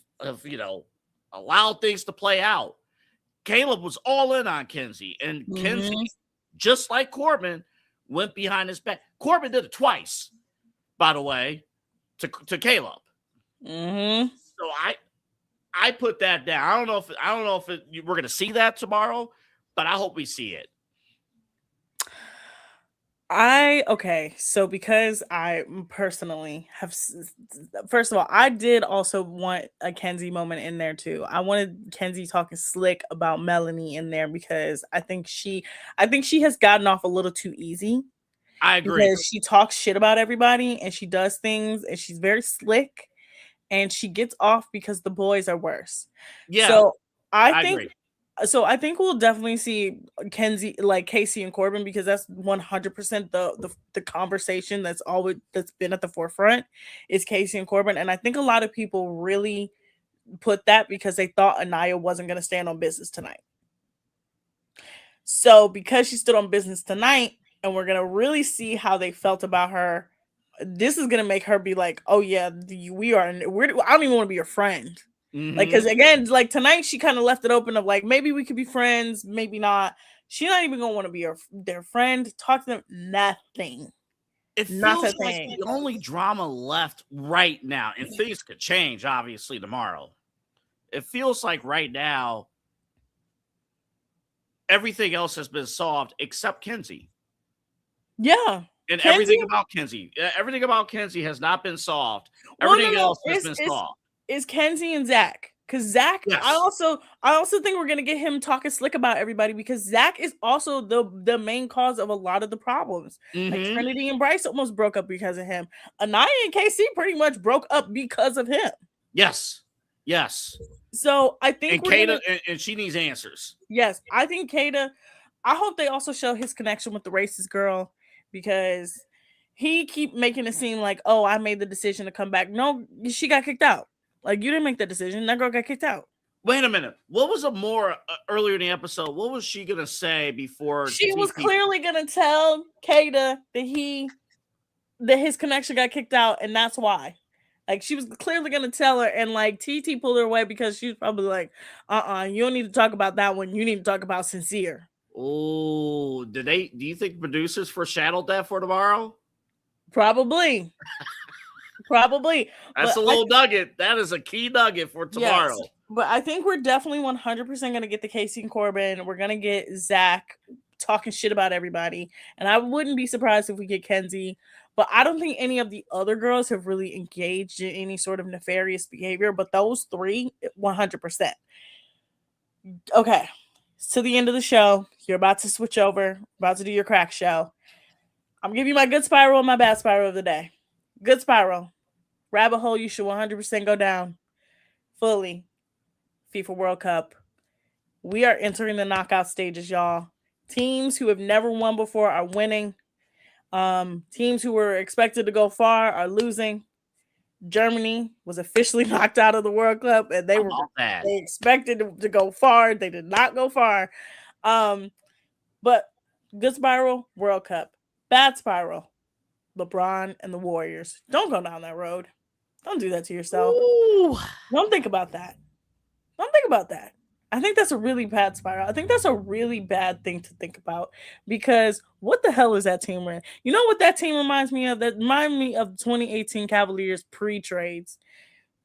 S8: allowed things to play out. Caleb was all in on Kenzie, and Kenzie, just like Corbin, went behind his back. Corbin did it twice, by the way, to Caleb. So I put that down. I don't know if we're going to see that tomorrow, but I hope we see it.
S7: So because I personally have, first of all, I did also want a Kenzie moment in there too. I wanted Kenzie talking slick about Melanie in there because I think she has gotten off a little too easy.
S8: I agree.
S7: Because she talks shit about everybody and she does things and she's very slick and she gets off because the boys are worse.
S8: Yeah.
S7: So I think
S8: agree.
S7: So I think we'll definitely see Kenzie, like Casey and Corbin, because that's 100% the conversation that's been at the forefront is Casey and Corbin. And I think a lot of people really put that because they thought Anaya wasn't going to stand on business tonight. So because she stood on business tonight, and we're going to really see how they felt about her, this is going to make her be like, oh yeah, I don't even want to be your friend. Like, because again, like tonight she kind of left it open of like, maybe we could be friends, maybe not. She's not even gonna want to be their friend. Talk to them, nothing.
S8: It feels like the only drama left right now, and things could change obviously tomorrow. It feels like right now everything else has been solved except Kenzie.
S7: Yeah.
S8: And everything about Kenzie has not been solved. Everything else has been solved.
S7: Is Kenzie and Zach, because Zach, yes. I also think we're gonna get him talking slick about everybody because Zach is also the main cause of a lot of the problems. Like Trinity and Bryce almost broke up because of him. Anaya and KC pretty much broke up because of him.
S8: Yes.
S7: So I think
S8: Kata, and she needs answers.
S7: Yes, I think Kata. I hope they also show his connection with the racist girl because he keep making it seem like, oh, I made the decision to come back. No, she got kicked out. Like, you didn't make that decision. That girl got kicked out.
S8: Wait a minute. What was earlier in the episode? What was she going to say before?
S7: She was clearly going to tell Kata that his connection got kicked out, and that's why. Like, she was clearly going to tell her, and, like, TT pulled her away because she was probably like, you don't need to talk about that one. You need to talk about Sincere.
S8: Oh, do you think producers foreshadowed that for tomorrow?
S7: Probably.
S8: That's a little nugget. That is a key nugget for tomorrow.
S7: Yes, but I think we're definitely 100% going to get the Casey and Corbin. We're going to get Zach talking shit about everybody. And I wouldn't be surprised if we get Kenzie. But I don't think any of the other girls have really engaged in any sort of nefarious behavior. But those three, 100%. Okay. It's to the end of the show. You're about to switch over. About to do your crack show. I'm giving you my good spiral and my bad spiral of the day. Good spiral. Rabbit hole you should 100% go down. Fully. FIFA World Cup. We are entering the knockout stages, y'all. Teams who have never won before are winning. Teams who were expected to go far are losing. Germany was officially knocked out of the World Cup, and they expected to go far. They did not go far. But good spiral, World Cup. Bad spiral, LeBron and the Warriors. Don't go down that road. Don't do that to yourself.
S8: Ooh.
S7: Don't think about that. Don't think about that. I think that's a really bad spiral. I think that's a really bad thing to think about because what the hell is that team in? You know what that team reminds me of? That reminds me of 2018 Cavaliers pre-trades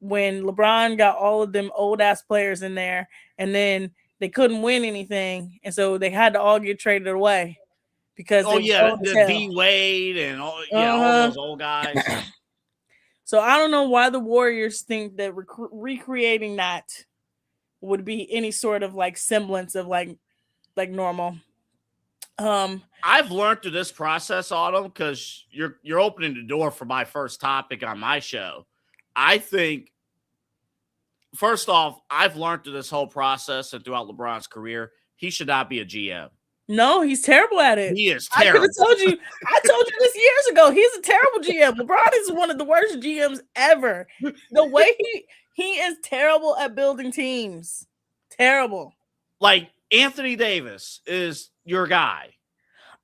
S7: when LeBron got all of them old ass players in there and then they couldn't win anything. And so they had to all get traded away because they were old as
S8: the
S7: hell.
S8: D Wade and all those old guys.
S7: So I don't know why the Warriors think that recreating that would be any sort of like semblance of like normal.
S8: I've learned through this process, Autumn, because you're opening the door for my first topic on my show. I think, first off, I've learned through this whole process and throughout LeBron's career, he should not be a GM.
S7: No, he's terrible at it.
S8: He is terrible.
S7: I told you this years ago. He's a terrible GM. LeBron is one of the worst GMs ever. The way he is terrible at building teams. Terrible.
S8: Like Anthony Davis is your guy.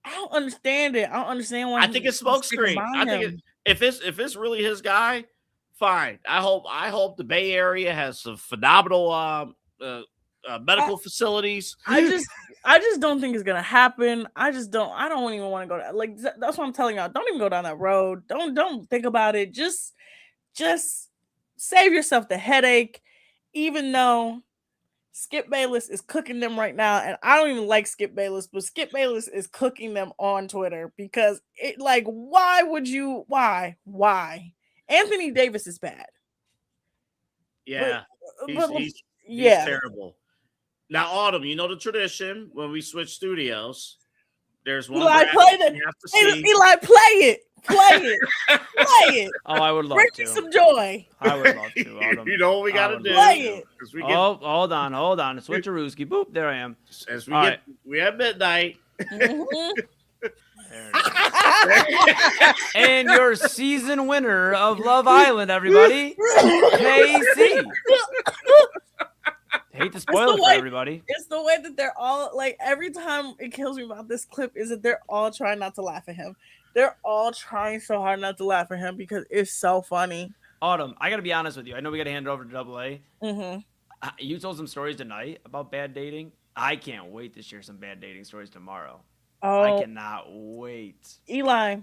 S7: I don't understand it. I don't understand why.
S8: I think it's smokescreen. I think if it's really his guy, fine. I hope the Bay Area has some phenomenal medical facilities.
S7: I just don't think it's gonna happen. I don't even want to go down. Like that's what I'm telling y'all. Don't even go down that road. Don't think about it. Just save yourself the headache. Even though Skip Bayless is cooking them right now, and I don't even like Skip Bayless, but Skip Bayless is cooking them on Twitter because it like why would you why Anthony Davis is bad.
S8: Yeah,
S7: but
S8: he's terrible. Now, Autumn, you know the tradition when we switch studios. There's one.
S7: Eli, play it. Play it.
S3: Oh, I would love
S7: Bring
S3: to.
S7: me some joy.
S3: I would love to. Autumn.
S8: You know what we got to do?
S7: Play it.
S3: Hold on. Switcherooski. Boop. There I am.
S8: As we at midnight.
S7: Mm-hmm.
S3: And your season winner of Love Island, everybody, KC. Hate to spoil it for everybody.
S7: It's the way that they're all like every time it kills me about this clip is that they're all trying not to laugh at him. They're all trying so hard not to laugh at him because it's so funny.
S3: Autumn, I gotta be honest with you. I know we gotta hand it over to AA.
S7: Mm-hmm.
S3: You told some stories tonight about bad dating. I can't wait to share some bad dating stories tomorrow.
S7: Oh,
S3: I cannot wait.
S7: Eli,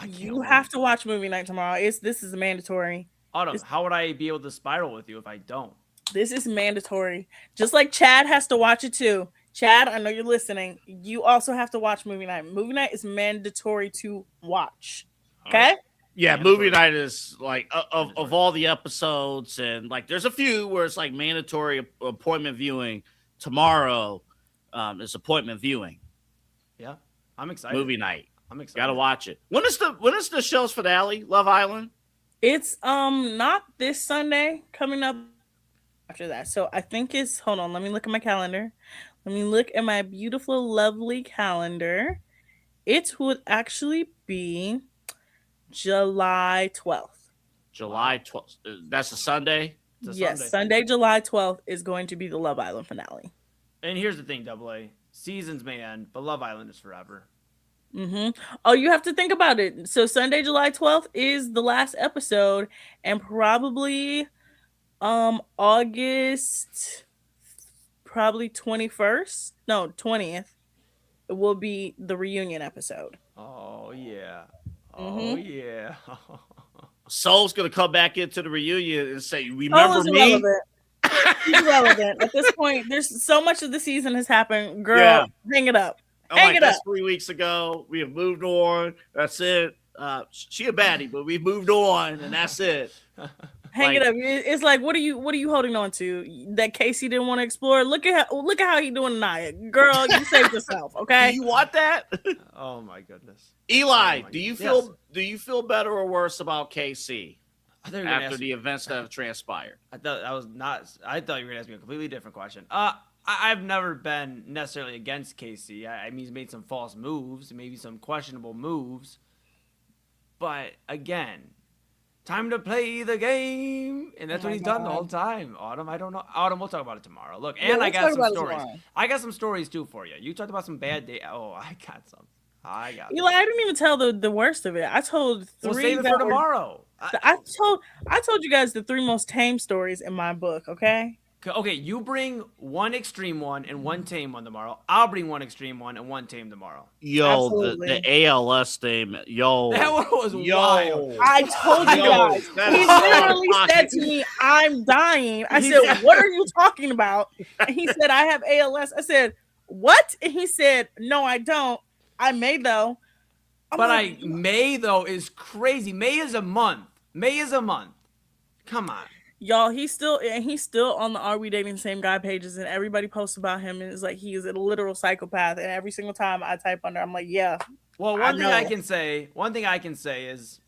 S3: you
S7: have to watch movie night tomorrow. This is mandatory.
S3: Autumn, how would I be able to spiral with you if I don't?
S7: This is mandatory. Just like Chad has to watch it too. Chad, I know you're listening. You also have to watch movie night. Movie night is mandatory to watch. Okay?
S8: Yeah, movie night is like of all the episodes, and like there's a few where it's like mandatory appointment viewing. Tomorrow is appointment viewing.
S3: Yeah, I'm excited.
S8: Movie night.
S3: I'm excited.
S8: Gotta watch it. When is the show's finale? Love Island.
S7: It's not this Sunday. Coming up after that. So I think it's. Hold on. Let me look at my calendar. Let me look at my beautiful, lovely calendar. It would actually be July 12th.
S8: July 12th. That's a Sunday?
S7: Yes, Sunday, July 12th is going to be the Love Island finale.
S3: And here's the thing, AA. Seasons may end, but Love Island is forever.
S7: Mm-hmm. Oh, you have to think about it. So Sunday, July 12th is the last episode, and probably August, probably 21st. No, 20th. It will be the reunion episode.
S3: Oh, yeah. Oh, yeah.
S8: Soul's going to come back into the reunion and say, remember me?
S7: Irrelevant. He's relevant. At this point, there's so much of the season has happened. Girl, hang it up.
S8: That's 3 weeks ago. We have moved on. That's it. She a baddie, but we moved on, and that's it.
S7: Hang it up. It's like, what are you holding on to? That Casey didn't want to explore. Look at how he doing tonight, girl. You saved yourself, okay?
S8: Do you want that?
S3: Oh my goodness,
S8: Eli. Do you feel better or worse about KC after the events that have transpired?
S3: I thought you were going to ask me a completely different question. I've never been necessarily against KC. I mean, he's made some false moves, maybe some questionable moves, but again, time to play the game, and that's what he's done the whole time. Autumn, I don't know. Autumn, we'll talk about it tomorrow. Look, and I got some stories. I got some stories too for you. You talked about some bad day. Oh, I got some.
S7: Eli, I didn't even tell the worst of it. I told three.
S3: We'll save it for tomorrow.
S7: I told you guys the three most tame stories in my book. Okay.
S3: Okay, you bring one extreme one and one tame one tomorrow. I'll bring one extreme one and one tame tomorrow.
S8: Yo,
S7: Absolutely.
S8: the ALS thing, yo.
S3: That one was wild.
S7: I told you guys.
S8: that
S7: He
S8: is so
S7: literally said
S8: pocket.
S7: to me, "I'm dying." I said, "What are you talking about?" And he said, "I have ALS." I said, "What?" And he said, "No, I don't. I may though."
S3: May though is crazy. May is a month. Come on.
S7: Y'all, he's still on the Are We Dating the Same Guy pages, and everybody posts about him, and it's like he is a literal psychopath. And every single time I type under, I'm like, yeah.
S3: Well, one thing I can say is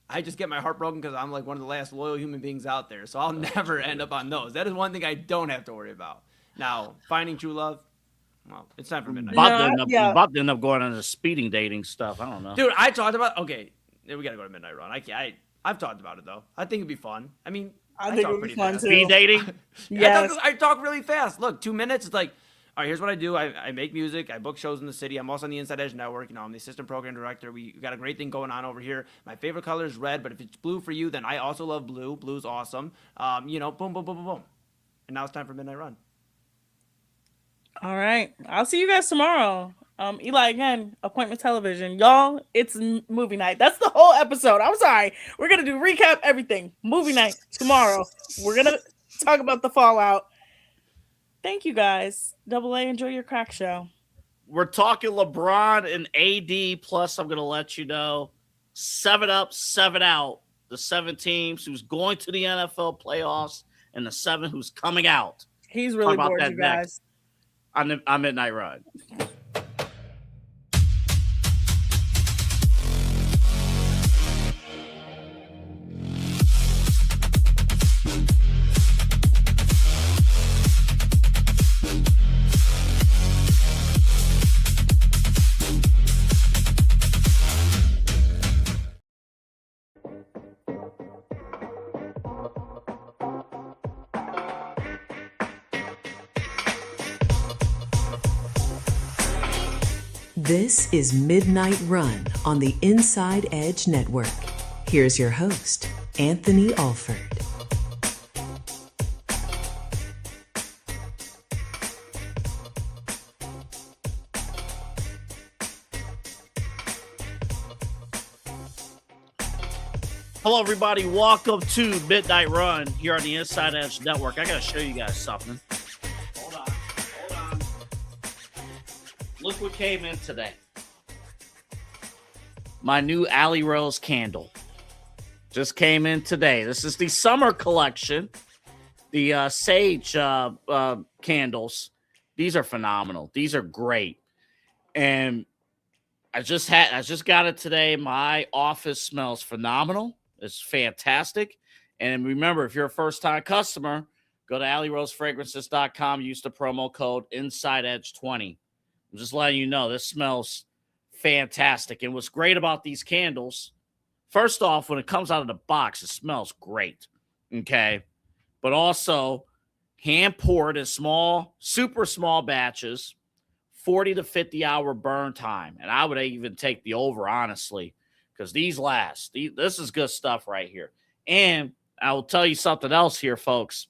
S3: I just get my heart broken because I'm like one of the last loyal human beings out there. So I'll never end up on those. That is one thing I don't have to worry about. Now, finding true love, well, it's time for midnight.
S8: About to end up going on the speeding dating stuff. I don't know.
S3: Dude, I talked about, okay, we got to go to Midnight Run. I've talked about it, though. I think it'd be fun. I mean,
S7: I think it would be fun, too.
S8: Speed dating?
S7: Yes.
S3: I talk really fast. Look, 2 minutes, it's like, all right, here's what I do. I make music. I book shows in the city. I'm also on the Inside Edge Network. I'm the assistant program director. We got a great thing going on over here. My favorite color is red, but if it's blue for you, then I also love blue. Blue's awesome. Boom, boom, boom, boom, boom. And now it's time for Midnight Run.
S7: All right. I'll see you guys tomorrow. Eli, again, appointment television. Y'all, it's movie night. That's the whole episode. I'm sorry. We're going to do recap everything. Movie night tomorrow. We're going to talk about the fallout. Thank you, guys. Double A, enjoy your crack show.
S8: We're talking LeBron and AD, plus I'm going to let you know 7 up, 7 out. The 7 teams who's going to the NFL playoffs and the 7 who's coming out.
S7: He's really bored, you guys.
S8: On Midnight Run.
S9: This is Midnight Run on the Inside Edge Network. Here's your host, Anthony Alford.
S8: Hello, everybody. Welcome to Midnight Run here on the Inside Edge Network. I got to show you guys something. Hold on. Look what came in today. My new Alley Rose candle just came in today. This is the summer collection, the sage candles. These are phenomenal. These are great, and I just got it today. My office smells phenomenal. It's fantastic. And remember, if you're a first-time customer, go to alleyrosefragrances.com. Use the promo code InsideEdge20. I'm just letting you know this smells fantastic. And what's great about these candles, first off, when it comes out of the box, it smells great. Okay. But also hand poured in small, super small batches, 40 to 50 hour burn time. And I would even take the over, honestly, because these last. This is good stuff right here. And I will tell you something else here, folks.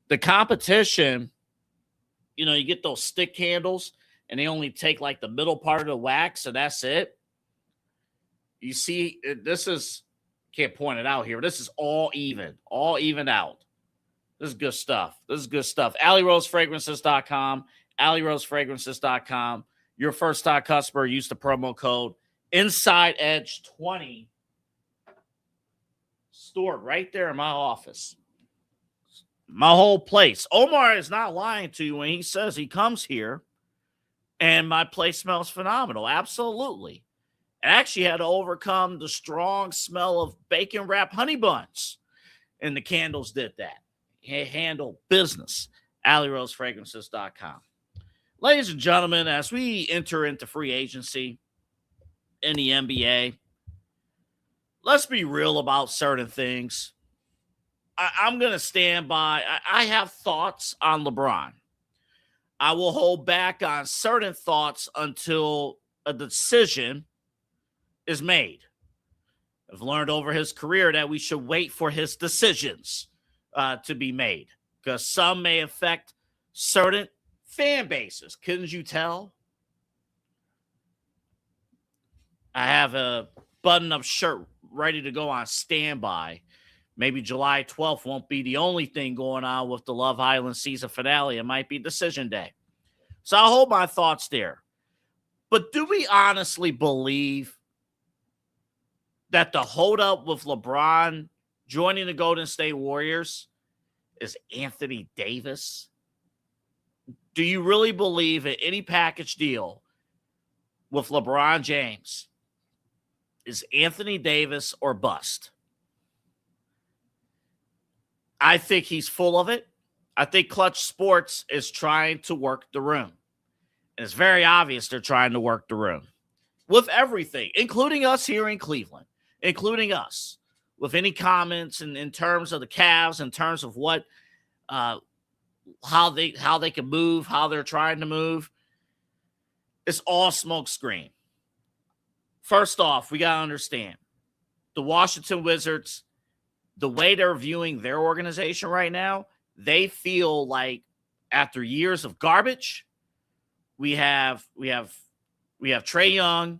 S8: The competition, you get those stick candles, and they only take like the middle part of the wax, and that's it. You see, can't point it out here. This is all even out. This is good stuff. Alleyrosefragrances.com, alleyrosefragrances.com. Your first-time customer, use the promo code InsideEdge20. Stored right there in my office. My whole place. Omar is not lying to you when he says he comes here and my place smells phenomenal. Absolutely. I actually had to overcome the strong smell of bacon wrapped honey buns. And the candles did that. Handle business. alleyrosefragrances.com. Ladies and gentlemen, as we enter into free agency in the NBA, let's be real about certain things. I'm going to stand by. I have thoughts on LeBron. I will hold back on certain thoughts until a decision is made. I've learned over his career that we should wait for his decisions to be made. because some may affect certain fan bases. Couldn't you tell? I have a button-up shirt ready to go on standby. Maybe July 12th won't be the only thing going on with the Love Island season finale. It might be decision day. So I'll hold my thoughts there. But do we honestly believe that the holdup with LeBron joining the Golden State Warriors is Anthony Davis? Do you really believe in any package deal with LeBron James is Anthony Davis or bust? I think he's full of it. I think Clutch Sports is trying to work the room. And it's very obvious they're trying to work the room with everything, including us here in Cleveland, including us, with any comments in terms of the Cavs, in terms of what, how they can move, how they're trying to move. It's all smoke screen. First off, we got to understand the Washington Wizards, the way they're viewing their organization right now, they feel like after years of garbage, we have Trae Young.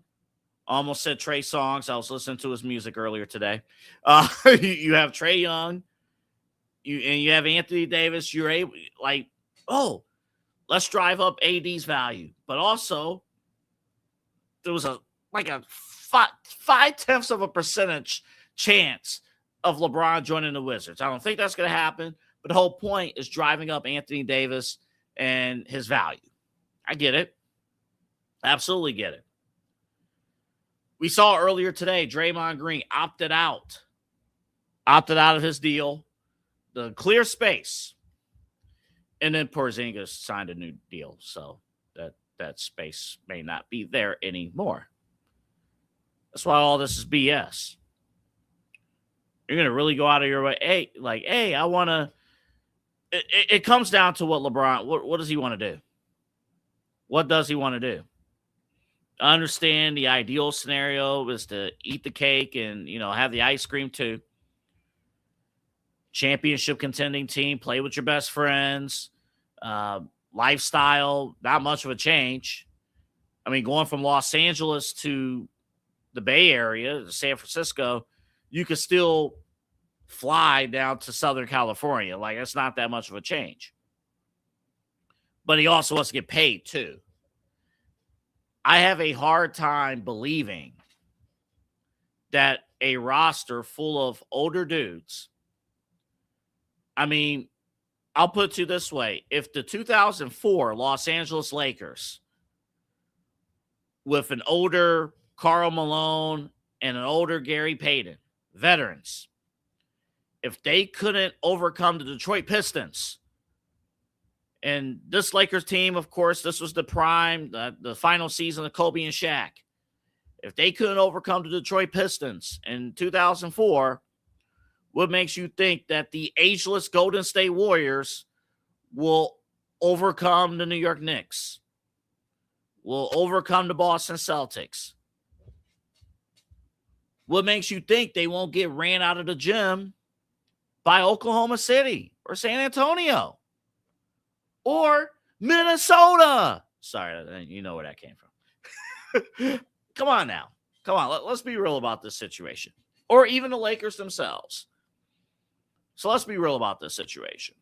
S8: Almost said Trey Songz. I was listening to his music earlier today. You have Trae Young, you have Anthony Davis. You're able, like, oh, let's drive up AD's value, but also there was a 0.5% chance of LeBron joining the Wizards. I don't think that's going to happen, but the whole point is driving up Anthony Davis and his value. I get it. Absolutely get it. We saw earlier today, Draymond Green opted out of his deal, the clear space. And then Porzingis signed a new deal, so that space may not be there anymore. That's why all this is BS. You're going to really go out of your way. Hey, I want to. It comes down to what LeBron, what does he want to do? What does he want to do? I understand the ideal scenario is to eat the cake and, have the ice cream too. Championship contending team, play with your best friends, lifestyle, not much of a change. I mean, going from Los Angeles to the Bay Area, San Francisco, you could still fly down to Southern California. Like, it's not that much of a change. But he also wants to get paid too. I have a hard time believing that a roster full of older dudes. I mean, I'll put it to you this way. If the 2004 Los Angeles Lakers with an older Karl Malone and an older Gary Payton, veterans, if they couldn't overcome the Detroit Pistons, and this Lakers team, of course, this was the prime, the final season of Kobe and Shaq. If they couldn't overcome the Detroit Pistons in 2004, what makes you think that the ageless Golden State Warriors will overcome the New York Knicks, will overcome the Boston Celtics? What makes you think they won't get ran out of the gym by Oklahoma City or San Antonio? Or Minnesota. Sorry, you know where that came from. Come on now. Come on. Let's be real about this situation. Or even the Lakers themselves. So let's be real about this situation.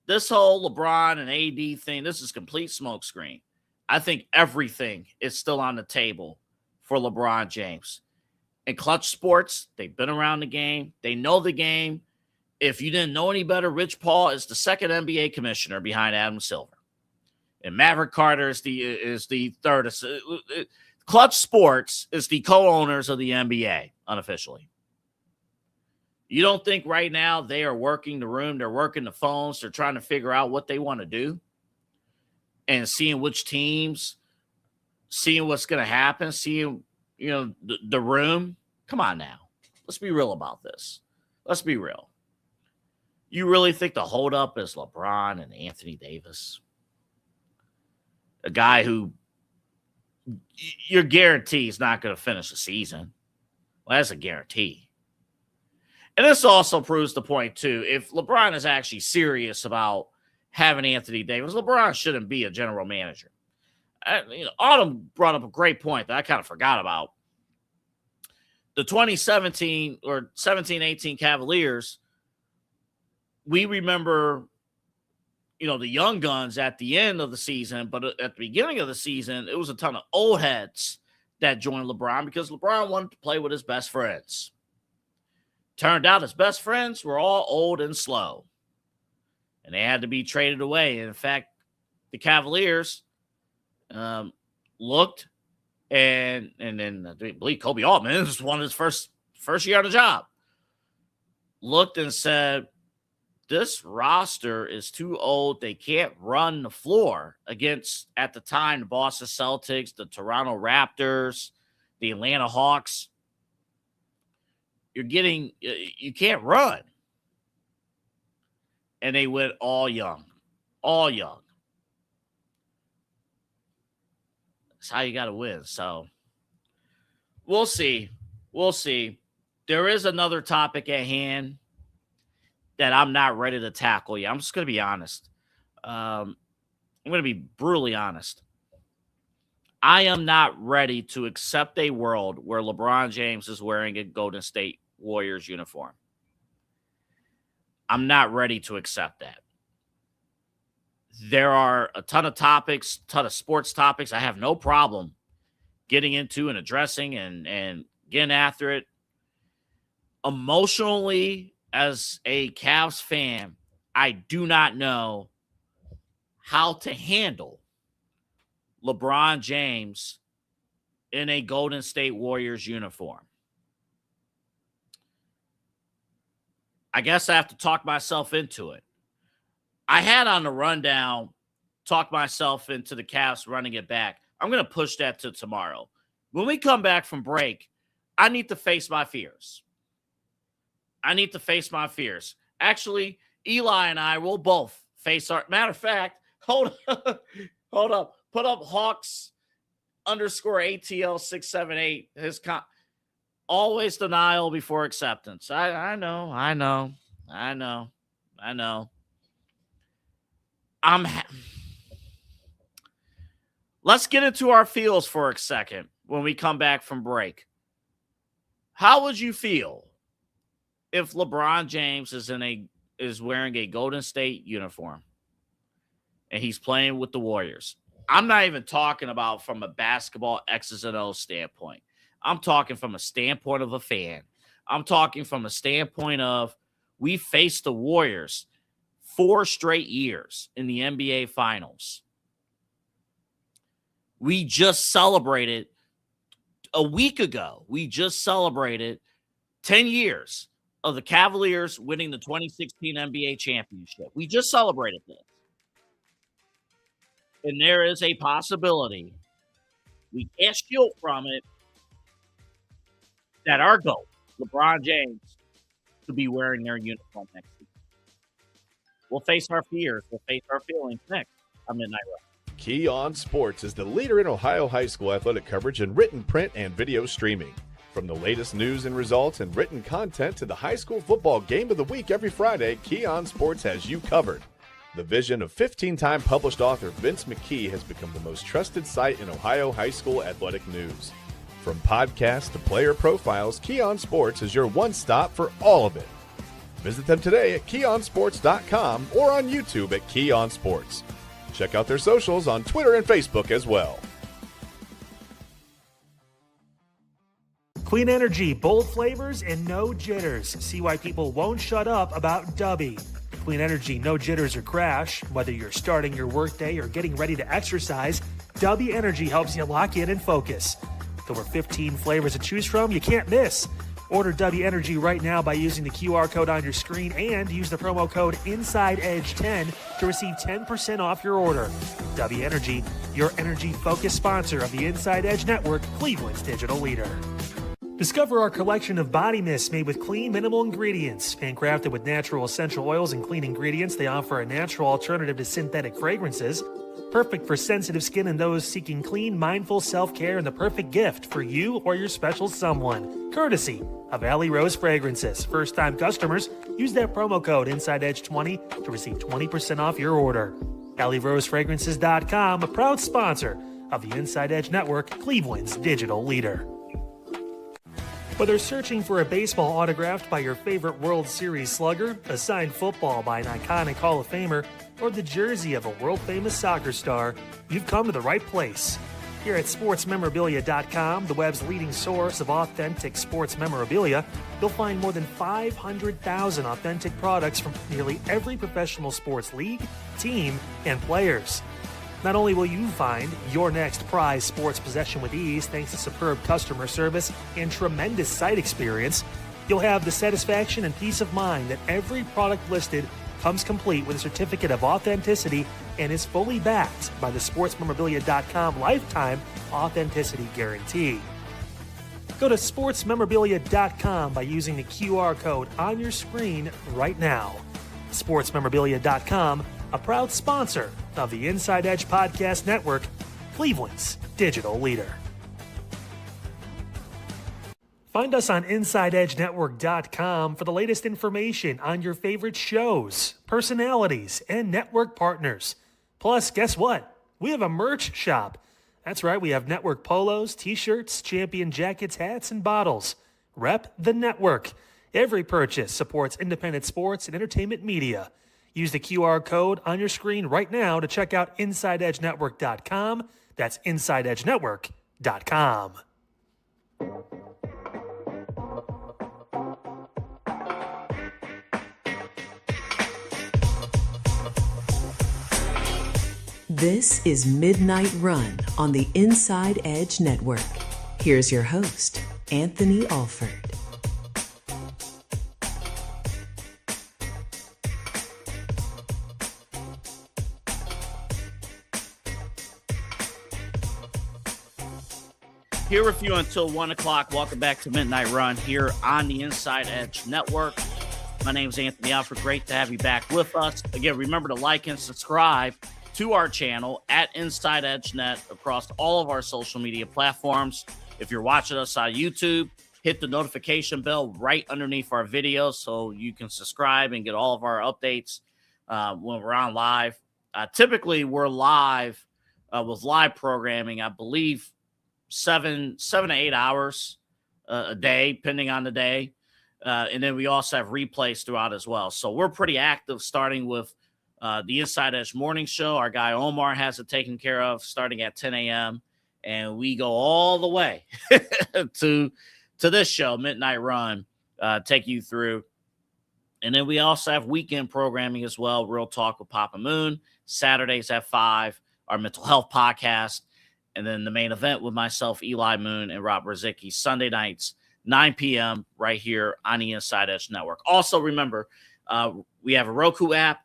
S8: This whole LeBron and AD thing, this is complete smokescreen. I think everything is still on the table for LeBron James. And Clutch Sports, they've been around the game. They know the game. If you didn't know any better, Rich Paul is the second NBA commissioner behind Adam Silver. And Maverick Carter is the third. Clutch Sports is the co-owners of the NBA, unofficially. You don't think right now they are working the room, they're working the phones, they're trying to figure out what they want to do and seeing which teams, seeing what's going to happen, seeing, the room? Come on now. Let's be real about this. Let's be real. You really think the holdup is LeBron and Anthony Davis? A guy who you're guaranteed is not going to finish the season. Well, that's a guarantee. And this also proves the point, too. If LeBron is actually serious about having Anthony Davis, LeBron shouldn't be a general manager. Autumn brought up a great point that I kind of forgot about. The 2017 or 17-18 Cavaliers, we remember, the young guns at the end of the season, but at the beginning of the season, it was a ton of old heads that joined LeBron because LeBron wanted to play with his best friends. Turned out his best friends were all old and slow, and they had to be traded away. And in fact, the Cavaliers looked, and then I believe Kobe Altman, this was one of his first year on the job, looked and said, this roster is too old. They can't run the floor against, at the time, the Boston Celtics, the Toronto Raptors, the Atlanta Hawks. You can't run. And they went all young. That's how you got to win. So we'll see. There is another topic at hand that I'm not ready to tackle yet. I'm just going to be honest. I'm going to be brutally honest. I am not ready to accept a world where LeBron James is wearing a Golden State Warriors uniform. I'm not ready to accept that. There are a ton of topics, ton of sports topics I have no problem getting into and addressing and getting after it. Emotionally, as a Cavs fan, I do not know how to handle LeBron James in a Golden State Warriors uniform. I guess I have to talk myself into it. I had on the rundown, talk myself into the Cavs running it back. I'm going to push that to tomorrow. When we come back from break, I need to face my fears. Actually, Eli and I will both face our. Matter of fact, hold up. Put up Hawks _ ATL678. Always denial before acceptance. I know. Let's get into our feels for a second when we come back from break. How would you feel if LeBron James is wearing a Golden State uniform and he's playing with the Warriors? I'm not even talking about from a basketball X's and O's standpoint. I'm talking from a standpoint of a fan. I'm talking from a standpoint of we faced the Warriors 4 straight years in the NBA Finals. We just celebrated a week ago. 10 years of the Cavaliers winning the 2016 NBA championship. We just celebrated this. And there is a possibility, we can't shield from it, that our GOAT, LeBron James, could be wearing their uniform next season. We'll face our fears. We'll face our feelings next on Midnight Rush.
S2: Key On Sports is the leader in Ohio high school athletic coverage in written, print, and video streaming. From the latest news and results and written content to the high school football game of the week every Friday, Key On Sports has you covered. The vision of 15-time published author Vince McKee has become the most trusted site in Ohio high school athletic news. From podcasts to player profiles, Key On Sports is your one stop for all of it. Visit them today at keyonsports.com or on YouTube at Key On Sports. Check out their socials on Twitter and Facebook as well.
S1: Clean energy, bold flavors, and no jitters. See why people won't shut up about Dubby. Clean energy, no jitters or crash. Whether you're starting your workday or getting ready to exercise, Dubby Energy helps you lock in and focus. With over 15 flavors to choose from, you can't miss. Order Dubby Energy right now by using the QR code on your screen and use the promo code InsideEdge10 to receive 10% off your order. Dubby Energy, your energy-focused sponsor of the Inside Edge Network, Cleveland's digital leader. Discover our collection of body mists made with clean, minimal ingredients. Handcrafted with natural essential oils and clean ingredients, they offer a natural alternative to synthetic fragrances. Perfect for sensitive skin and those seeking clean, mindful self-care, and the perfect gift for you or your special someone. Courtesy of Alley Rose Fragrances. First-time customers, use that promo code InsideEdge20 to receive 20% off your order. AlleyRoseFragrances.com, a proud sponsor of the Inside Edge Network, Cleveland's digital leader. Whether searching for a baseball autographed by your favorite World Series slugger, a signed football by an iconic Hall of Famer, or the jersey of a world-famous soccer star, you've come to the right place. Here at SportsMemorabilia.com, the web's leading source of authentic sports memorabilia, you'll find more than 500,000 authentic products from nearly every professional sports league, team, and players. Not only will you find your next prized sports possession with ease thanks to superb customer service and tremendous site experience, you'll have the satisfaction and peace of mind that every product listed comes complete with a certificate of authenticity and is fully backed by the SportsMemorabilia.com lifetime authenticity guarantee. Go to SportsMemorabilia.com by using the QR code on your screen right now. SportsMemorabilia.com, a proud sponsor of the Inside Edge Podcast Network, Cleveland's digital leader. Find us on InsideEdgeNetwork.com for the latest information on your favorite shows, personalities, and network partners. Plus, guess what? We have a merch shop. That's right, we have network polos, t-shirts, champion jackets, hats, and bottles. Rep the network. Every purchase supports independent sports and entertainment media. Use the QR code on your screen right now to check out InsideEdgeNetwork.com. That's InsideEdgeNetwork.com.
S9: This is Midnight Run on the Inside Edge Network. Here's your host, Anthony Alford.
S8: Here with you until 1 o'clock. Welcome back to Midnight Run here on the Inside Edge Network. My name is Anthony Alford. Great to have you back with us. Again, remember to like and subscribe to our channel at Inside Edge Net across all of our social media platforms. If you're watching us on YouTube, hit the notification bell right underneath our videos so you can subscribe and get all of our updates when we're on live. Typically, we're live with live programming, I believe, 7 to 8 hours a day, depending on the day. And then we also have replays throughout as well. So we're pretty active, starting with the Inside Edge Morning Show. Our guy Omar has it taken care of starting at 10 a.m. And we go all the way to this show, Midnight Run, take you through. And then we also have weekend programming as well. Real Talk with Papa Moon, Saturdays at 5, our mental health podcast. And then the main event with myself, Eli Moon, and Rob Brzezicki, Sunday nights, 9 p.m. right here on the Inside Edge Network. Also, remember, we have a Roku app.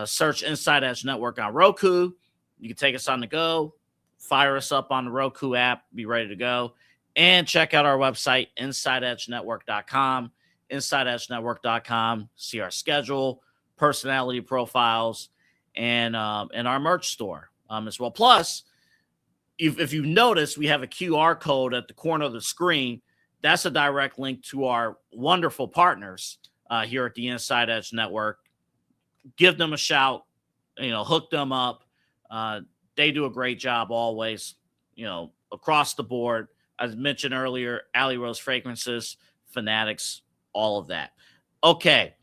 S8: Search Inside Edge Network on Roku. You can take us on the go, fire us up on the Roku app, be ready to go. And check out our website, InsideEdgeNetwork.com. InsideEdgeNetwork.com. See our schedule, personality profiles, and our merch store as well. Plus, if you notice, we have a QR code at the corner of the screen. That's a direct link to our wonderful partners here at the Inside Edge Network. Give them a shout, hook them up. They do a great job always, across the board. As mentioned earlier, Alley Rose Fragrances, Fanatics, all of that. Okay.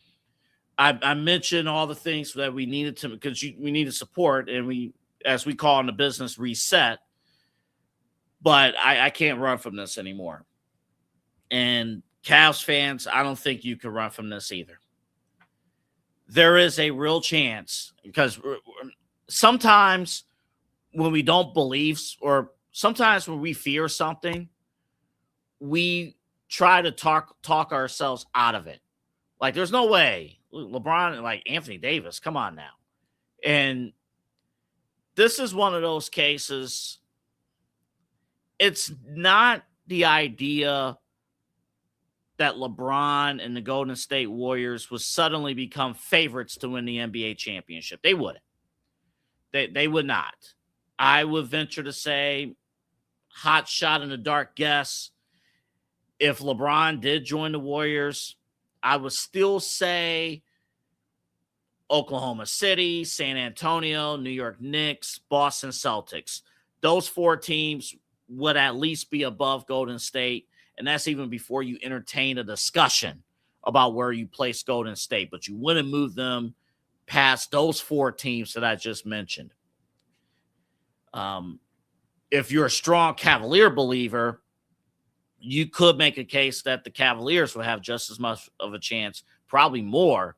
S8: I mentioned all the things that we needed to, because we need to support, and we, as we call in the business, reset. But I can't run from this anymore. And Cavs fans, I don't think you can run from this either. There is a real chance, because sometimes when we don't believe, or sometimes when we fear something, we try to talk ourselves out of it. Like, there's no way LeBron, like Anthony Davis, come on now. And this is one of those cases. It's not the idea that LeBron and the Golden State Warriors would suddenly become favorites to win the NBA championship. They wouldn't. They would not. I would venture to say, hot shot in the dark guess, if LeBron did join the Warriors, I would still say Oklahoma City, San Antonio, New York Knicks, Boston Celtics. Those 4 teams would at least be above Golden State, and that's even before you entertain a discussion about where you place Golden State, but you wouldn't move them past those 4 teams that I just mentioned. If you're a strong Cavalier believer, you could make a case that the Cavaliers will have just as much of a chance, probably more,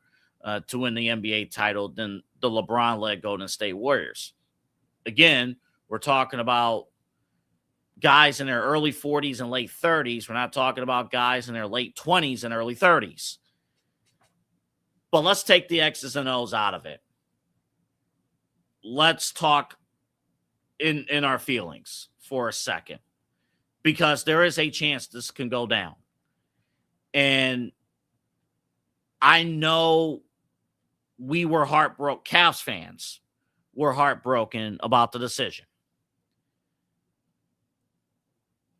S8: to win the NBA title than the LeBron-led Golden State Warriors. Again, we're talking about guys in their early 40s and late 30s. We're not talking about guys in their late 20s and early 30s. But let's take the X's and O's out of it. Let's talk in our feelings for a second, because there is a chance this can go down. And I know we were heartbroken. Cavs fans were heartbroken about the decision.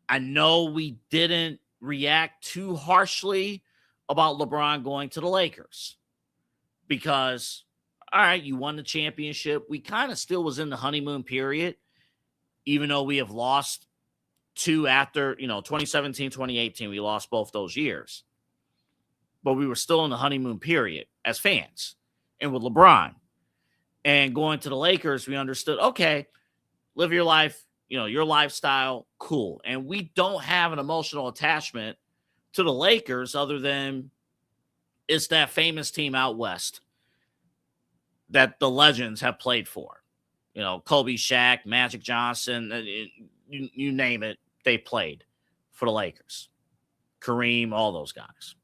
S8: I know we didn't react too harshly about LeBron going to the Lakers because, all right, you won the championship. We kind of still was in the honeymoon period, even though we have lost 2 after, 2017, 2018, we lost both those years. But we were still in the honeymoon period as fans. And with LeBron and going to the Lakers, we understood, okay, live your life, your lifestyle, cool. And we don't have an emotional attachment to the Lakers other than it's that famous team out west that the legends have played for. Kobe, Shaq, Magic Johnson, you name it, they played for the Lakers. Kareem, all those guys.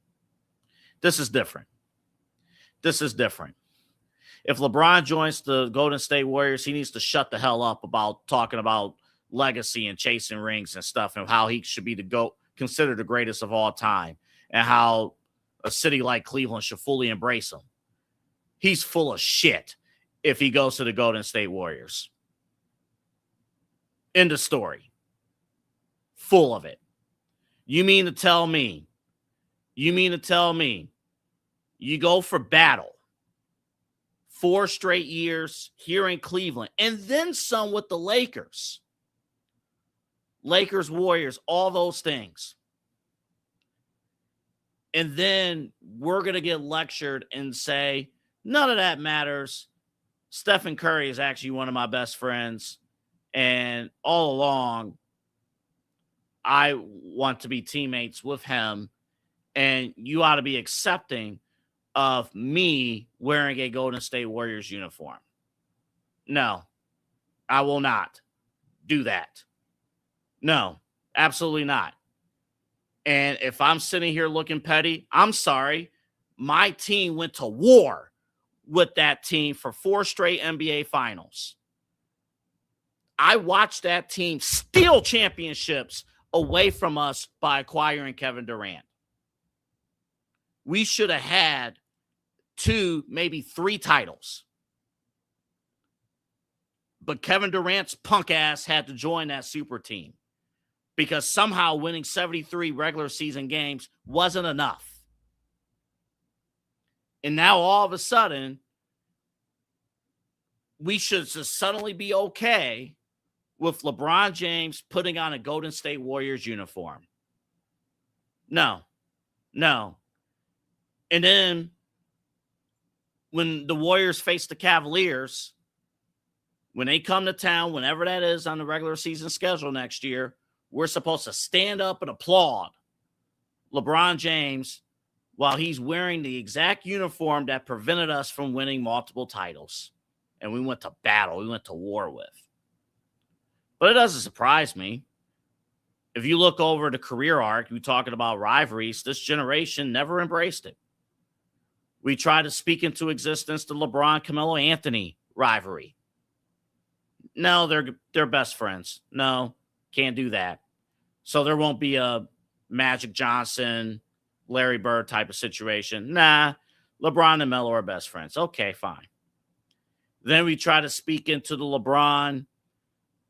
S8: This is different. If LeBron joins the Golden State Warriors, he needs to shut the hell up about talking about legacy and chasing rings and stuff and how he should be considered the greatest of all time and how a city like Cleveland should fully embrace him. He's full of shit if he goes to the Golden State Warriors. End of story. Full of it. You mean to tell me you go for battle 4 straight years here in Cleveland and then some with the Lakers? Lakers, Warriors, all those things. And then we're going to get lectured and say, none of that matters. Stephen Curry is actually one of my best friends. And all along, I want to be teammates with him. And you ought to be accepting of me wearing a Golden State Warriors uniform. No, I will not do that. No, absolutely not. And if I'm sitting here looking petty, I'm sorry. My team went to war with that team for 4 straight NBA finals. I watched that team steal championships away from us by acquiring Kevin Durant. We should have had 2, maybe 3 titles. But Kevin Durant's punk ass had to join that super team because somehow winning 73 regular season games wasn't enough. And now all of a sudden, we should just suddenly be okay with LeBron James putting on a Golden State Warriors uniform. No. And then when the Warriors face the Cavaliers, when they come to town, whenever that is on the regular season schedule next year, we're supposed to stand up and applaud LeBron James while he's wearing the exact uniform that prevented us from winning multiple titles. And we went to battle. We went to war with. But it doesn't surprise me. If you look over the career arc, we're talking about rivalries, this generation never embraced it. We tried to speak into existence the LeBron-Carmelo Anthony rivalry. No, they're best friends. No, can't do that. So there won't be a Magic Johnson, Larry Bird type of situation. Nah, LeBron and Melo are best friends. Okay, fine. Then we try to speak into the LeBron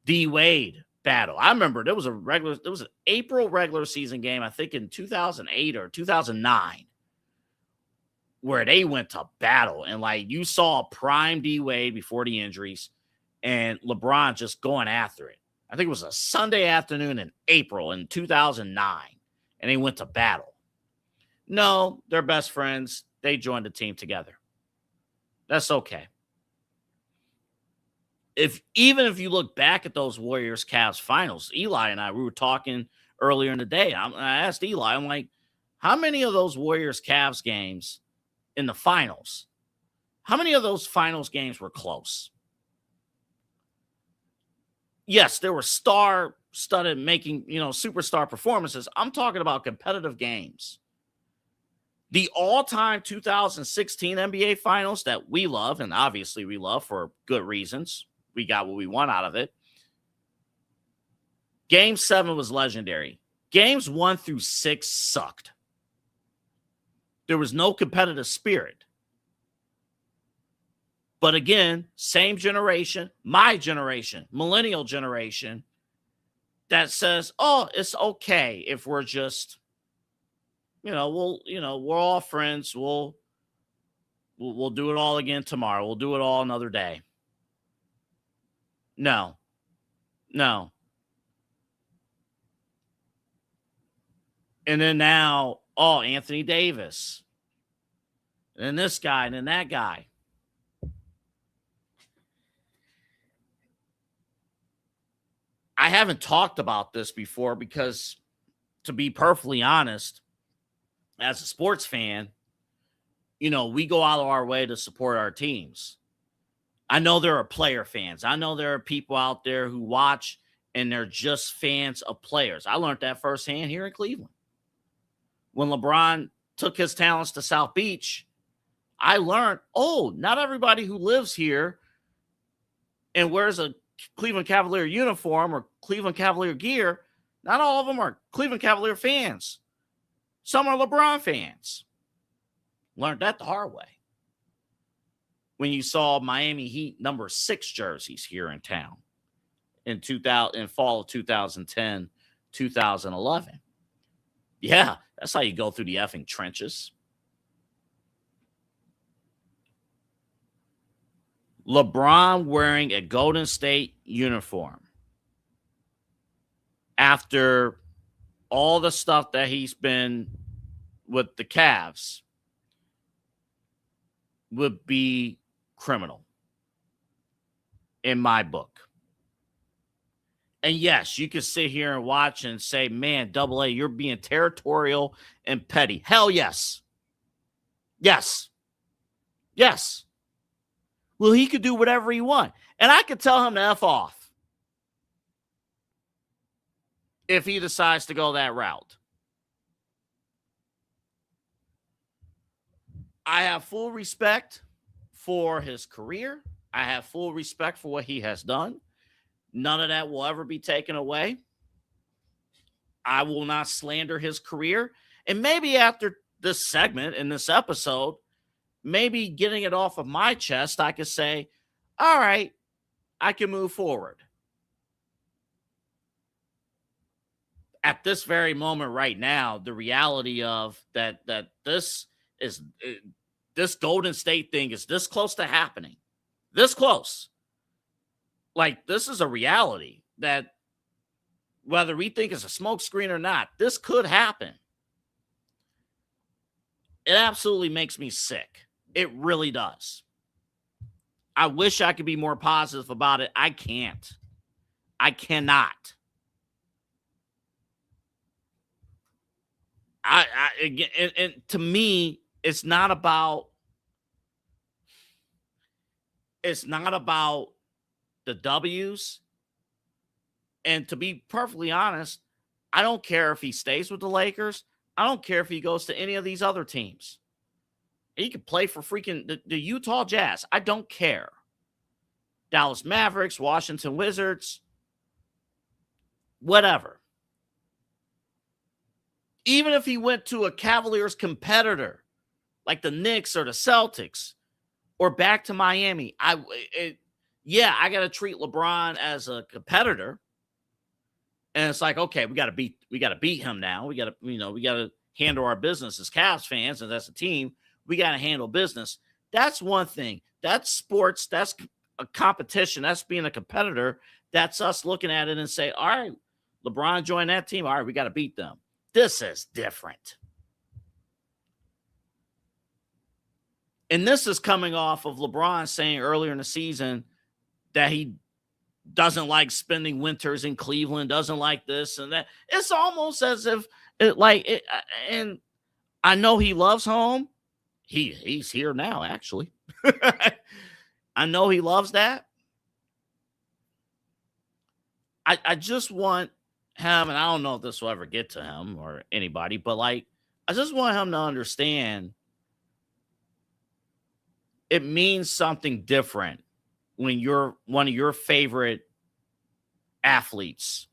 S8: D Wade battle. I remember there was an April regular season game, I think in 2008 or 2009, where they went to battle. And like you saw prime D Wade before the injuries and LeBron just going after it. I think it was a Sunday afternoon in April in 2009, and they went to battle. No, they're best friends. They joined the team together. That's okay. Even if you look back at those Warriors-Cavs finals, Eli and we were talking earlier in the day. I asked Eli, I'm like, how many of those Warriors-Cavs games in the finals, how many of those finals games were close? Yes, there were star-studded making, superstar performances. I'm talking about competitive games. The all-time 2016 NBA Finals that we love, and obviously we love for good reasons. We got what we want out of it. Game 7 was legendary. Games 1 through 6 sucked. There was no competitive spirit. But again, same generation, my generation, millennial generation, that says, oh, it's okay if we're just, we're all friends. We'll do it all again tomorrow. We'll do it all another day. No. And then now, Anthony Davis. And then this guy, and then that guy. I haven't talked about this before because, to be perfectly honest, as a sports fan, we go out of our way to support our teams. I know there are player fans. I know there are people out there who watch and they're just fans of players. I learned that firsthand here in Cleveland. When LeBron took his talents to South Beach, I learned, not everybody who lives here and wears a Cleveland Cavalier uniform or Cleveland Cavalier gear, not all of them are Cleveland Cavalier fans. Some are LeBron fans. Learned that the hard way. When you saw Miami Heat number 6 jerseys here in town in fall of 2010, 2011. Yeah, that's how you go through the effing trenches. LeBron wearing a Golden State uniform after all the stuff that he's been with the Cavs would be criminal in my book. And yes, you can sit here and watch and say, man, AA, you're being territorial and petty. Hell yes. Yes. Well, he could do whatever he wants. And I could tell him to F off if he decides to go that route. I have full respect for his career. I have full respect for what he has done. None of that will ever be taken away. I will not slander his career. And maybe after this segment in this episode, maybe getting it off of my chest, I could say, all right, I can move forward. At this very moment right now, the reality of that this Golden State thing is this close to happening. This close. Like, this is a reality that whether we think it's a smokescreen or not, this could happen. It absolutely makes me sick. It really does. I wish I could be more positive about it. I can't. I cannot. And to me, it's not about the W's. And to be perfectly honest, I don't care if he stays with the Lakers. I don't care if he goes to any of these other teams. He could play for freaking the Utah Jazz. I don't care. Dallas Mavericks, Washington Wizards, whatever. Even if he went to a Cavaliers competitor like the Knicks or the Celtics or back to Miami. I got to treat LeBron as a competitor. And it's like, okay, we got to beat him now. We got to handle our business as Cavs fans, and as a team, we got to handle business. That's one thing. That's sports. That's a competition. That's being a competitor. That's us looking at it and say, all right, LeBron joined that team. All right, we got to beat them. This is different. And this is coming off of LeBron saying earlier in the season that he doesn't like spending winters in Cleveland, doesn't like this and that. It's almost as if and I know he loves home. He's here now, actually. I know he loves that. I just want him, and I don't know if this will ever get to him or anybody, but I just want him to understand it means something different when you're one of your favorite athletes,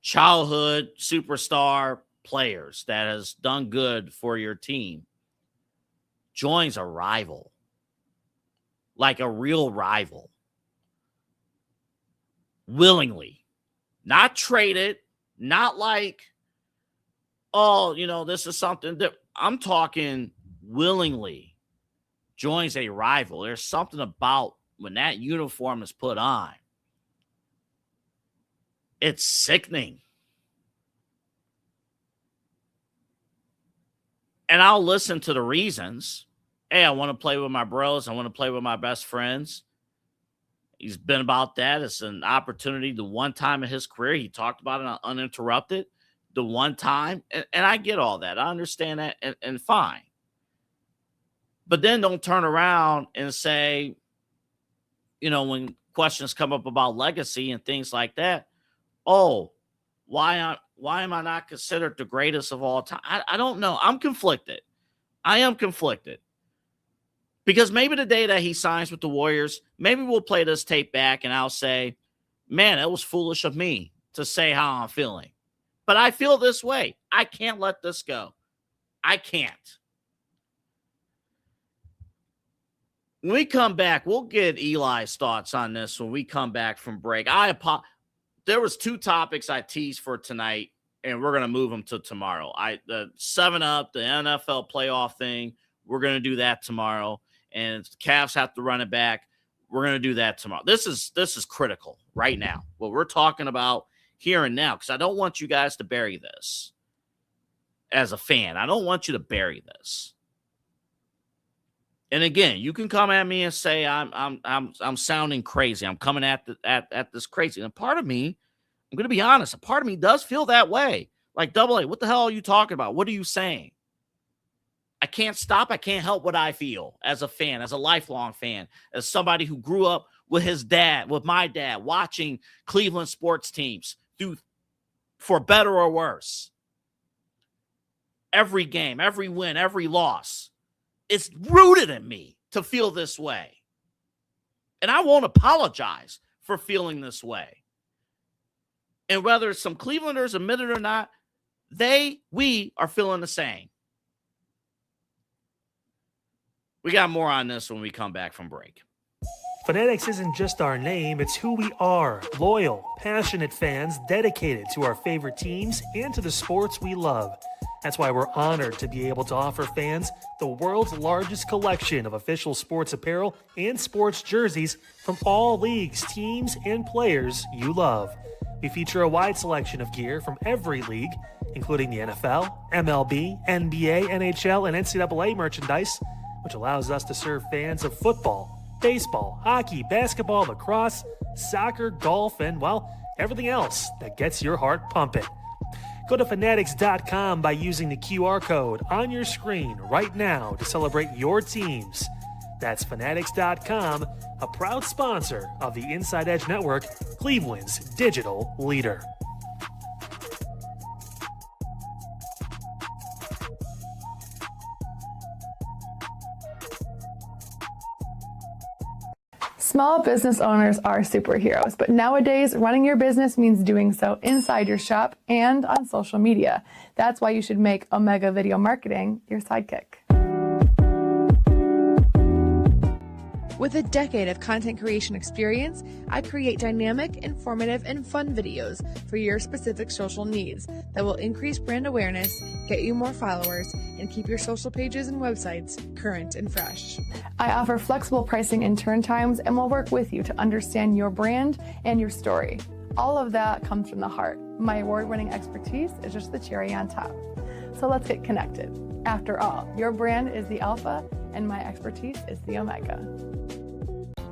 S8: childhood superstar players that has done good for your team, joins a rival, like a real rival, willingly, not traded, not like, this is something that I'm talking willingly joins a rival. There's something about when that uniform is put on. It's sickening. And I'll listen to the reasons. Hey, I want to play with my bros. I want to play with my best friends. He's been about that. It's an opportunity. The one time in his career, he talked about it uninterrupted. The one time. And I get all that. I understand that and fine. But then don't turn around and say, when questions come up about legacy and things like that, oh, why am I not considered the greatest of all time? I don't know. I'm conflicted. I am conflicted. Because maybe the day that he signs with the Warriors, maybe we'll play this tape back and I'll say, man, it was foolish of me to say how I'm feeling. But I feel this way. I can't let this go. I can't. When we come back, we'll get Eli's thoughts on this when we come back from break. There was 2 topics I teased for tonight, and we're going to move them to tomorrow. The 7-Up, the NFL playoff thing, we're going to do that tomorrow. And if the Cavs have to run it back, we're going to do that tomorrow. This is critical right now, what we're talking about here and now, because I don't want you guys to bury this as a fan. I don't want you to bury this. And again, you can come at me and say I'm sounding crazy. I'm coming at this crazy. And part of me, I'm going to be honest, a part of me does feel that way. Like, Double A, what the hell are you talking about? What are you saying? I can't stop. I can't help what I feel as a fan, as a lifelong fan, as somebody who grew up with my dad, watching Cleveland sports teams for better or worse. Every game, every win, every loss. It's rooted in me to feel this way. And I won't apologize for feeling this way. And whether some Clevelanders admit it or not, we are feeling the same. We got more on this when we come back from break.
S1: Fanatics isn't just our name, it's who we are. Loyal, passionate fans dedicated to our favorite teams and to the sports we love. That's why we're honored to be able to offer fans the world's largest collection of official sports apparel and sports jerseys from all leagues, teams, and players you love. We feature a wide selection of gear from every league, including the NFL, MLB, NBA, NHL, and NCAA merchandise, which allows us to serve fans of football, baseball, hockey, basketball, lacrosse, soccer, golf, and, everything else that gets your heart pumping. Go to fanatics.com by using the QR code on your screen right now to celebrate your teams. That's fanatics.com, a proud sponsor of the Inside Edge Network, Cleveland's digital leader.
S5: Small business owners are superheroes, but nowadays running your business means doing so inside your shop and on social media. That's why you should make Omega Video Marketing your sidekick.
S6: With a decade of content creation experience, I create dynamic, informative, and fun videos for your specific social needs that will increase brand awareness, get you more followers, and keep your social pages and websites current and fresh.
S5: I offer flexible pricing and turn times and will work with you to understand your brand and your story. All of that comes from the heart. My award-winning expertise is just the cherry on top. So let's get connected. After all, your brand is the alpha and my expertise is the omega.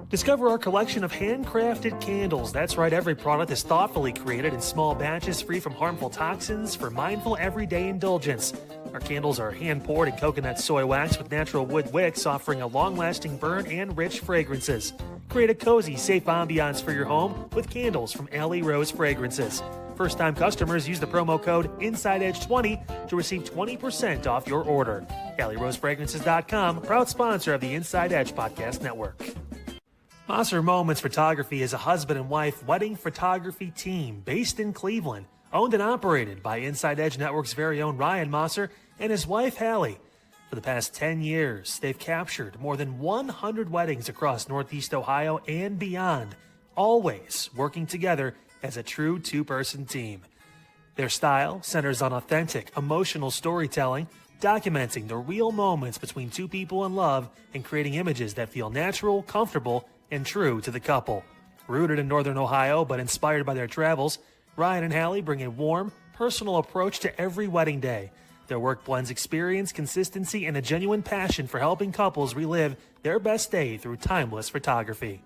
S1: Discover our collection of handcrafted candles. That's right, every product is thoughtfully created in small batches free from harmful toxins for mindful everyday indulgence. Our candles are hand-poured in coconut soy wax with natural wood wicks, offering a long-lasting burn and rich fragrances. Create a cozy, safe ambiance for your home with candles from Alley Rose Fragrances. First-time customers use the promo code InsideEdge20 to receive 20% off your order. AlleyRoseFragrances.com, proud sponsor of the Inside Edge Podcast Network. Moser Moments Photography is a husband and wife wedding photography team based in Cleveland, owned and operated by InsideEdge Network's very own Ryan Moser and his wife Hallie. For the past 10 years, they've captured more than 100 weddings across Northeast Ohio and beyond, always working together as a true two-person team. Their style centers on authentic, emotional storytelling, documenting the real moments between two people in love and creating images that feel natural, comfortable, and true to the couple. Rooted in Northern Ohio but inspired by their travels, Ryan and Hallie bring a warm, personal approach to every wedding day. Their work blends experience, consistency, and a genuine passion for helping couples relive their best day through timeless photography.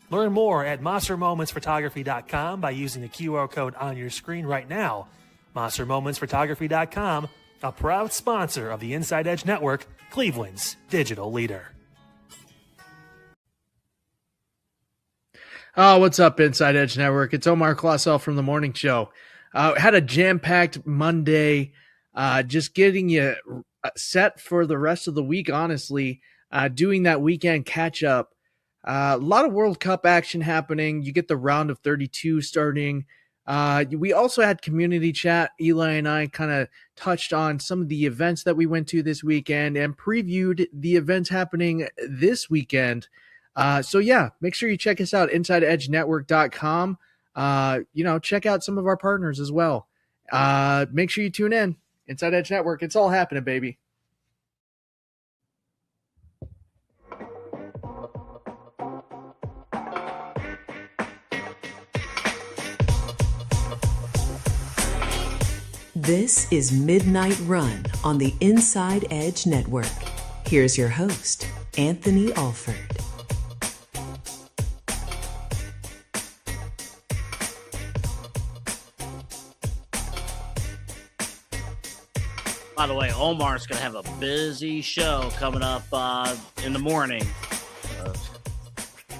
S1: Learn more at MoserMomentsPhotography.com by using the QR code on your screen right now. MoserMomentsPhotography.com, a proud sponsor of the Inside Edge Network, Cleveland's digital leader.
S4: Oh, what's up, Inside Edge Network? It's Omar Clausel from the morning show. Had a jam-packed Monday, just getting you set for the rest of the week, honestly, doing that weekend catch-up. A lot of World Cup action happening. You get the round of 32 starting. We also had community chat. Eli and I kind of touched on some of the events that we went to this weekend and previewed the events happening this weekend. So yeah, make sure you check us out, InsideEdgeNetwork.com. Check out some of our partners as well. Make sure you tune in. Inside Edge Network. It's all happening, baby.
S9: This is Midnight Run on the Inside Edge Network. Here's your host, Anthony Alford.
S8: By the way, Omar's going to have a busy show coming up in the morning.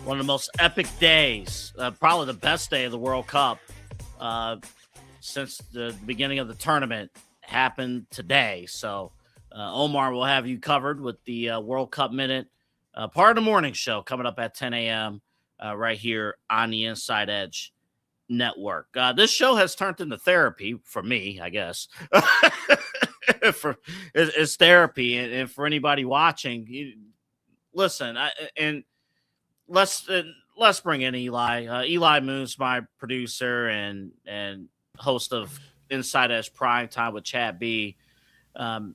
S8: One of the most epic days, probably the best day of the World Cup since the beginning of the tournament happened today. So Omar will have you covered with the World Cup Minute, part of the morning show coming up at 10 a.m. Right here on the Inside Edge Network. This show has turned into therapy for me, I guess. It's therapy, and for anybody watching, listen. Let's bring in Eli. Eli Moon's my producer and host of Inside Edge Primetime with Chad B.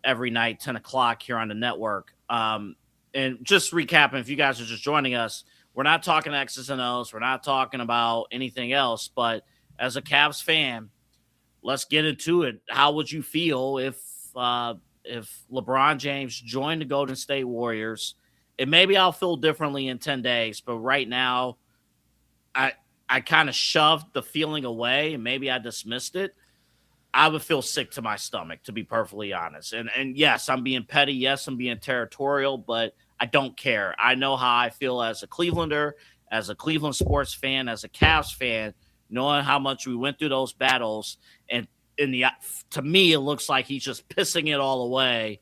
S8: Every night, 10 o'clock here on the network. And just recapping, if you guys are just joining us, we're not talking X's and O's. We're not talking about anything else. But as a Cavs fan, let's get into it. How would you feel if LeBron James joined the Golden State Warriors? And maybe I'll feel differently in 10 days, but right now I kind of shoved the feeling away and maybe I dismissed it. I would feel sick to my stomach, to be perfectly honest. And yes, I'm being petty. Yes, I'm being territorial, but I don't care. I know how I feel as a Clevelander, as a Cleveland sports fan, as a Cavs fan, knowing how much we went through those battles. And to me, it looks like he's just pissing it all away.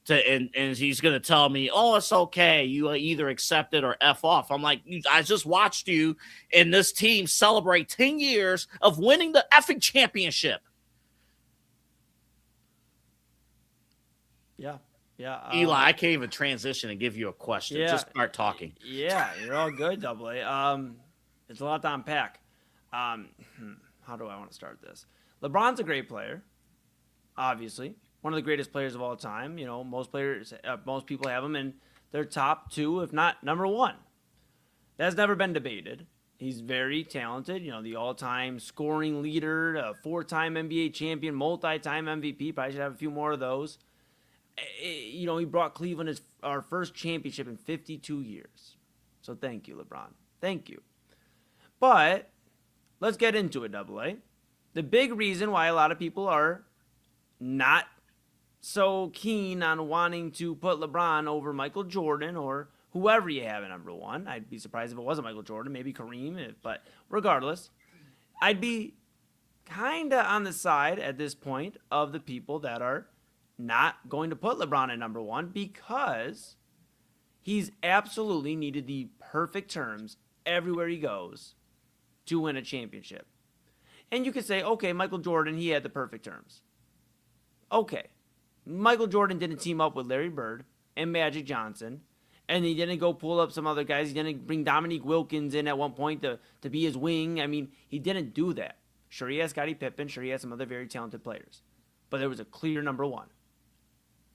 S8: And he's going to tell me, oh, it's okay. You either accept it or F off. I'm like, I just watched you and this team celebrate 10 years of winning the effing championship. Yeah.
S3: Yeah,
S8: Eli, I can't even transition and give you a question.
S3: Yeah.
S8: Just start talking.
S3: Yeah, you're all good, Double A. It's a lot to unpack. How do I want to start this? LeBron's a great player, obviously. One of the greatest players of all time. You know, most people have him in their top 2, if not number 1. That's never been debated. He's very talented. You know, the all-time scoring leader, a 4-time NBA champion, multi-time MVP. Probably should have a few more of those. You know, he brought Cleveland our first championship in 52 years. So thank you, LeBron. Thank you. But let's get into it, Double A. The big reason why a lot of people are not so keen on wanting to put LeBron over Michael Jordan or whoever you have at number 1. I'd be surprised if it wasn't Michael Jordan, maybe Kareem. But regardless, I'd be kind of on the side at this point of the people that are not going to put LeBron at number 1 because he's absolutely needed the perfect terms everywhere he goes to win a championship. And you could say, okay, Michael Jordan, he had the perfect terms. Okay. Michael Jordan didn't team up with Larry Bird and Magic Johnson, and he didn't go pull up some other guys. He didn't bring Dominique Wilkins in at one point to be his wing. I mean, he didn't do that. Sure, he has Scottie Pippen. Sure, he has some other very talented players. But there was a clear number 1.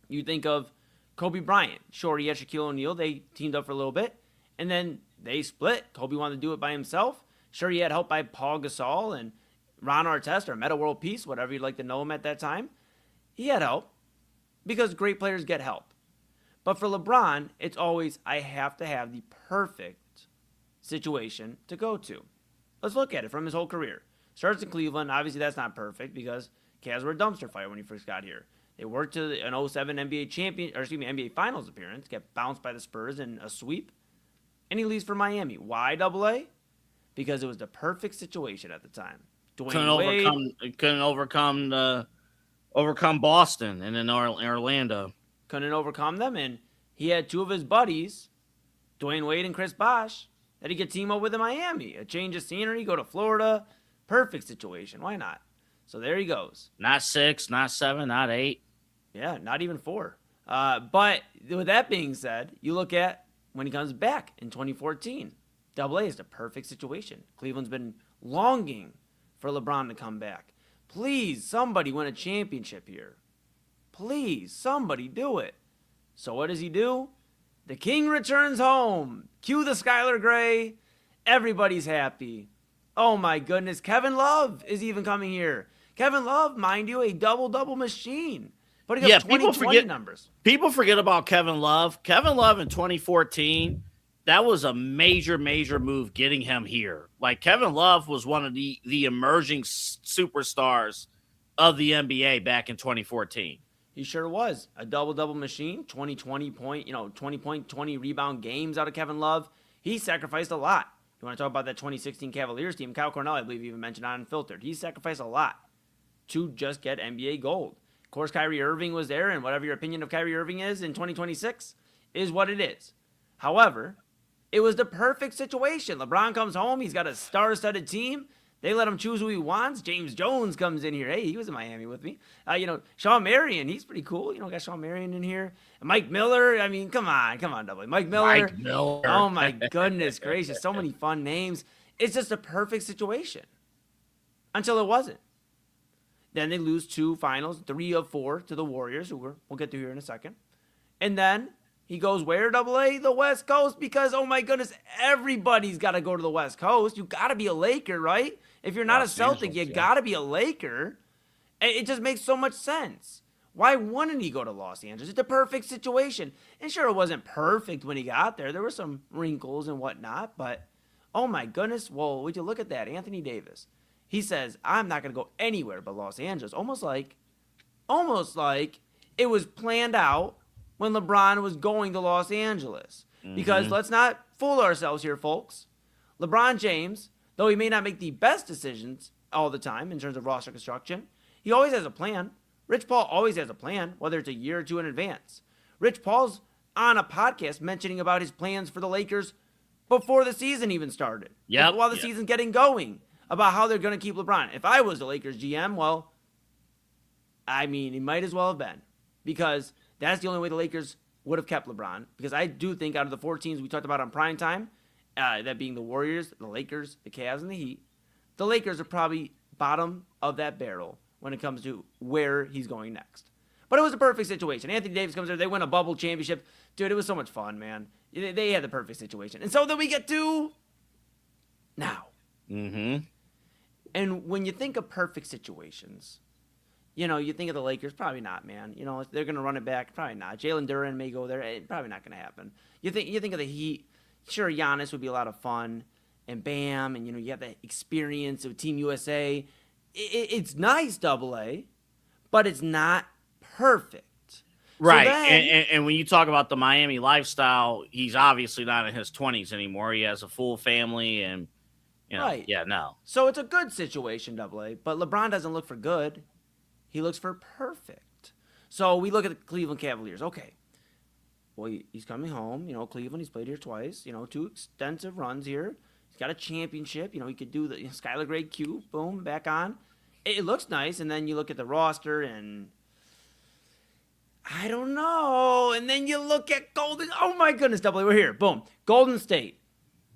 S3: You think of Kobe Bryant. Sure, he had Shaquille O'Neal. They teamed up for a little bit, and then they split. Kobe wanted to do it by himself. Sure, he had help by Paul Gasol and Ron Artest or Metta World Peace, whatever you'd like to know him at that time. He had help because great players get help. But for LeBron, it's always, I have to have the perfect situation to go to. Let's look at it from his whole career. Starts in Cleveland. Obviously, that's not perfect because Cavs were a dumpster fire when he first got here. They worked to an 07 NBA Finals appearance, get bounced by the Spurs in a sweep, and he leaves for Miami. Why, Double A? Because it was the perfect situation at the time.
S8: Couldn't overcome Boston and then Orlando.
S3: Couldn't overcome them, and he had 2 of his buddies, Dwayne Wade and Chris Bosh, that he could team up with in Miami. A change of scenery, go to Florida. Perfect situation. Why not? So there he goes.
S8: Not 6, not 7, not 8.
S3: Yeah, not even 4. But with that being said, you look at when he comes back in 2014. Double A is the perfect situation. Cleveland's been longing for LeBron to come back. Please, somebody win a championship here. Please, somebody do it. So what does he do? The king returns home. Cue the Skylar Gray. Everybody's happy. Oh my goodness. Kevin Love is even coming here. Kevin Love, mind you, a double-double machine. Putting up 20 numbers.
S8: People forget about Kevin Love. Kevin Love in 2014, that was a major, major move getting him here. Like, Kevin Love was one of the emerging superstars of the NBA back in 2014.
S3: He sure was. A double-double machine, 20 point, 20 rebound games out of Kevin Love. He sacrificed a lot. You want to talk about that 2016 Cavaliers team? Kyle Cornell, I believe, even mentioned on Unfiltered. He sacrificed a lot to just get NBA gold. Of course, Kyrie Irving was there, and whatever your opinion of Kyrie Irving is in 2026 is what it is. However, it was the perfect situation. LeBron comes home. He's got a star-studded team. They let him choose who he wants. James Jones comes in here. Hey, he was in Miami with me. Shawn Marion, he's pretty cool. Got Shawn Marion in here. Mike Miller. I mean, come on, Double. Mike Miller. Oh, my goodness gracious. So many fun names. It's just a perfect situation until it wasn't. Then they lose 2 finals, 3 of 4 to the Warriors, who we'll get to here in a second. And then he goes where, Double A? The West Coast, because, oh my goodness, everybody's got to go to the West Coast. You got to be a Laker, right? If you're not a Celtic, you got to be a Laker. It just makes so much sense. Why wouldn't he go to Los Angeles? It's a perfect situation. And sure, it wasn't perfect when he got there. There were some wrinkles and whatnot, but oh my goodness. Well, would you look at that? Anthony Davis. He says, I'm not going to go anywhere but Los Angeles. Almost like it was planned out when LeBron was going to Los Angeles. Because let's not fool ourselves here, folks. LeBron James, though he may not make the best decisions all the time in terms of roster construction, he always has a plan. Rich Paul always has a plan, whether it's a year or 2 in advance. Rich Paul's on a podcast mentioning about his plans for the Lakers before the season even started. While the season's getting going, about how they're going to keep LeBron. If I was the Lakers GM, well, I mean, he might as well have been. Because That's the only way the Lakers would have kept LeBron, because I do think out of the 4 teams we talked about on primetime, that being the Warriors, the Lakers, the Cavs, and the Heat, the Lakers are probably bottom of that barrel when it comes to where he's going next. But it was a perfect situation. Anthony Davis comes there. They win a bubble championship. Dude, it was so much fun, man. They had the perfect situation. And so then we get to now.
S8: Mm-hmm.
S3: And when you think of perfect situations, you think of the Lakers. Probably not, man. They're going to run it back. Probably not. Jalen Duren may go there. Probably not going to happen. You think of the Heat. Sure, Giannis would be a lot of fun. And Bam. And, you have that experience of Team USA. It's nice, AA. But it's not perfect.
S8: Right.
S3: So then,
S8: and when you talk about the Miami lifestyle, he's obviously not in his 20s anymore. He has a full family and,
S3: right.
S8: Yeah, no.
S3: So it's a good situation, AA. But LeBron doesn't look for good. He looks for perfect. So we look at the Cleveland Cavaliers. Okay. Well, he's coming home. Cleveland, he's played here twice. 2 extensive runs here. He's got a championship. He could do the Skylar Grade Q. Boom, back on. It looks nice. And then you look at the roster and I don't know. And then you look at Golden. Oh, my goodness, AA. We're here. Boom. Golden State.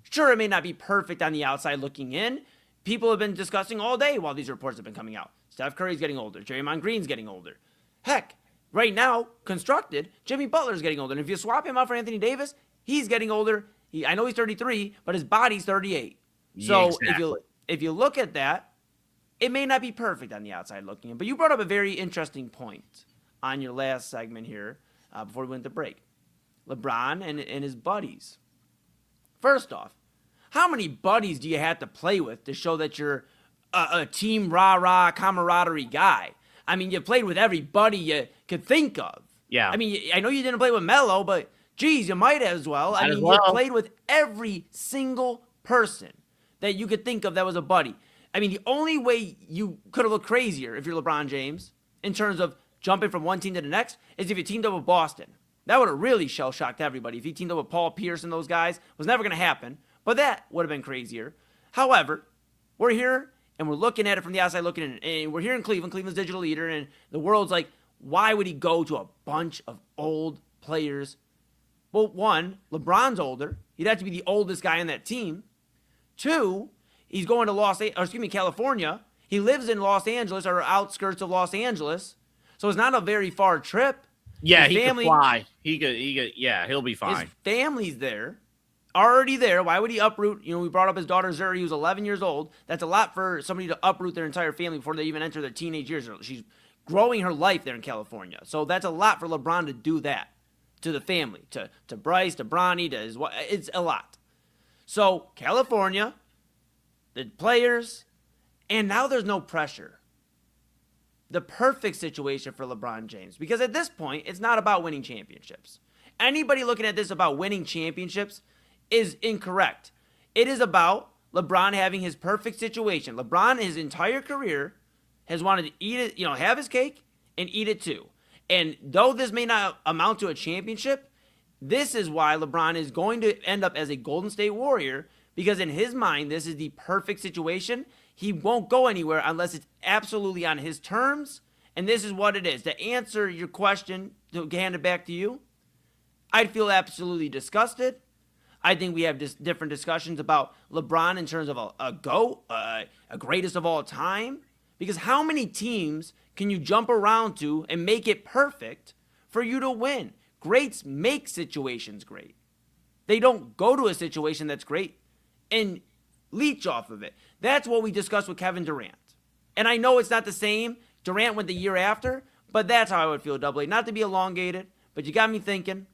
S3: Sure, it may not be perfect on the outside looking in. People have been discussing all day while these reports have been coming out. Steph Curry's getting older. Draymond Green's getting older. Heck, right now, constructed, Jimmy Butler's getting older. And if you swap him out for Anthony Davis, he's getting older. I know he's 33, but his body's 38. So
S8: exactly.
S3: if you look at that, it may not be perfect on the outside looking in. But you brought up a very interesting point on your last segment here before we went to break. LeBron and his buddies. First off, how many buddies do you have to play with to show that you're a team rah-rah camaraderie guy? I mean, you played with every buddy you could think of.
S8: Yeah.
S3: I mean, I know you didn't play with Melo, but geez, you might as well. You played with every single person that you could think of that was a buddy. I mean, the only way you could have looked crazier if you're LeBron James in terms of jumping from one team to the next is if you teamed up with Boston. That would have really shell-shocked everybody. If he teamed up with Paul Pierce and those guys, it was never going to happen. But that would have been crazier. However, we're here, and we're looking at it from the outside looking in. And we're here in Cleveland. Cleveland's digital leader. And the world's like, why would he go to a bunch of old players? Well, 1, LeBron's older. He'd have to be the oldest guy on that team. 2, he's going to California. He lives in Los Angeles or outskirts of Los Angeles. So it's not a very far trip.
S8: Yeah, he could fly. He'll be fine.
S3: His family's there, already there. Why would he uproot? We brought up his daughter Zuri, who's 11 years old. That's a lot for somebody to uproot their entire family before they even enter their teenage years. She's growing her life there in California. So that's a lot for LeBron to do that to the family, to Bryce, to Bronny, to his wife. It's a lot. So California, the players, and now there's no pressure. The perfect situation for LeBron James. Because at this point, it's not about winning championships. Anybody looking at this about winning championships is incorrect. It is about LeBron having his perfect situation. LeBron, his entire career, has wanted to eat it, have his cake and eat it too. And though this may not amount to a championship, this is why LeBron is going to end up as a Golden State Warrior, because in his mind, this is the perfect situation. He won't go anywhere unless it's absolutely on his terms. And this is what it is. To answer your question, to hand it back to you, I'd feel absolutely disgusted. I think we have just different discussions about LeBron in terms of a greatest of all time. Because how many teams can you jump around to and make it perfect for you to win? Greats make situations great. They don't go to a situation that's great and leech off of it. That's what we discussed with Kevin Durant. And I know it's not the same. Durant went the year after, but that's how I would feel, AA. Not to be elongated, but you got me thinking.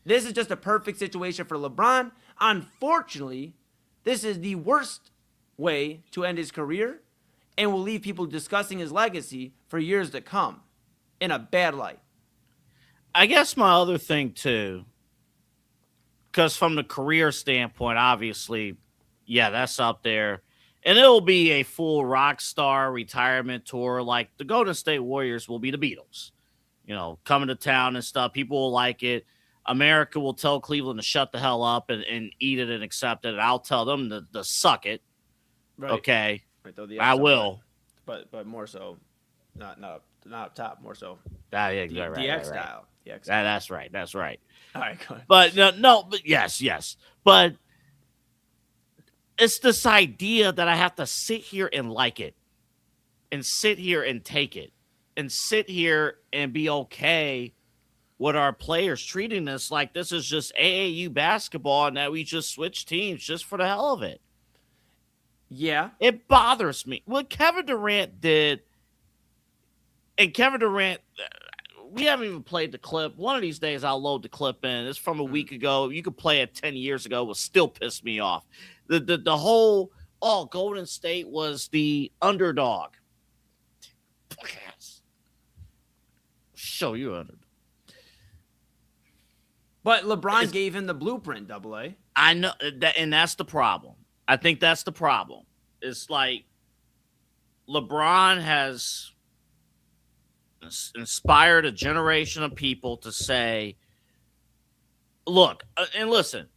S3: This is just a perfect situation for LeBron. Unfortunately, this is the worst way to end his career and will leave people discussing his legacy for years to come in a bad light.
S8: I guess my other thing, too, because from the career standpoint, obviously, yeah, that's up there. And it'll be a full rock star retirement tour. Like the Golden State Warriors will be the Beatles, coming to town and stuff. People will like it. America will tell Cleveland to shut the hell up and eat it and accept it. And I'll tell them to suck it.
S3: Right.
S8: Okay.
S3: Right,
S8: I will.
S3: But more so, not up top, more so.
S8: Yeah,
S3: The X style. Yeah,
S8: That's right. That's right.
S3: All right, go ahead.
S8: But but yes. But it's this idea that I have to sit here and like it, and sit here and take it, and sit here and be okay with our players treating us like this is just AAU basketball and that we just switch teams just for the hell of it.
S3: Yeah.
S8: It bothers me. What Kevin Durant did, and Kevin Durant, we haven't even played the clip. One of these days I'll load the clip in. It's from a week ago. You could play it 10 years ago. It will still piss me off. The whole, Golden State was the underdog. Show you underdog.
S3: But LeBron gave him the blueprint, AA.
S8: I know that, and that's the problem. I think that's the problem. It's like LeBron has inspired a generation of people to say, look, and listen,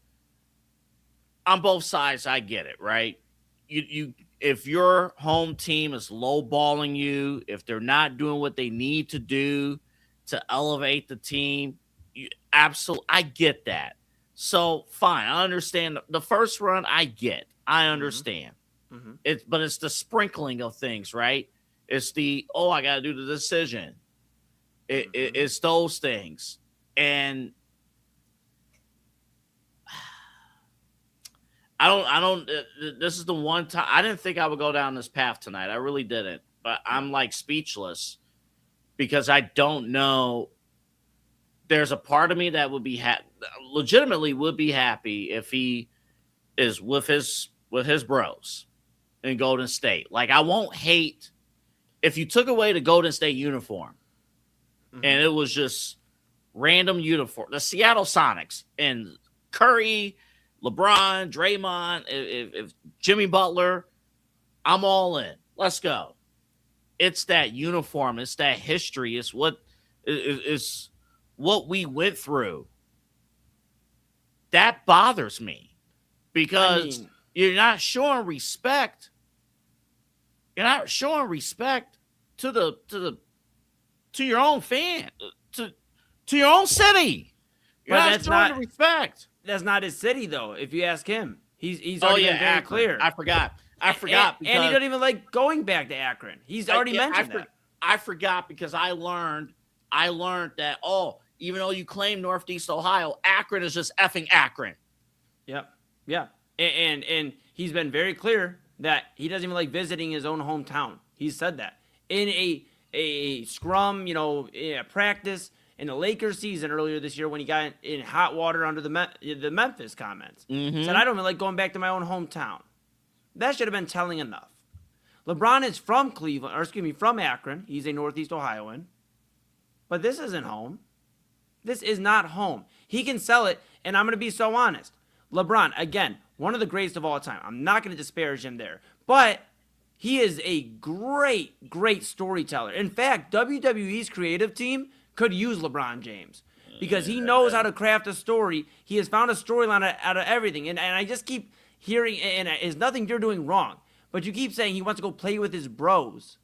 S8: on both sides, I get it, right? You if your home team is lowballing you, if they're not doing what they need to do to elevate the team, absolutely, I get that. So fine, I understand the first run. I understand. Mm-hmm. But it's the sprinkling of things, right? It's the I got to do the decision. It's those things, and I don't. This is the one time I didn't think I would go down this path tonight. I really didn't, but I'm like speechless because I don't know. There's a part of me that would be legitimately would be happy if he is with his bros in Golden State. Like, I won't hate if you took away the Golden State uniform and it was just random uniform, the Seattle Sonics and Curry, LeBron, Draymond, if Jimmy Butler, I'm all in. Let's go. It's that uniform. It's that history. It's what we went through. That bothers me because you're not showing respect. You're not showing respect to your own fan, to your own city. You're not showing the respect.
S3: That's not his city, though. If you ask him, he's already been very clear.
S8: I forgot.
S3: And he doesn't even like going back to Akron. He's already mentioned that.
S8: I forgot because I learned that even though you claim Northeast Ohio, Akron is just effing Akron.
S3: Yep. Yeah. And he's been very clear that he doesn't even like visiting his own hometown. He said that in a scrum, practice in the Lakers season earlier this year when he got in hot water under the Memphis comments. Mm-hmm. Said, I don't even like going back to my own hometown. That should have been telling enough. LeBron is from from Akron. He's a Northeast Ohioan. But this isn't home. This is not home. He can sell it, and I'm going to be so honest. LeBron, again, one of the greatest of all time. I'm not going to disparage him there. But he is a great, great storyteller. In fact, WWE's creative team could use LeBron James because he knows how to craft a story. He has found a storyline out of everything. And I just keep hearing, and it's nothing you're doing wrong, but you keep saying he wants to go play with his bros.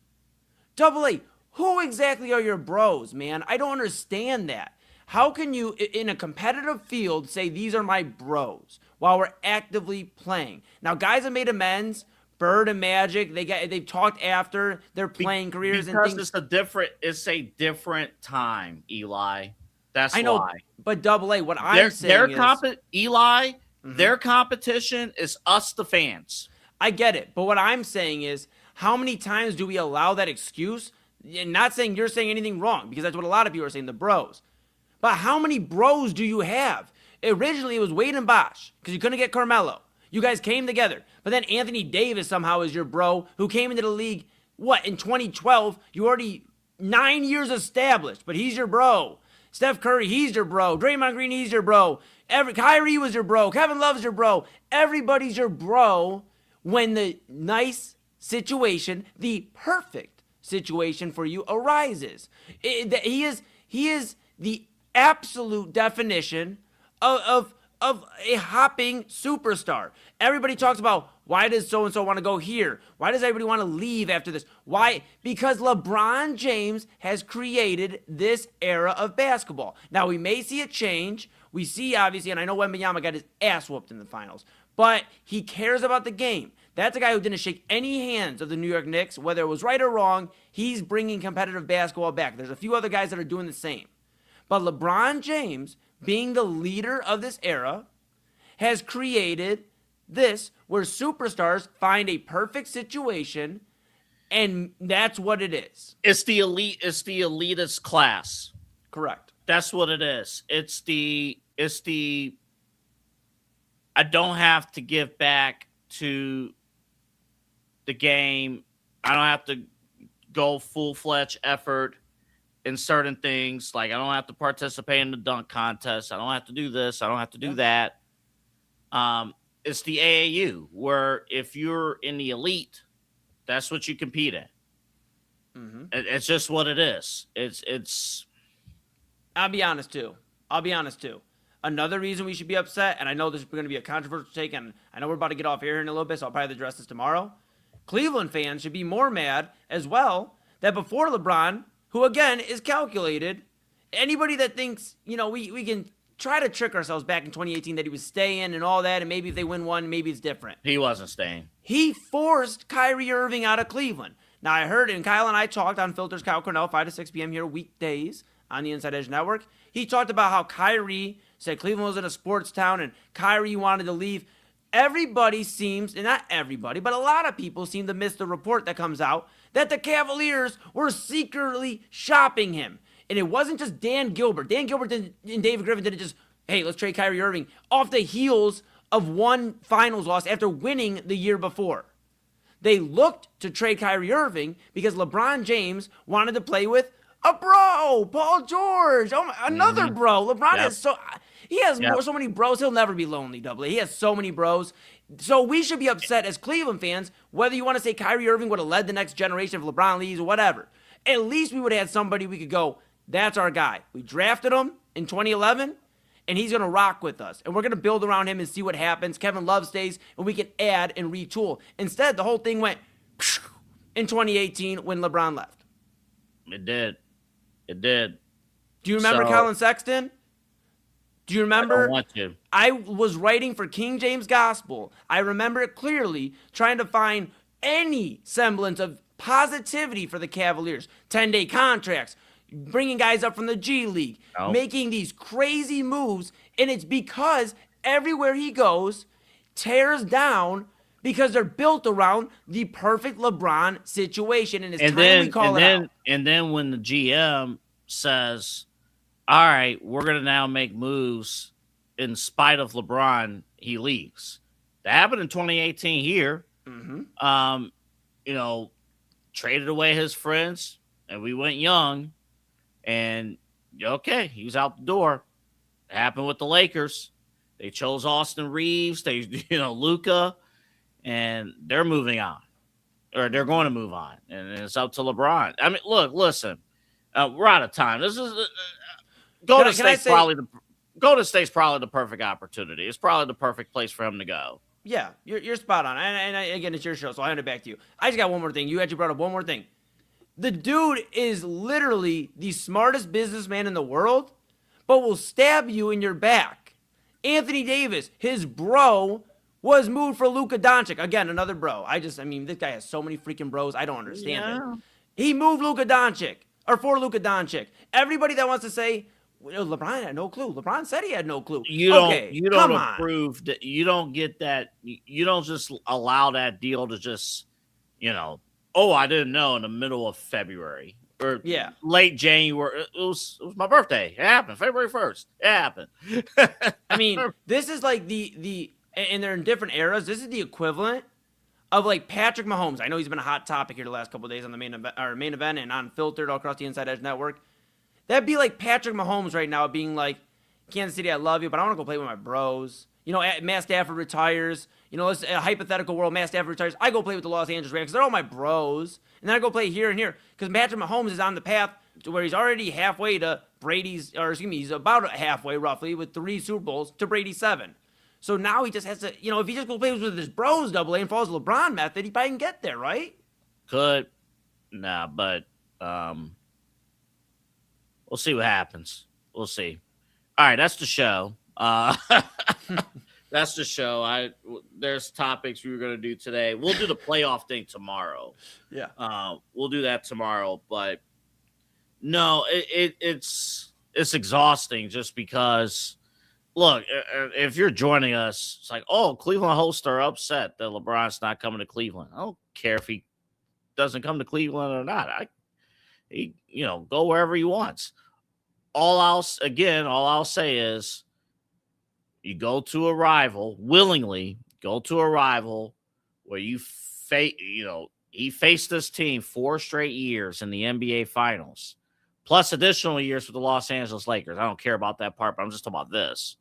S3: AA, who exactly are your bros, man? I don't understand that. How can you, in a competitive field, say these are my bros while we're actively playing? Now, guys have made amends. Bird and Magic, they've talked after their playing careers and things.
S8: It's a different time, Eli. That's
S3: I know,
S8: why.
S3: But AA, what I'm saying is,
S8: Eli, their competition is us, the fans.
S3: I get it, but what I'm saying is, how many times do we allow that excuse? And not saying you're saying anything wrong, because that's what a lot of people are saying, the bros. But how many bros do you have? Originally, it was Wade and Bosch, because you couldn't get Carmelo. You guys came together. But then Anthony Davis somehow is your bro, who came into the league, in 2012? You already 9 years established, but he's your bro. Steph Curry, he's your bro. Draymond Green, he's your bro. Kyrie was your bro. Kevin Love's your bro. Everybody's your bro when the nice situation, the perfect situation for you arises. He is the absolute definition of of a hopping superstar. Everybody talks about, why does so-and-so want to go here? Why does everybody want to leave after this? Why? Because LeBron James has created this era of basketball. Now, we may see it change. We see, obviously, and I know Wembanyama got his ass whooped in the finals, but he cares about the game. That's a guy who didn't shake any hands of the New York Knicks, whether it was right or wrong. He's bringing competitive basketball back. There's a few other guys that are doing the same. But LeBron James, being the leader of this era, has created this where superstars find a perfect situation, and that's what it is.
S8: It's the elite. It's the elitist class.
S3: Correct.
S8: That's what it is. It's the. I don't have to give back to the game. I don't have to go full-fledged effort in certain things. Like, I don't have to participate in the dunk contest. I don't have to do this. I don't have to do that. It's the AAU, where if you're in the elite, that's what you compete in.
S3: Mm-hmm.
S8: It's just what it is. It's.
S3: I'll be honest too. Another reason we should be upset, and I know this is going to be a controversial take, and I know we're about to get off air in a little bit, so I'll probably address this tomorrow. Cleveland fans should be more mad as well that before LeBron, who again is calculated, anybody that thinks, we can try to trick ourselves back in 2018 that he was staying and all that, and maybe if they win one, maybe it's different.
S8: He wasn't staying.
S3: He forced Kyrie Irving out of Cleveland. Now, I heard, and Kyle and I talked on Filters Kyle Cornell, 5 to 6 p.m. here, weekdays on the Inside Edge Network. He talked about how Kyrie said Cleveland was in a sports town and Kyrie wanted to leave. Everybody seems, and not everybody, but a lot of people seem to miss the report that comes out that the Cavaliers were secretly shopping him. And it wasn't just Dan Gilbert. Dan Gilbert and David Griffin didn't just, hey, let's trade Kyrie Irving off the heels of one finals loss after winning the year before. They looked to trade Kyrie Irving because LeBron James wanted to play with a bro, Paul George. Another bro. LeBron has so many bros. He'll never be lonely, double A. He has so many bros. So we should be upset as Cleveland fans, whether you want to say Kyrie Irving would have led the next generation if LeBron leaves or whatever. At least we would have had somebody we could go, that's our guy. We drafted him in 2011, and he's going to rock with us. And we're going to build around him and see what happens. Kevin Love stays, and we can add and retool. Instead, the whole thing went in 2018 when LeBron left.
S8: It did. Do
S3: you remember Colin Sexton? Do you remember?
S8: I don't want to.
S3: I was writing for King James Gospel. I remember it clearly, trying to find any semblance of positivity for the Cavaliers. 10-day contracts, bringing guys up from the G League, making these crazy moves, and it's because everywhere he goes, tears down because they're built around the perfect LeBron situation, and it's time we call it out.
S8: And then when the GM says, all right, we're going to now make moves in spite of LeBron, he leaves. That happened in 2018 here. Mm-hmm. Traded away his friends, and we went young, and okay, he was out the door. It happened with the Lakers. They chose Austin Reeves, Luka, and they're moving on, or they're going to move on, and it's up to LeBron. I mean, listen, we're out of time. This is Golden State's probably the perfect opportunity. It's probably the perfect place for him to go.
S3: Yeah, you're spot on. And again, it's your show, so I'll hand it back to you. I just got one more thing. You actually brought up one more thing. The dude is literally the smartest businessman in the world, but will stab you in your back. Anthony Davis, his bro, was moved for Luka Doncic. Again, another bro. This guy has so many freaking bros. I don't understand it. He moved Luka Doncic, or for Luka Doncic. Everybody that wants to say, LeBron had no clue. LeBron said he had no clue.
S8: You don't approve that. You don't get that. You don't just allow that deal to just, I didn't know in the middle of February or late January. It was my birthday. It happened February 1st. It happened.
S3: This is like and they're in different eras. This is the equivalent of like Patrick Mahomes. I know he's been a hot topic here the last couple of days on the main event and on Filtered all across the Inside Edge Network. That'd be like Patrick Mahomes right now being like, Kansas City, I love you, but I want to go play with my bros. Matt Stafford retires. Let's a hypothetical world, Matt Stafford retires. I go play with the Los Angeles Rams because they're all my bros. And then I go play here and here because Patrick Mahomes is on the path to where he's already halfway to he's about halfway roughly with 3 Super Bowls to Brady's 7. So now he just has to, if he just goes play with his bros double A and follows the LeBron method, he probably can get there, right?
S8: But we'll see what happens. We'll see. All right, that's the show. That's the show. There's topics we were going to do today. We'll do the playoff thing tomorrow.
S3: Yeah.
S8: We'll do that tomorrow. But no, it's exhausting just because. Look, if you're joining us, it's like, oh, Cleveland hosts are upset that LeBron's not coming to Cleveland. I don't care if he doesn't come to Cleveland or not. Go wherever he wants. All I'll say is you go to a rival, willingly go to a rival where he faced this team 4 straight years in the NBA Finals, plus additional years with the Los Angeles Lakers. I don't care about that part, but I'm just talking about this.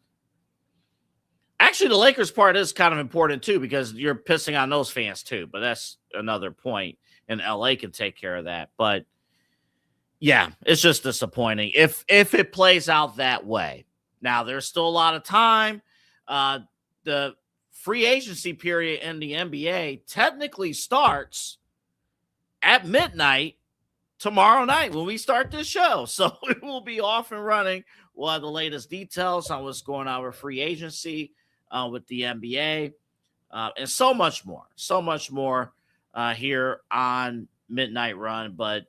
S8: Actually, the Lakers part is kind of important too because you're pissing on those fans too, but that's another point, and LA can take care of that. But yeah, it's just disappointing if it plays out that way. Now, there's still a lot of time. The free agency period in the NBA technically starts at midnight tomorrow night when we start this show. So it will be off and running. We'll have the latest details on what's going on with free agency with the NBA and so much more here on Midnight Run. But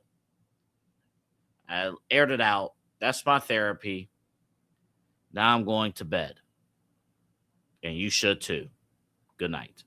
S8: I aired it out. That's my therapy. Now I'm going to bed. And you should too. Good night.